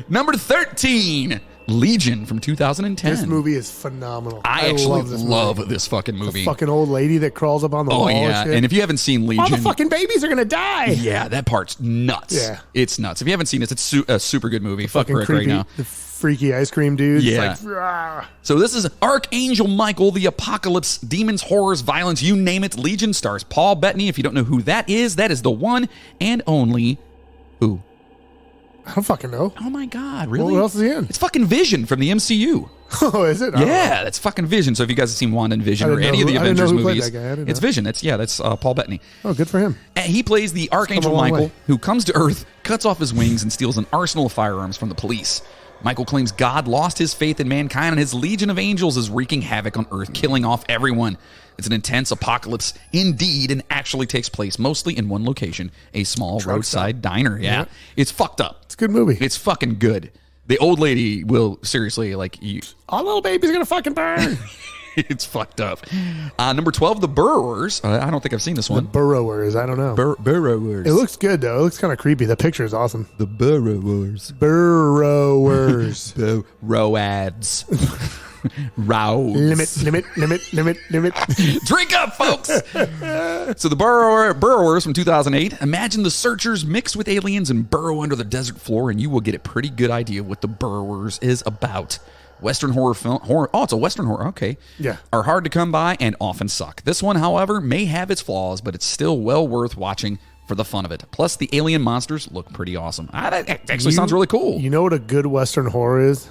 Number 13, Legion from 2010. This movie is phenomenal. I actually love this fucking movie. The fucking old lady that crawls up on the wall. Oh, yeah. And if you haven't seen Legion... all the fucking babies are going to die. Yeah, that part's nuts. Yeah. It's nuts. If you haven't seen this, it's a super good movie. Fuck Rick creepy, right now. The freaky ice cream dude. Yeah. It's like, so this is Archangel Michael, the apocalypse, demons, horrors, violence, you name it. Legion stars Paul Bettany. If you don't know who that is the one and only... Who? I don't fucking know. Oh my God, really? Well, what else is he in? It's fucking Vision from the MCU. Oh, is it? Yeah, that's fucking Vision. So if you guys have seen Wanda and Vision or any of the Avengers movies, it's Vision. It's Paul Bettany. Oh, good for him. And he plays the Archangel Michael, who comes to Earth, cuts off his wings, and steals an arsenal of firearms from the police. Michael claims God lost his faith in mankind, and his legion of angels is wreaking havoc on Earth, killing off everyone. It's an intense apocalypse indeed, and actually takes place mostly in one location, a small roadside diner. Yeah. It's fucked up. It's a good movie. It's fucking good. The old lady will seriously, like... Our little baby's gonna fucking burn. It's fucked up. Number 12, The Burrowers. I don't think I've seen this one. The Burrowers. I don't know. Burrowers. It looks good, though. It looks kind of creepy. The picture is awesome. The Burrowers. Burrowers. Roads. Rows. Limit. Drink up, folks. So the Burrowers from 2008. Imagine the searchers mixed with aliens and burrow under the desert floor, and you will get a pretty good idea what the Burrowers is about. Western horror film. Oh, it's a Western horror. Okay. Yeah. Are hard to come by and often suck. This one, however, may have its flaws, but it's still well worth watching for the fun of it. Plus, the alien monsters look pretty awesome. That actually sounds really cool. You know what a good Western horror is?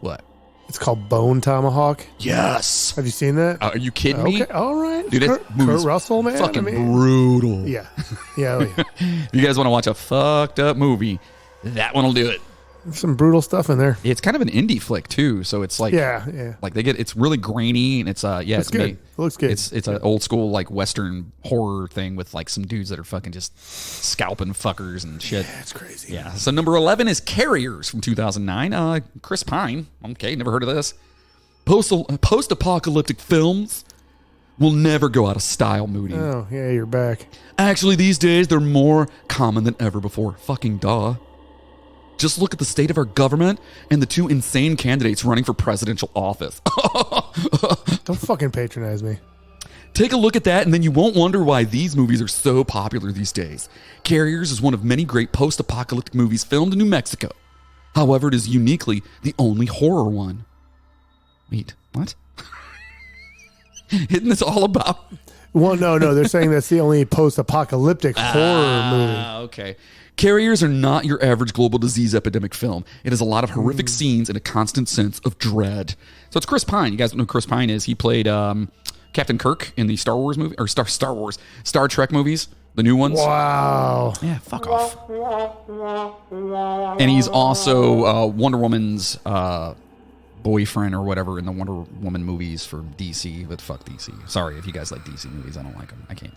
What? It's called Bone Tomahawk. Yes. Have you seen that? Are you kidding me? Okay. All right. Dude, Kurt Russell, man. Fucking brutal. Yeah. Yeah. You guys want to watch a fucked up movie? That one will do it. There's some brutal stuff in there. It's kind of an indie flick too, so it's like like it's really grainy and it's it's good. It looks good. It's an old school like Western horror thing with like some dudes that are fucking just scalping fuckers and shit. Yeah, it's crazy. Yeah. So number 11 is Carriers from 2009. Chris Pine. Okay, never heard of this. Post-apocalyptic films will never go out of style, Moody. Oh yeah, you're back. Actually, these days they're more common than ever before. Fucking duh. Just look at the state of our government and the two insane candidates running for presidential office. Don't fucking patronize me. Take a look at that and then you won't wonder why these movies are so popular these days. Carriers is one of many great post-apocalyptic movies filmed in New Mexico. However, it is uniquely the only horror one. Wait, what? Isn't this all about... Well, no. They're saying that's the only post-apocalyptic horror movie. Okay. Carriers are not your average global disease epidemic film. It has a lot of horrific scenes and a constant sense of dread. So it's Chris Pine. You guys don't know who Chris Pine is. He played Captain Kirk in the Star Wars movie, or Star Trek movies, the new ones. Wow. Yeah, fuck off. And he's also Wonder Woman's boyfriend or whatever in the Wonder Woman movies for DC, but fuck DC. Sorry if you guys like DC movies. I don't like them. I can't.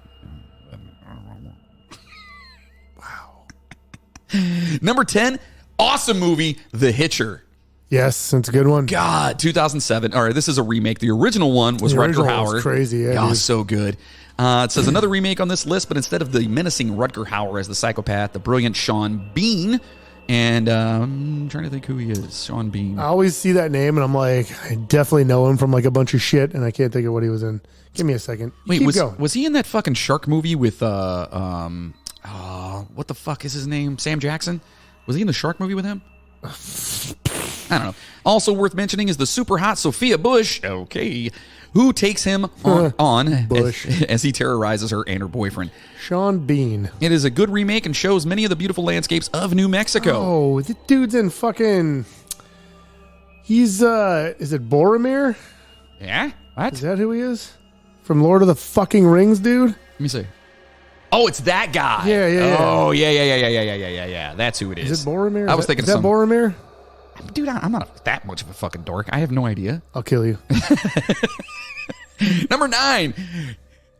Number 10, awesome movie, The Hitcher. Yes, it's a good one. God, 2007. All right, this is a remake. The original one was Rutger Hauer. Was crazy, yeah. So good. It says another remake on this list, but instead of the menacing Rutger Hauer as the psychopath, the brilliant Sean Bean And I'm trying to think who he is. Sean Bean. I always see that name, and I'm like, I definitely know him from like a bunch of shit, and I can't think of what he was in. Give me a second. Wait, Keep going. was he in that fucking shark movie with what the fuck is his name? Sam Jackson? Was he in the shark movie with him? I don't know. Also worth mentioning is the super hot Sophia Bush. Okay. Who takes him on Bush. as he terrorizes her and her boyfriend. Sean Bean. It is a good remake and shows many of the beautiful landscapes of New Mexico. Oh, the dude's in fucking. He's is it Boromir? Yeah? What? Is that who he is? From Lord of the fucking Rings, dude? Let me see. Oh, it's that guy. Yeah. Oh, yeah. That's who it is. Is it Boromir? I was thinking is that Boromir? Dude, I'm not that much of a fucking dork. I have no idea. I'll kill you. Number 9.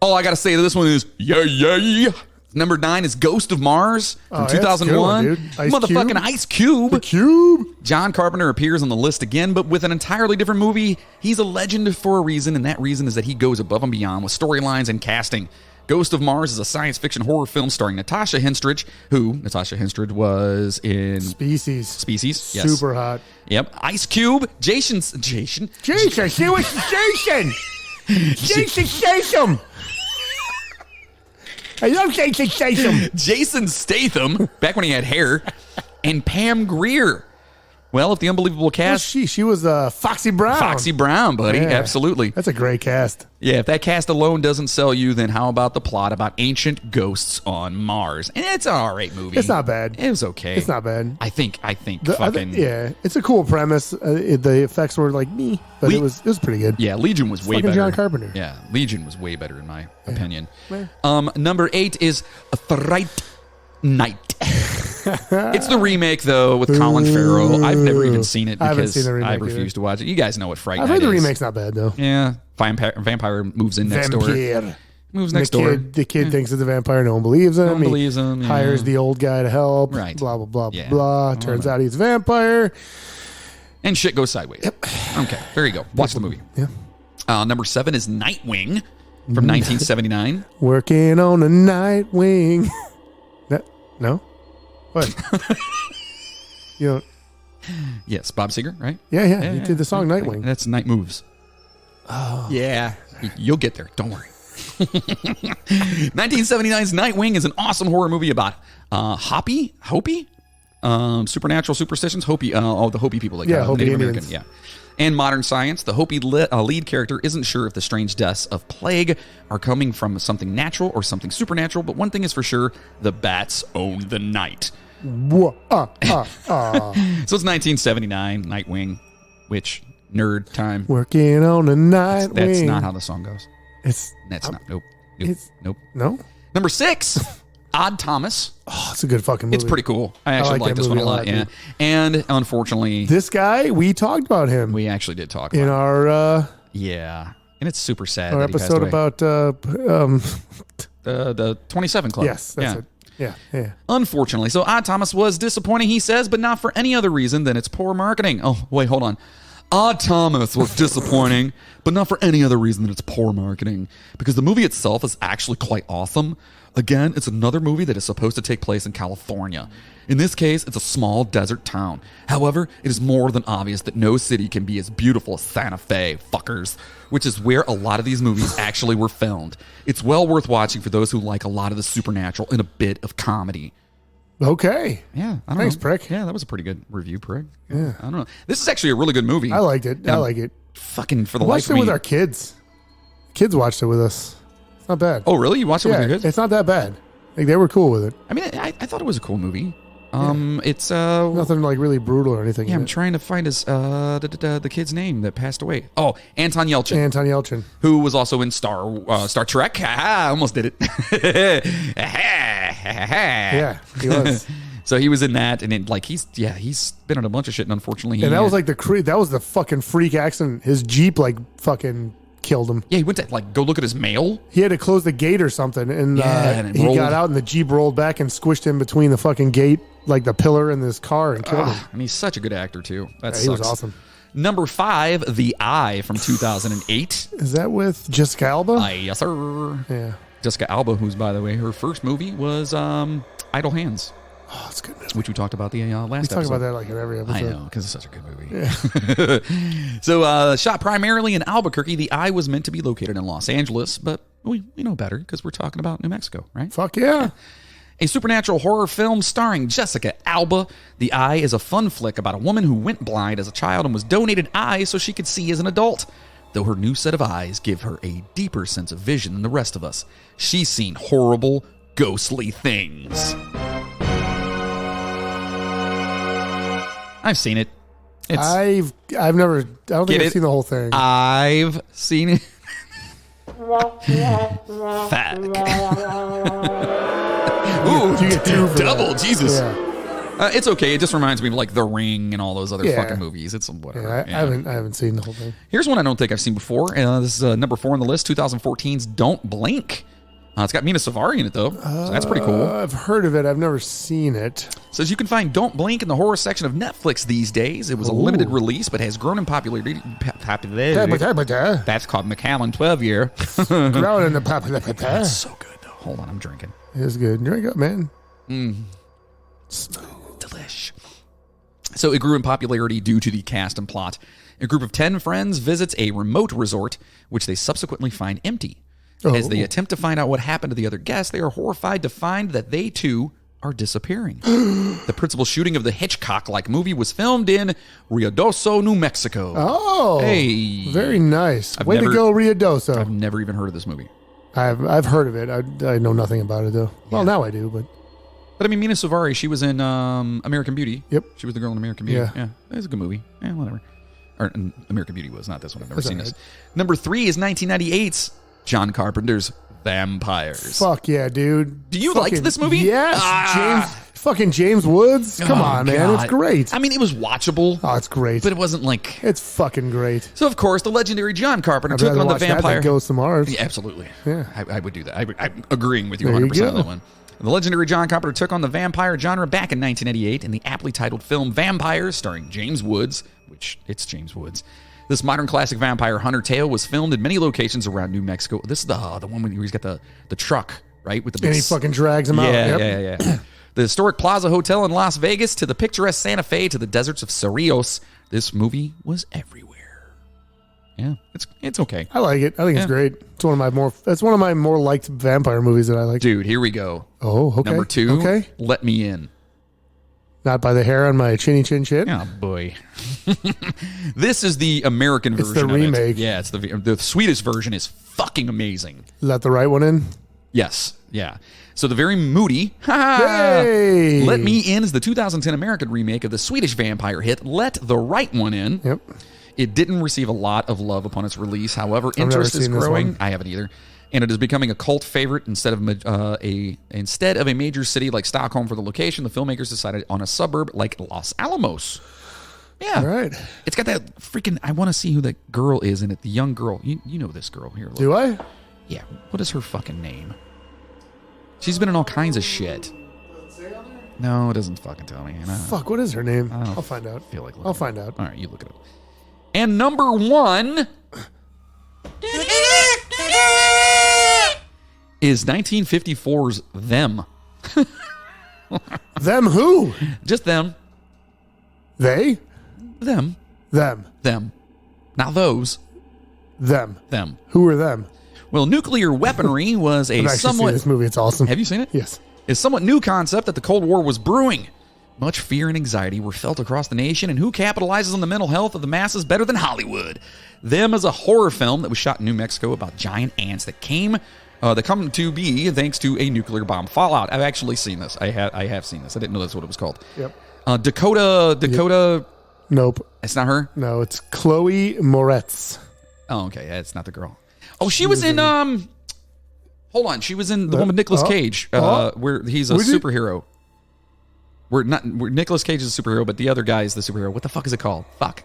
All I got to say to this one is, yeah. Number 9 is Ghost of Mars from 2001. Dude. Motherfucking Ice Cube. The Cube. John Carpenter appears on the list again, but with an entirely different movie. He's a legend for a reason, and that reason is that he goes above and beyond with storylines and casting. Ghost of Mars is a science fiction horror film starring Natasha Henstridge, who Natasha Henstridge was in Species. Yes. Super hot. Yep. Ice Cube. Jason. Jason. She was Jason. Jason Statham. I love Jason Statham. Jason Statham, back when he had hair, and Pam Grier. Well, if the unbelievable cast... She was Foxy Brown. Foxy Brown, buddy. Yeah. Absolutely. That's a great cast. Yeah, if that cast alone doesn't sell you, then how about the plot about ancient ghosts on Mars? And it's an all right movie. It's not bad. It was okay. It's not bad. I think fucking... yeah, it's a cool premise. The effects were like me, but it was pretty good. Yeah, Legion was way fucking better. John Carpenter. Yeah, Legion was way better in my opinion. Yeah. Number 8 is A Fright Night. It's the remake, though, with Colin Farrell. I've never even seen it because I refuse to watch it. You guys know what Fright Night is. I've heard the remake's not bad, though. Yeah. Vampire moves in next door. Moves next door. The kid thinks it's a vampire. No one believes him. No one believes him. Yeah. Hires the old guy to help. Right. Blah, blah, blah, Yeah. blah. Turns out he's a vampire. And shit goes sideways. Yep. Okay, there you go. Watch the movie. Yeah. Number 7 is Nightwing from 1979. Working on a Nightwing. No? What? You know? Yes, Bob Seger, right? Yeah. He did the song Nightwing. That's Night Moves. Oh. Yeah. You'll get there. Don't worry. 1979's Nightwing is an awesome horror movie about Hopi? Supernatural superstitions? Hopi, the Hopi people. Like, Hopi Native Indians. American, yeah. And modern science. The Hopi lead character isn't sure if the strange deaths of plague are coming from something natural or something supernatural, but one thing is for sure, the bats own the night. So it's 1979, Nightwing, which, nerd time. Working on a Nightwing. That's not how the song goes. Nope. Nope. No? Number 6, Odd Thomas. Oh, it's a good fucking movie. It's pretty cool. I actually like this one a lot. Yeah. And unfortunately, this guy, we talked about him. We actually did talk about in our yeah. And it's super sad. Our that episode he passed about the 27 Club. Yes, that's it. Yeah. Unfortunately. So Odd Thomas was disappointing, he says, but not for any other reason than it's poor marketing. Oh, wait, hold on. Odd Thomas was disappointing, but not for any other reason than it's poor marketing. Because the movie itself is actually quite awesome. Again, it's another movie that is supposed to take place in California. In this case, it's a small desert town. However, it is more than obvious that no city can be as beautiful as Santa Fe, fuckers, which is where a lot of these movies actually were filmed. It's well worth watching for those who like a lot of the supernatural and a bit of comedy. Okay. Yeah. I don't Thanks, know. Prick. Yeah, that was a pretty good review, Prick. Yeah. I don't know. This is actually a really good movie. I liked it. I like it. Fucking for the I life watched of it me. with our kids. Kids watched it with us. It's not bad. Oh, really? You watched it with your kids? It's not that bad. Like, they were cool with it. I mean, I thought it was a cool movie. It's nothing like really brutal or anything. Yeah, I'm trying to find his the kid's name that passed away. Oh, Anton Yelchin. Who was also in Star Trek. I almost did it. Yeah, he was. So he was in that, and it, like he's been in a bunch of shit, and unfortunately, that was like that was the fucking freak accident. His Jeep like fucking killed him. Yeah, he went to like go look at his mail. He had to close the gate or something, and he got out, and the Jeep rolled back and squished him between the fucking gate, like the pillar in this car, and killed him. And he's such a good actor too. He was awesome. Number 5, The Eye from 2008. Is that with Jessica Alba? Yes, sir. Yeah. Jessica Alba, who's by the way, her first movie was Idle Hands. Oh, that's a good movie. which we talked about the last We episode. talk about that like in every episode. I know, because it's such a good movie. So, shot primarily in Albuquerque, The Eye was meant to be located in Los Angeles, but we know better because we're talking about New Mexico, right? Fuck yeah. A supernatural horror film starring Jessica Alba. The Eye is a fun flick about a woman who went blind as a child and was donated eyes so she could see as an adult. Though her new set of eyes give her a deeper sense of vision than the rest of us, she's seen horrible, ghostly things. I've seen it. I've never. I don't think I've seen the whole thing. I've seen it. Fuck. Ooh, You get two for double, that. Jesus. Yeah. It's okay. It just reminds me of like The Ring and all those other Yeah. fucking movies. It's whatever. Yeah, I haven't seen the whole thing. Here's one I don't think I've seen before. This is number 4 on the list, 2014's Don't Blink. It's got Mina Savari in it, though, so that's pretty cool. I've heard of it. I've never seen it. Says you can find Don't Blink in the horror section of Netflix these days. It was a limited release, but has grown in popularity. That's called Macallan 12-year. Ground in the papa. So good, though. Hold on, I'm drinking. It's good. Drink up, man. Delish. So it grew in popularity due to the cast and plot. A group of 10 friends visits a remote resort, which they subsequently find empty. As they attempt to find out what happened to the other guests, they are horrified to find that they, too, are disappearing. The principal shooting of the Hitchcock-like movie was filmed in Ruidoso, New Mexico. Oh, hey. very nice. Way never- to go, Ruidoso. I've never even heard of this movie. I've heard of it. I know nothing about it though. Well, now I do, but But I mean, Mina Savari, she was in American Beauty. Yep. She was the girl in American Beauty. Yeah. It was a good movie. Yeah, whatever. Or American Beauty was, not this one. I've never That's seen all this. Number 3 is 1998's John Carpenter's Vampires. fuck yeah, dude. Do you like this movie? Yes, James Woods. Come on, man, God. it's great. I mean, it was watchable, Oh, it's great. but it wasn't like... It's fucking great. So, of course, the legendary John Carpenter I'd took rather on the watch that vampire... than Ghosts of Mars. Yeah, absolutely. Yeah. I would do that. I'm agreeing with you There you 100% on go. that one. The legendary John Carpenter took on the vampire genre back in 1988 in the aptly titled film Vampires, starring James Woods, which it's James Woods. This modern classic vampire hunter tale was filmed in many locations around New Mexico. This is the one where he's got the truck, right? With the big And he fucking drags him out. Yep. yeah. The historic Plaza Hotel in Las Vegas to the picturesque Santa Fe to the deserts of Cerrillos. This movie was everywhere. Yeah, it's okay. I like it. I think it's great. It's one of my more liked vampire movies that I like. Dude, here we go. Oh, okay. Number 2, Okay. Let Me In. Not by the hair on my chinny chin chin. Oh, boy. This is the American It's version the of it. remake. Yeah, it's the Swedish version is fucking amazing. Let the right one in. Yes, yeah. So the very moody Hey! Let Me In is the 2010 American remake of the Swedish vampire hit Let the Right One In. Yep. It didn't receive a lot of love upon its release. However, never interest is seen this growing. one. I haven't either. And it is becoming a cult favorite instead of a major city like Stockholm for the location. The filmmakers decided on a suburb like Los Alamos. Yeah. All right. It's got that freaking... I want to see who that girl is in it. The young girl. You know this girl. Here, look. Do I? Yeah. What is her fucking name? She's been in all kinds of shit. No, it doesn't fucking tell me. And Fuck, what is her name? I don't I'll find out. feel like I'll looking find it up. out. All right, you look it up. And number 1 is 1954's Them. Them who? Just them. They? Them. Them. Not those. Them. Them. Who are them? Well, nuclear weaponry was a I've actually somewhat... seen this movie. It's awesome. Have you seen it? Yes. It's a somewhat new concept that the Cold War was brewing. Much fear and anxiety were felt across the nation, and who capitalizes on the mental health of the masses better than Hollywood? Them is a horror film that was shot in New Mexico about giant ants that come to be thanks to a nuclear bomb fallout. I've actually seen this. I have seen this. I didn't know that's what it was called. Yep. Dakota. Nope. It's not her. No, it's Chloe Moretz. Oh, okay. Yeah, it's not the girl. Oh, she was in Hold on. She was in the one with Nicolas Cage, where he's a superhero. Where Nicolas Cage is a superhero, but the other guy is the superhero. What the fuck is it called? Fuck.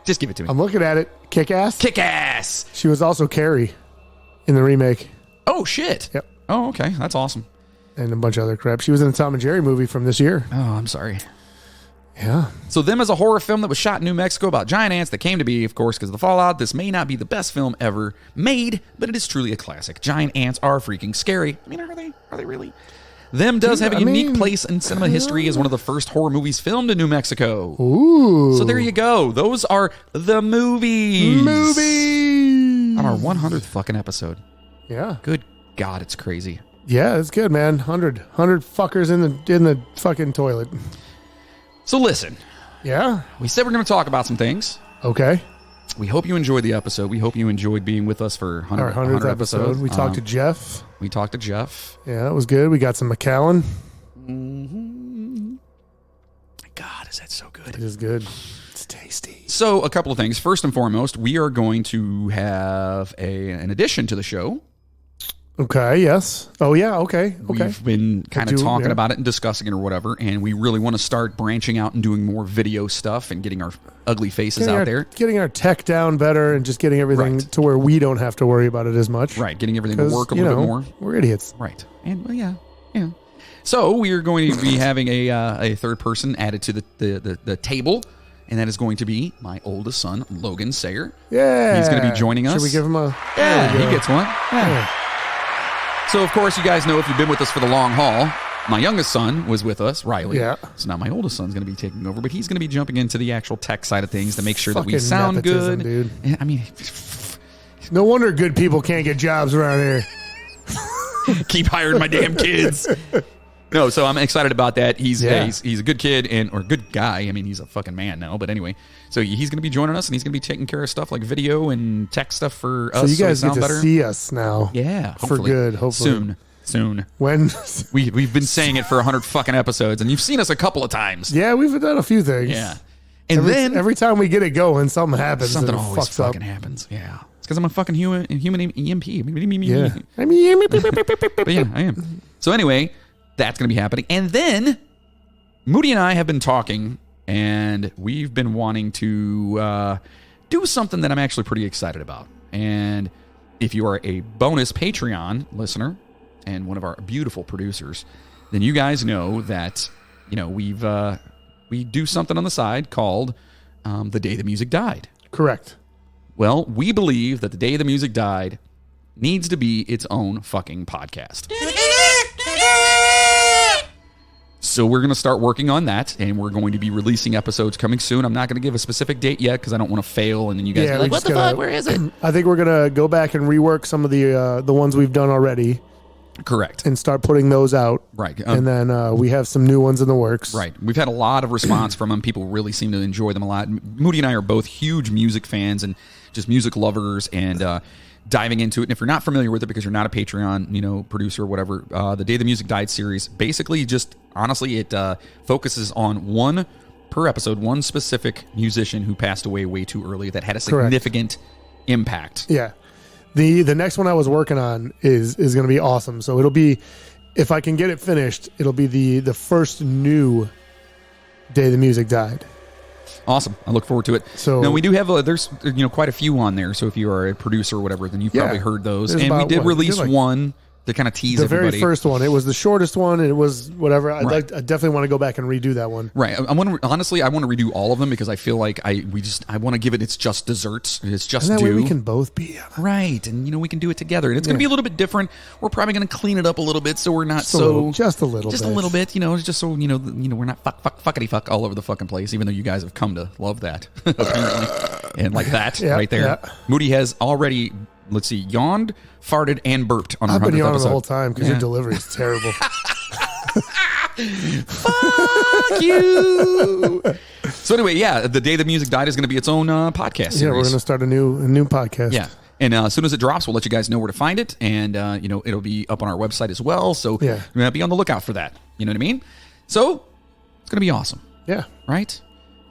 Just give it to me. I'm looking at it. Kick-Ass? Kick-Ass. She was also Carrie in the remake. Oh, shit. Yep. Oh, okay. That's awesome. And a bunch of other crap. She was in the Tom and Jerry movie from this year. Oh, I'm sorry. Yeah. So Them is a horror film that was shot in New Mexico about giant ants that came to be, of course, because of the fallout. This may not be the best film ever made, but it is truly a classic. Giant ants are freaking scary. I mean, are they really? Them does have a unique place in cinema history as one of the first horror movies filmed in New Mexico. Ooh. So there you go. Those are the movies. On our 100th fucking episode. Yeah. Good God, it's crazy. Yeah, it's good, man. 100 fuckers in the fucking toilet. So listen. Yeah. We said we're going to talk about some things. Okay. We hope you enjoyed the episode. We hope you enjoyed being with us for Our 100th episode. episode. We talked to Jeff. We talked to Jeff. Yeah, that was good. We got some McAllen. God, is that so good? It is good. It's tasty. So a couple of things. First and foremost, we are going to have an addition to the show. Okay, yes. Oh, yeah, okay. We've been kind of talking yeah. about it and discussing it or whatever, and we really want to start branching out and doing more video stuff and getting our ugly faces out there. Getting our tech down better and just getting everything to where we don't have to worry about it as much. Right, getting everything to work a little bit more. We're idiots. Right. And, well, yeah. So we are going to be having a third person added to the table, and that is going to be my oldest son, Logan Sayer. Yeah. He's going to be joining us. Should we give him a... Yeah, he gets one. Yeah. So, of course, you guys know if you've been with us for the long haul, my youngest son was with us, Riley. Yeah. So now my oldest son's going to be taking over, but he's going to be jumping into the actual tech side of things to make sure that we Fucking sound nepotism, good. dude. Yeah, I mean, no wonder good people can't get jobs around here. keep hiring my damn kids. No, so I'm excited about that. He's a good kid or good guy. I mean, he's a fucking man now. But anyway, so he's going to be joining us, and he's going to be taking care of stuff like video and tech stuff for us. So you guys so get to better. see us now. Yeah, For hopefully. good, hopefully. Soon. When? We've been saying it for 100 fucking episodes, and you've seen us a couple of times. Yeah, we've done a few things. Yeah. And every time we get it going, something happens. something and it always fucks fucking happens. Yeah. It's because I'm a fucking human EMP. Yeah. But yeah, I am. So anyway, that's going to be happening. And then Moody and I have been talking, and we've been wanting to do something that I'm actually pretty excited about. And if you are a bonus Patreon listener and one of our beautiful producers, then you guys know that, we do something on the side called The Day the Music Died. Correct. Well, we believe that The Day the Music Died needs to be its own fucking podcast. So we're going to start working on that, and we're going to be releasing episodes coming soon. I'm not going to give a specific date yet because I don't want to fail, and then you guys be like, what the fuck? Where is it? I think we're going to go back and rework some of the ones we've done already. Correct. And start putting those out. Right. And then we have some new ones in the works. Right. We've had a lot of response from them. People really seem to enjoy them a lot. Moody and I are both huge music fans and just music lovers, and diving into it. And if you're not familiar with it because you're not a Patreon, producer or whatever, the Day the Music Died series, basically just, honestly, it focuses on one specific musician who passed away way too early that had a significant impact. Yeah. The next one I was working on is going to be awesome. So it'll be, if I can get it finished, it'll be the first new Day the Music Died. Awesome. I look forward to it. So now we do have there's quite a few on there. So if you are a producer or whatever, then you've probably heard those. And we did release one to kind of tease everybody. The very first one. It was the shortest one, and it was whatever. I definitely want to go back and redo that one. Right. I want to redo all of them because I feel like I want to give it its just desserts. It's just and that due. way we can both be right, and we can do it together. And it's going to be a little bit different. We're probably going to clean it up a little bit so we're not just a little bit. Just a little bit. Just so we're not fuckity fuck all over the fucking place. Even though you guys have come to love that apparently, and like that right there. Yeah. Moody has already. Let's see, yawned, farted, and burped on our 100th episode. I've been yawning the whole time because your delivery is terrible. Fuck you. So anyway, The Day the Music Died is going to be its own podcast series. Yeah, we're going to start a new podcast. Yeah. And as soon as it drops, we'll let you guys know where to find it. And, it'll be up on our website as well. So you're going to be on the lookout for that. You know what I mean? So it's going to be awesome. Yeah. Right?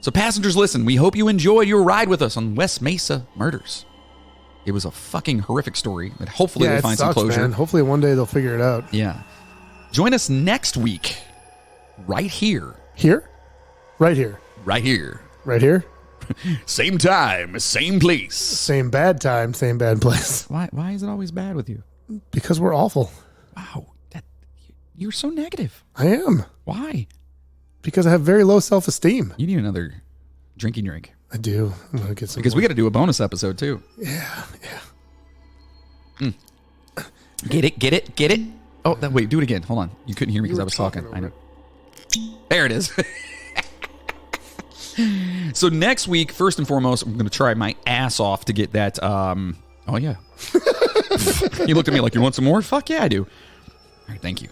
So passengers, listen, we hope you enjoyed your ride with us on West Mesa Murders. It was a fucking horrific story, but hopefully they'll find some closure. Man. Hopefully one day they'll figure it out. Yeah. Join us next week, right here. Here? Right here. Right here. Right here? Same time, same place. Same bad time, same bad place. Why is it always bad with you? Because we're awful. Wow. You're so negative. I am. Why? Because I have very low self-esteem. You need another drinking drink. I do. I'm gonna get some because more. We got to do a bonus episode too. Yeah. Get it. Oh, wait, do it again. Hold on. You couldn't hear me because I was talking. I know. There it is. So next week, first and foremost, I'm going to try my ass off to get that. Oh, yeah. You looked at me like, you want some more? Fuck yeah, I do. All right, thank you.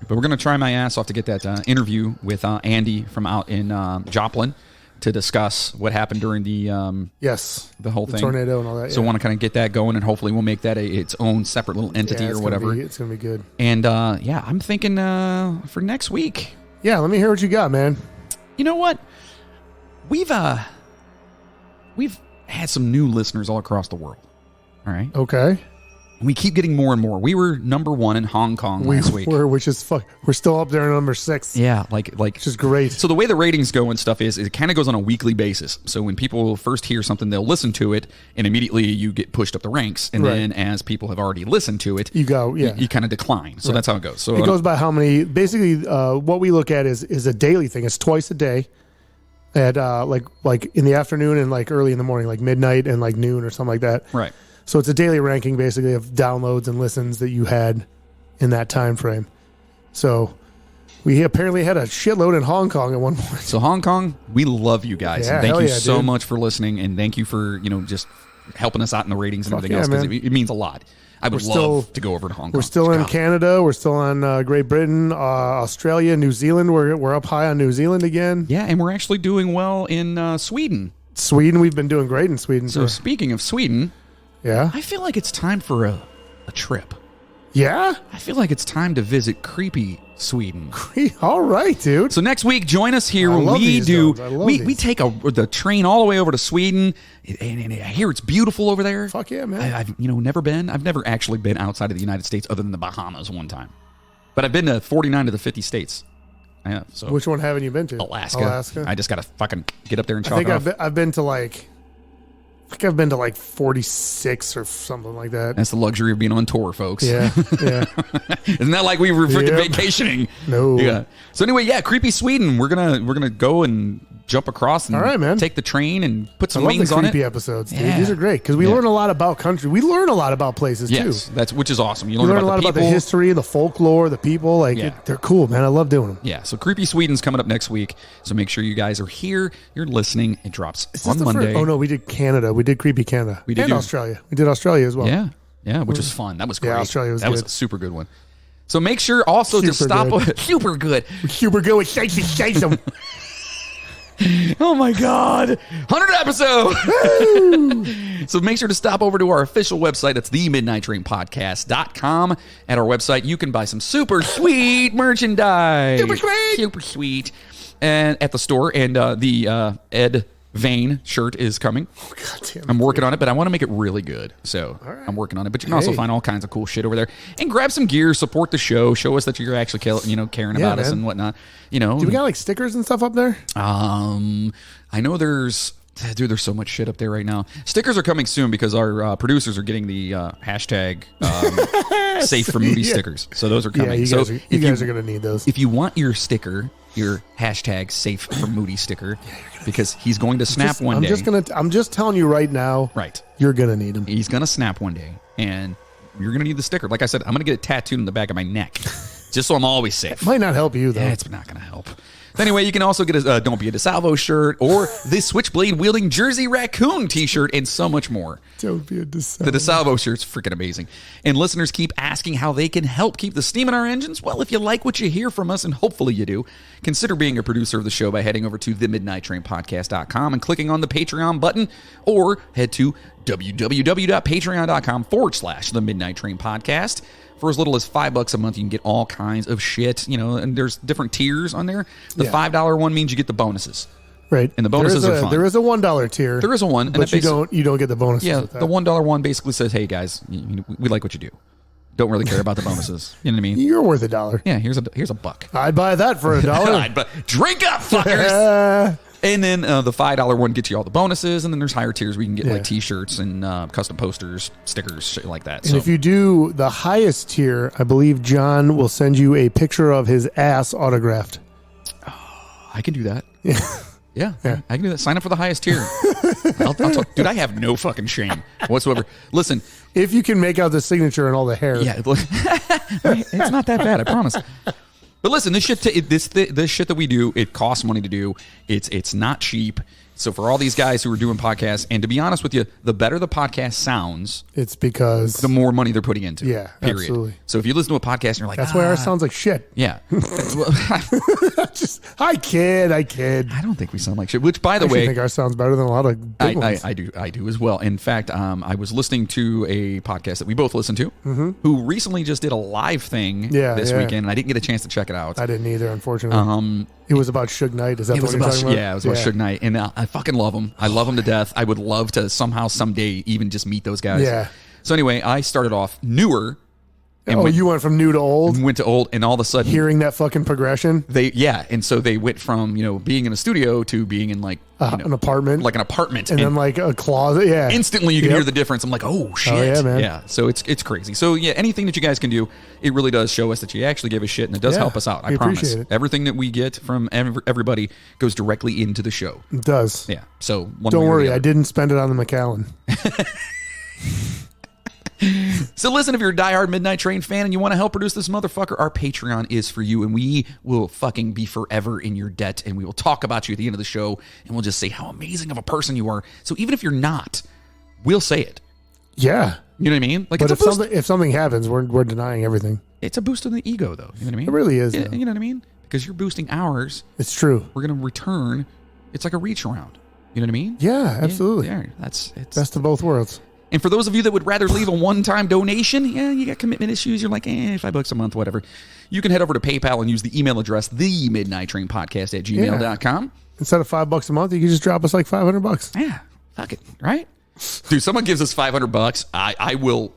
But we're going to try my ass off to get that interview with Andy from out in Joplin to discuss what happened during the the whole thing, tornado and all that. So I want to kind of get that going, and hopefully we'll make that its own separate little entity or whatever. It's going to be good. And I'm thinking for next week. Yeah, let me hear what you got, man. You know what? We've had some new listeners all across the world. All right. Okay. We keep getting more and more. We were number 1 in Hong Kong last week. We're still up there at number 6. Yeah, like which is great. So the way the ratings go and stuff is it kind of goes on a weekly basis. So when people first hear something, they'll listen to it, and immediately you get pushed up the ranks. And then as people have already listened to it, you kind of decline. So that's how it goes. So it goes by how many. Basically, what we look at is a daily thing. It's twice a day. At like in the afternoon and like early in the morning, like midnight and like noon or something like that. Right. So it's a daily ranking basically of downloads and listens that you had in that time frame. So we apparently had a shitload in Hong Kong at one point. So Hong Kong, we love you guys. Yeah, and thank you so dude. much for listening, and thank you for just helping us out in the ratings and everything else, because it means a lot. I would love to go over to Hong Kong. We're still in Canada. We're still on Great Britain, Australia, New Zealand. We're up high on New Zealand again. Yeah, and we're actually doing well in Sweden. Sweden, we've been doing great in Sweden. So speaking of Sweden, I feel like it's time for a trip. Yeah? I feel like it's time to visit creepy Sweden. All right, dude. So next week, join us here when we take the train all the way over to Sweden, and I hear it's beautiful over there. Fuck yeah, man. I've never been. I've never actually been outside of the United States other than the Bahamas one time. But I've been to 49 of the 50 states. I have. So which one haven't you been to? Alaska. I just got to fucking get up there and chalk I think off. I've been to like 46 or something like that. That's the luxury of being on tour, folks. Yeah. Isn't that like we were freaking vacationing? No. Yeah. So anyway, creepy Sweden. We're gonna go and jump across and take the train and put some wings on it. Creepy episodes, dude. These are great because we learn a lot about country. We learn a lot about places too. Which is awesome. You learn learn a lot about the history, the folklore, the people. They're cool, man. I love doing them. Yeah. So creepy Sweden's coming up next week. So make sure you guys are here. You're listening. It drops on Monday. Oh no, we did Canada. We did creepy Canada. We did Australia. We did Australia as well. Yeah, which was fun. That was great. Yeah, Australia was that was a super good one. So make sure also to stop. Super good. Super good with Shazam. Oh my God. 100 episodes. So make sure to stop over to our official website. That's themidnighttrainpodcast.com. At our website, you can buy some super sweet merchandise. Super sweet. And at the store. And the Ed Vane shirt is coming. Oh, God damn it. I'm working on it, but I want to make it really good. So I'm working on it. But you can also find all kinds of cool shit over there. And grab some gear, support the show, show us that you're actually caring about us and whatnot. Do we got like stickers and stuff up there? I know there's so much shit up there right now. Stickers are coming soon because our producers are getting the hashtag safe from Moody stickers. So those are coming. Yeah, you guys are going to need those. If you want your sticker, your hashtag safe from Moody sticker, because he's going to snap one day. I'm just telling you right now. Right. You're going to need him. He's going to snap one day, and you're going to need the sticker. Like I said, I'm going to get it tattooed in the back of my neck, just so I'm always safe. It might not help you, though. Yeah, it's not going to help. Anyway, you can also get a Don't Be a DeSalvo shirt or the Switchblade Wielding Jersey Raccoon t-shirt and so much more. Don't be a DeSalvo. The DeSalvo shirt's freaking amazing. And listeners keep asking how they can help keep the steam in our engines. Well, if you like what you hear from us, and hopefully you do, consider being a producer of the show by heading over to themidnighttrainpodcast.com and clicking on the Patreon button, or head to www.patreon.com/The Midnight Train Podcast. For as little as $5 a month, you can get all kinds of shit, and there's different tiers on there. The $5 one means you get the bonuses. Right. And the bonuses are fun. There is a $1 tier. There is a one. But you don't get the bonuses. Yeah, the $1 one basically says, hey, guys, we like what you do. Don't really care about the bonuses. You know what I mean? You're worth $1. Yeah, here's a buck. I'd buy that for $1. Drink up, fuckers! And then the $5 one gets you all the bonuses, and then there's higher tiers where you can get like t-shirts and custom posters, stickers, shit like that. And if you do the highest tier, I believe John will send you a picture of his ass autographed. I can do that. Yeah. Yeah, I can do that. Sign up for the highest tier. I'll talk. Dude, I have no fucking shame whatsoever. Listen. If you can make out the signature and all the hair. Yeah, it's not that bad, I promise. But listen, this shit that we do, it costs money to do. It's not cheap. So for all these guys who are doing podcasts, and to be honest with you, the better the podcast sounds, it's because the more money they're putting into. Yeah, period. Absolutely. So if you listen to a podcast and you're like, that's why ours sounds like shit. Yeah. I kid. I don't think we sound like shit. Which, by the way, I think ours sounds better than a lot of big ones. I do as well. In fact, I was listening to a podcast that we both listen to, who recently just did a live thing this weekend, and I didn't get a chance to check it out. I didn't either, unfortunately. It was about Suge Knight. Is that what you're talking about? Yeah, it was about Suge Knight, and I fucking love him. I love him to death. I would love to someday even just meet those guys. Yeah. So anyway, I started off newer. And you went from new to old? Went to old, and all of a sudden... Hearing that fucking progression? And so they went from, being in a studio to being in like... an apartment. Like an apartment. And then like a closet, yeah. Instantly you can hear the difference. I'm like, oh, shit. Oh, yeah, man. Yeah, so it's crazy. So yeah, anything that you guys can do, it really does show us that you actually give a shit, and it does help us out, I promise. Appreciate it. Everything that we get from everybody goes directly into the show. It does. Yeah, so... Don't worry, I didn't spend it on the McAllen. So listen, if you're a diehard Midnight Train fan and you want to help produce this motherfucker, our Patreon is for you, and we will fucking be forever in your debt, and we will talk about you at the end of the show, and we'll just say how amazing of a person you are. So even if you're not, we'll say it. Yeah. You know what I mean? Like, but if something happens, we're denying everything. It's a boost of the ego, though. You know what I mean? It really is. You know what I mean? Because you're boosting ours. It's true. We're going to return. It's like a reach around. You know what I mean? Yeah, absolutely. Yeah, it's best of both worlds. And for those of you that would rather leave a one-time donation, you got commitment issues, you're like, $5 a month, whatever. You can head over to PayPal and use the email address, themidnighttrainpodcast@gmail.com. Instead of $5 a month, you can just drop us like $500. Yeah, fuck it, right? Dude, someone gives us $500, I will,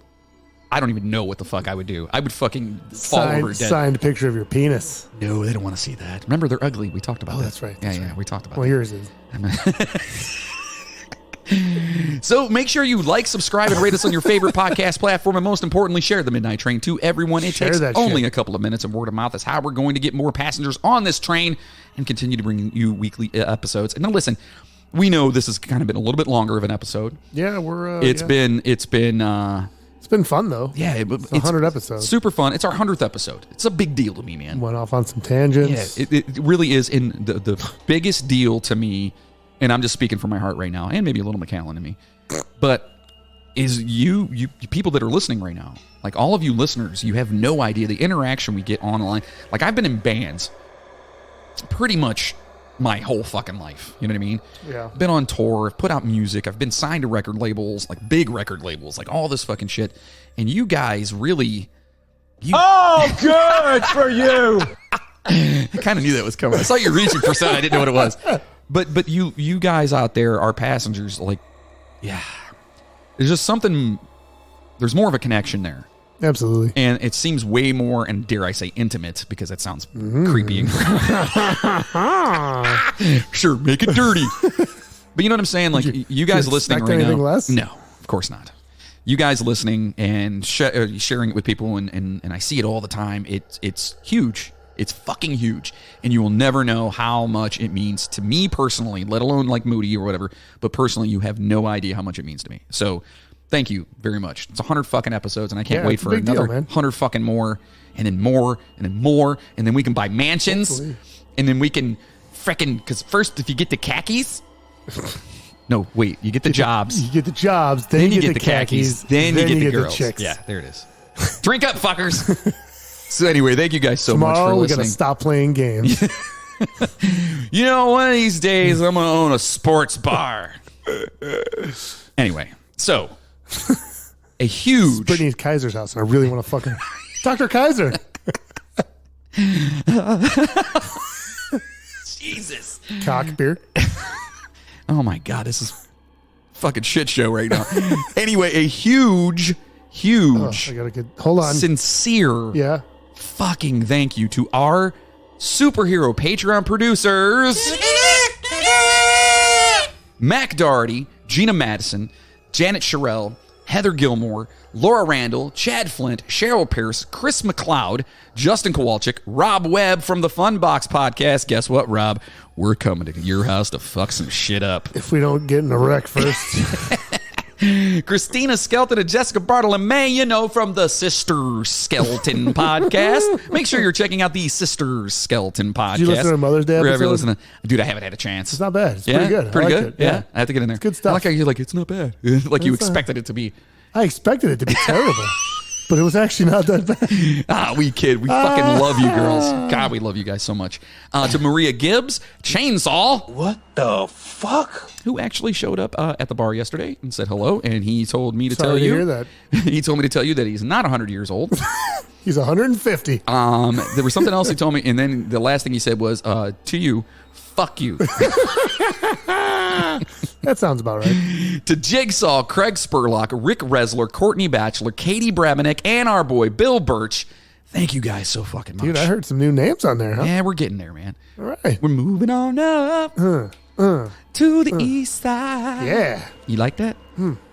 I don't even know what the fuck I would do. I would fucking fall over dead. Signed picture of your penis. No, they don't want to see that. Remember, they're ugly. We talked about that. That's right. Yeah, we talked about that. Well, yours is. So make sure you like, subscribe, and rate us on your favorite podcast platform, and most importantly, share the Midnight Train to everyone. It takes only a couple of minutes, and word of mouth is how we're going to get more passengers on this train and continue to bring you weekly episodes. And now listen, we know this has kind of been a little bit longer of an episode. Yeah, we're... It's been fun, though. Yeah, it's 100 episodes. Super fun. It's our 100th episode. It's a big deal to me, man. Went off on some tangents. Yeah, it really is. And the biggest deal to me, and I'm just speaking from my heart right now, and maybe a little McAllen in me, but is you people that are listening right now, like all of you listeners, you have no idea the interaction we get online. Like, I've been in bands pretty much my whole fucking life. You know what I mean? Yeah. Been on tour, put out music, I've been signed to record labels, like big record labels, like all this fucking shit. And you guys really... Oh, good for you! I kind of knew that was coming. I saw you reaching for something. I didn't know what it was. But you guys out there, our passengers, like, yeah, there's just something, there's more of a connection there. Absolutely. And it seems way more, and dare I say intimate, because that sounds creepy. And sure, make it dirty. But you know what I'm saying? Like, you guys listening right now. Less? No, of course not. You guys listening and sharing it with people, and I see it all the time. It's huge. It's fucking huge. And you will never know how much it means to me personally, let alone like Moody or whatever. But personally, you have no idea how much it means to me. So thank you very much. It's 100 fucking episodes, and I can't wait for another 100 fucking more, and then more, and then more. And then we can buy mansions. Hopefully. And then we can freaking, because first, if you get the khakis... No, wait, you get the jobs. You get the jobs, then you get the khakis, then you get the girls. The chicks. Yeah, there it is. Drink up, fuckers. So anyway, thank you guys so much for listening. Tomorrow, we got to stop playing games. You know, one of these days, I'm going to own a sports bar. Anyway, so, a huge... Brittany Kaiser's house, and I really want to fucking... Dr. Kaiser! Jesus. Cock beer. Oh my God, this is fucking shit show right now. Anyway, a huge, I gotta get... Hold on. Sincere... fucking thank you to our superhero Patreon producers Mac Doherty, Gina Madison, Janet Sherrill, Heather Gilmore, Laura Randall, Chad Flint, Cheryl Pierce, Chris McLeod, Justin Kowalczyk, Rob Webb from the Funbox Podcast. Guess what, Rob? We're coming to your house to fuck some shit up. If we don't get in a wreck first. Christina Skelton and Jessica Bartolome, you know, from the Sister Skeleton Podcast. Make sure you're checking out the Sister Skeleton Podcast. Did you listen to Mother's Day Wherever you're episode? listening. Dude, I haven't had a chance. It's not bad. It's yeah? pretty good. Pretty I good? liked it. Yeah. I have to get in there. It's good stuff. I like how you're like, it's not bad. Like you expected it to be. I expected it to be terrible, but it was actually not that bad. We kid. We fucking love you girls. God, we love you guys so much. To Maria Gibbs, Chainsaw. What the fuck? Who actually showed up at the bar yesterday and said hello, and he told me to tell Sorry to you. hear that. He told me to tell you that he's not 100 years old. He's 150. There was something else he told me, and then the last thing he said was, to you, fuck you. That sounds about right. To Jigsaw, Craig Spurlock, Rick Resler, Courtney Batchelor, Katie Brabenek, and our boy Bill Birch. Thank you guys so fucking much. Dude, I heard some new names on there, huh? Yeah, we're getting there, man. All right. We're moving on up to the east side. Yeah. You like that?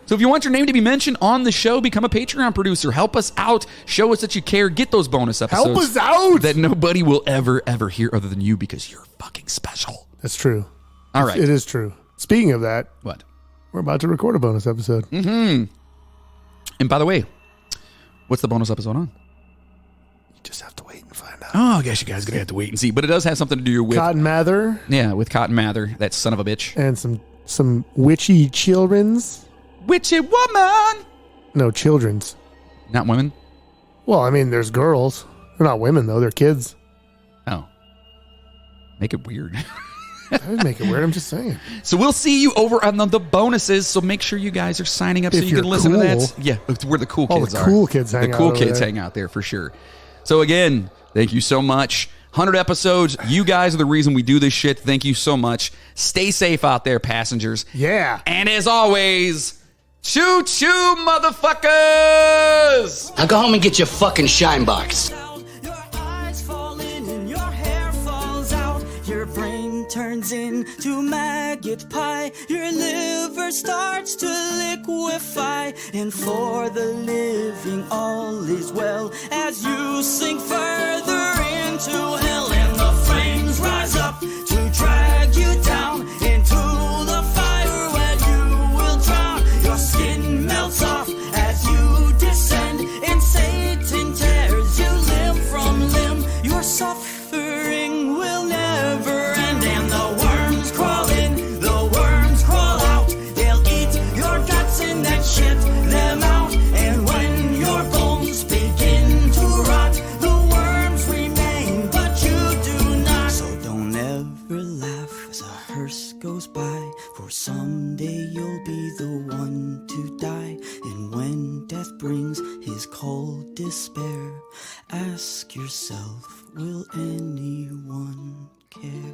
So if you want your name to be mentioned on the show, become a Patreon producer. Help us out. Show us that you care. Get those bonus episodes. Help us out. That nobody will ever hear other than you because you're fucking special. That's true. All right. It is true. Speaking of that, What? we're about to record a bonus episode. And by the way, what's the bonus episode on? You just have to wait and find out. Oh, I guess you guys are going to have to wait and see. But it does have something to do with... Cotton Mather Yeah, with Cotton Mather, that son of a bitch. and some witchy children's. Witchy woman! No, children's. Not women? Well, I mean, there's girls. They're not women, though. They're kids. Oh. Make it weird. I didn't make it weird. I'm just saying. So we'll see you over on the bonuses. So make sure you guys are signing up so If you can you're listen to that. cool. Yeah, it's where the cool All kids the are. cool kids hang The out cool over kids there. hang out there for sure. So again, thank you so much. 100 episodes. You guys are the reason we do this shit. Thank you so much. Stay safe out there, passengers. Yeah. And as always, choo choo, motherfuckers! Now go home and get your fucking shine box. Your eyes fall in and your hair falls out. Your brain turns into maggot pie. Your liver starts to liquefy. And for the living all is well as you sink further into hell. And the flames rise up to drag you down into the fire where you will drown. Your skin melts off as you descend, and Satan tears you limb from limb. Your suffering will never end, and the worms crawl in, the worms crawl out. They'll eat your guts and then shit them out. And when your bones begin to rot, the worms remain, but you do not. So don't ever laugh as a hearse goes by, for someday you'll be the one to die. And when death brings his cold despair, ask yourself, will anyone care?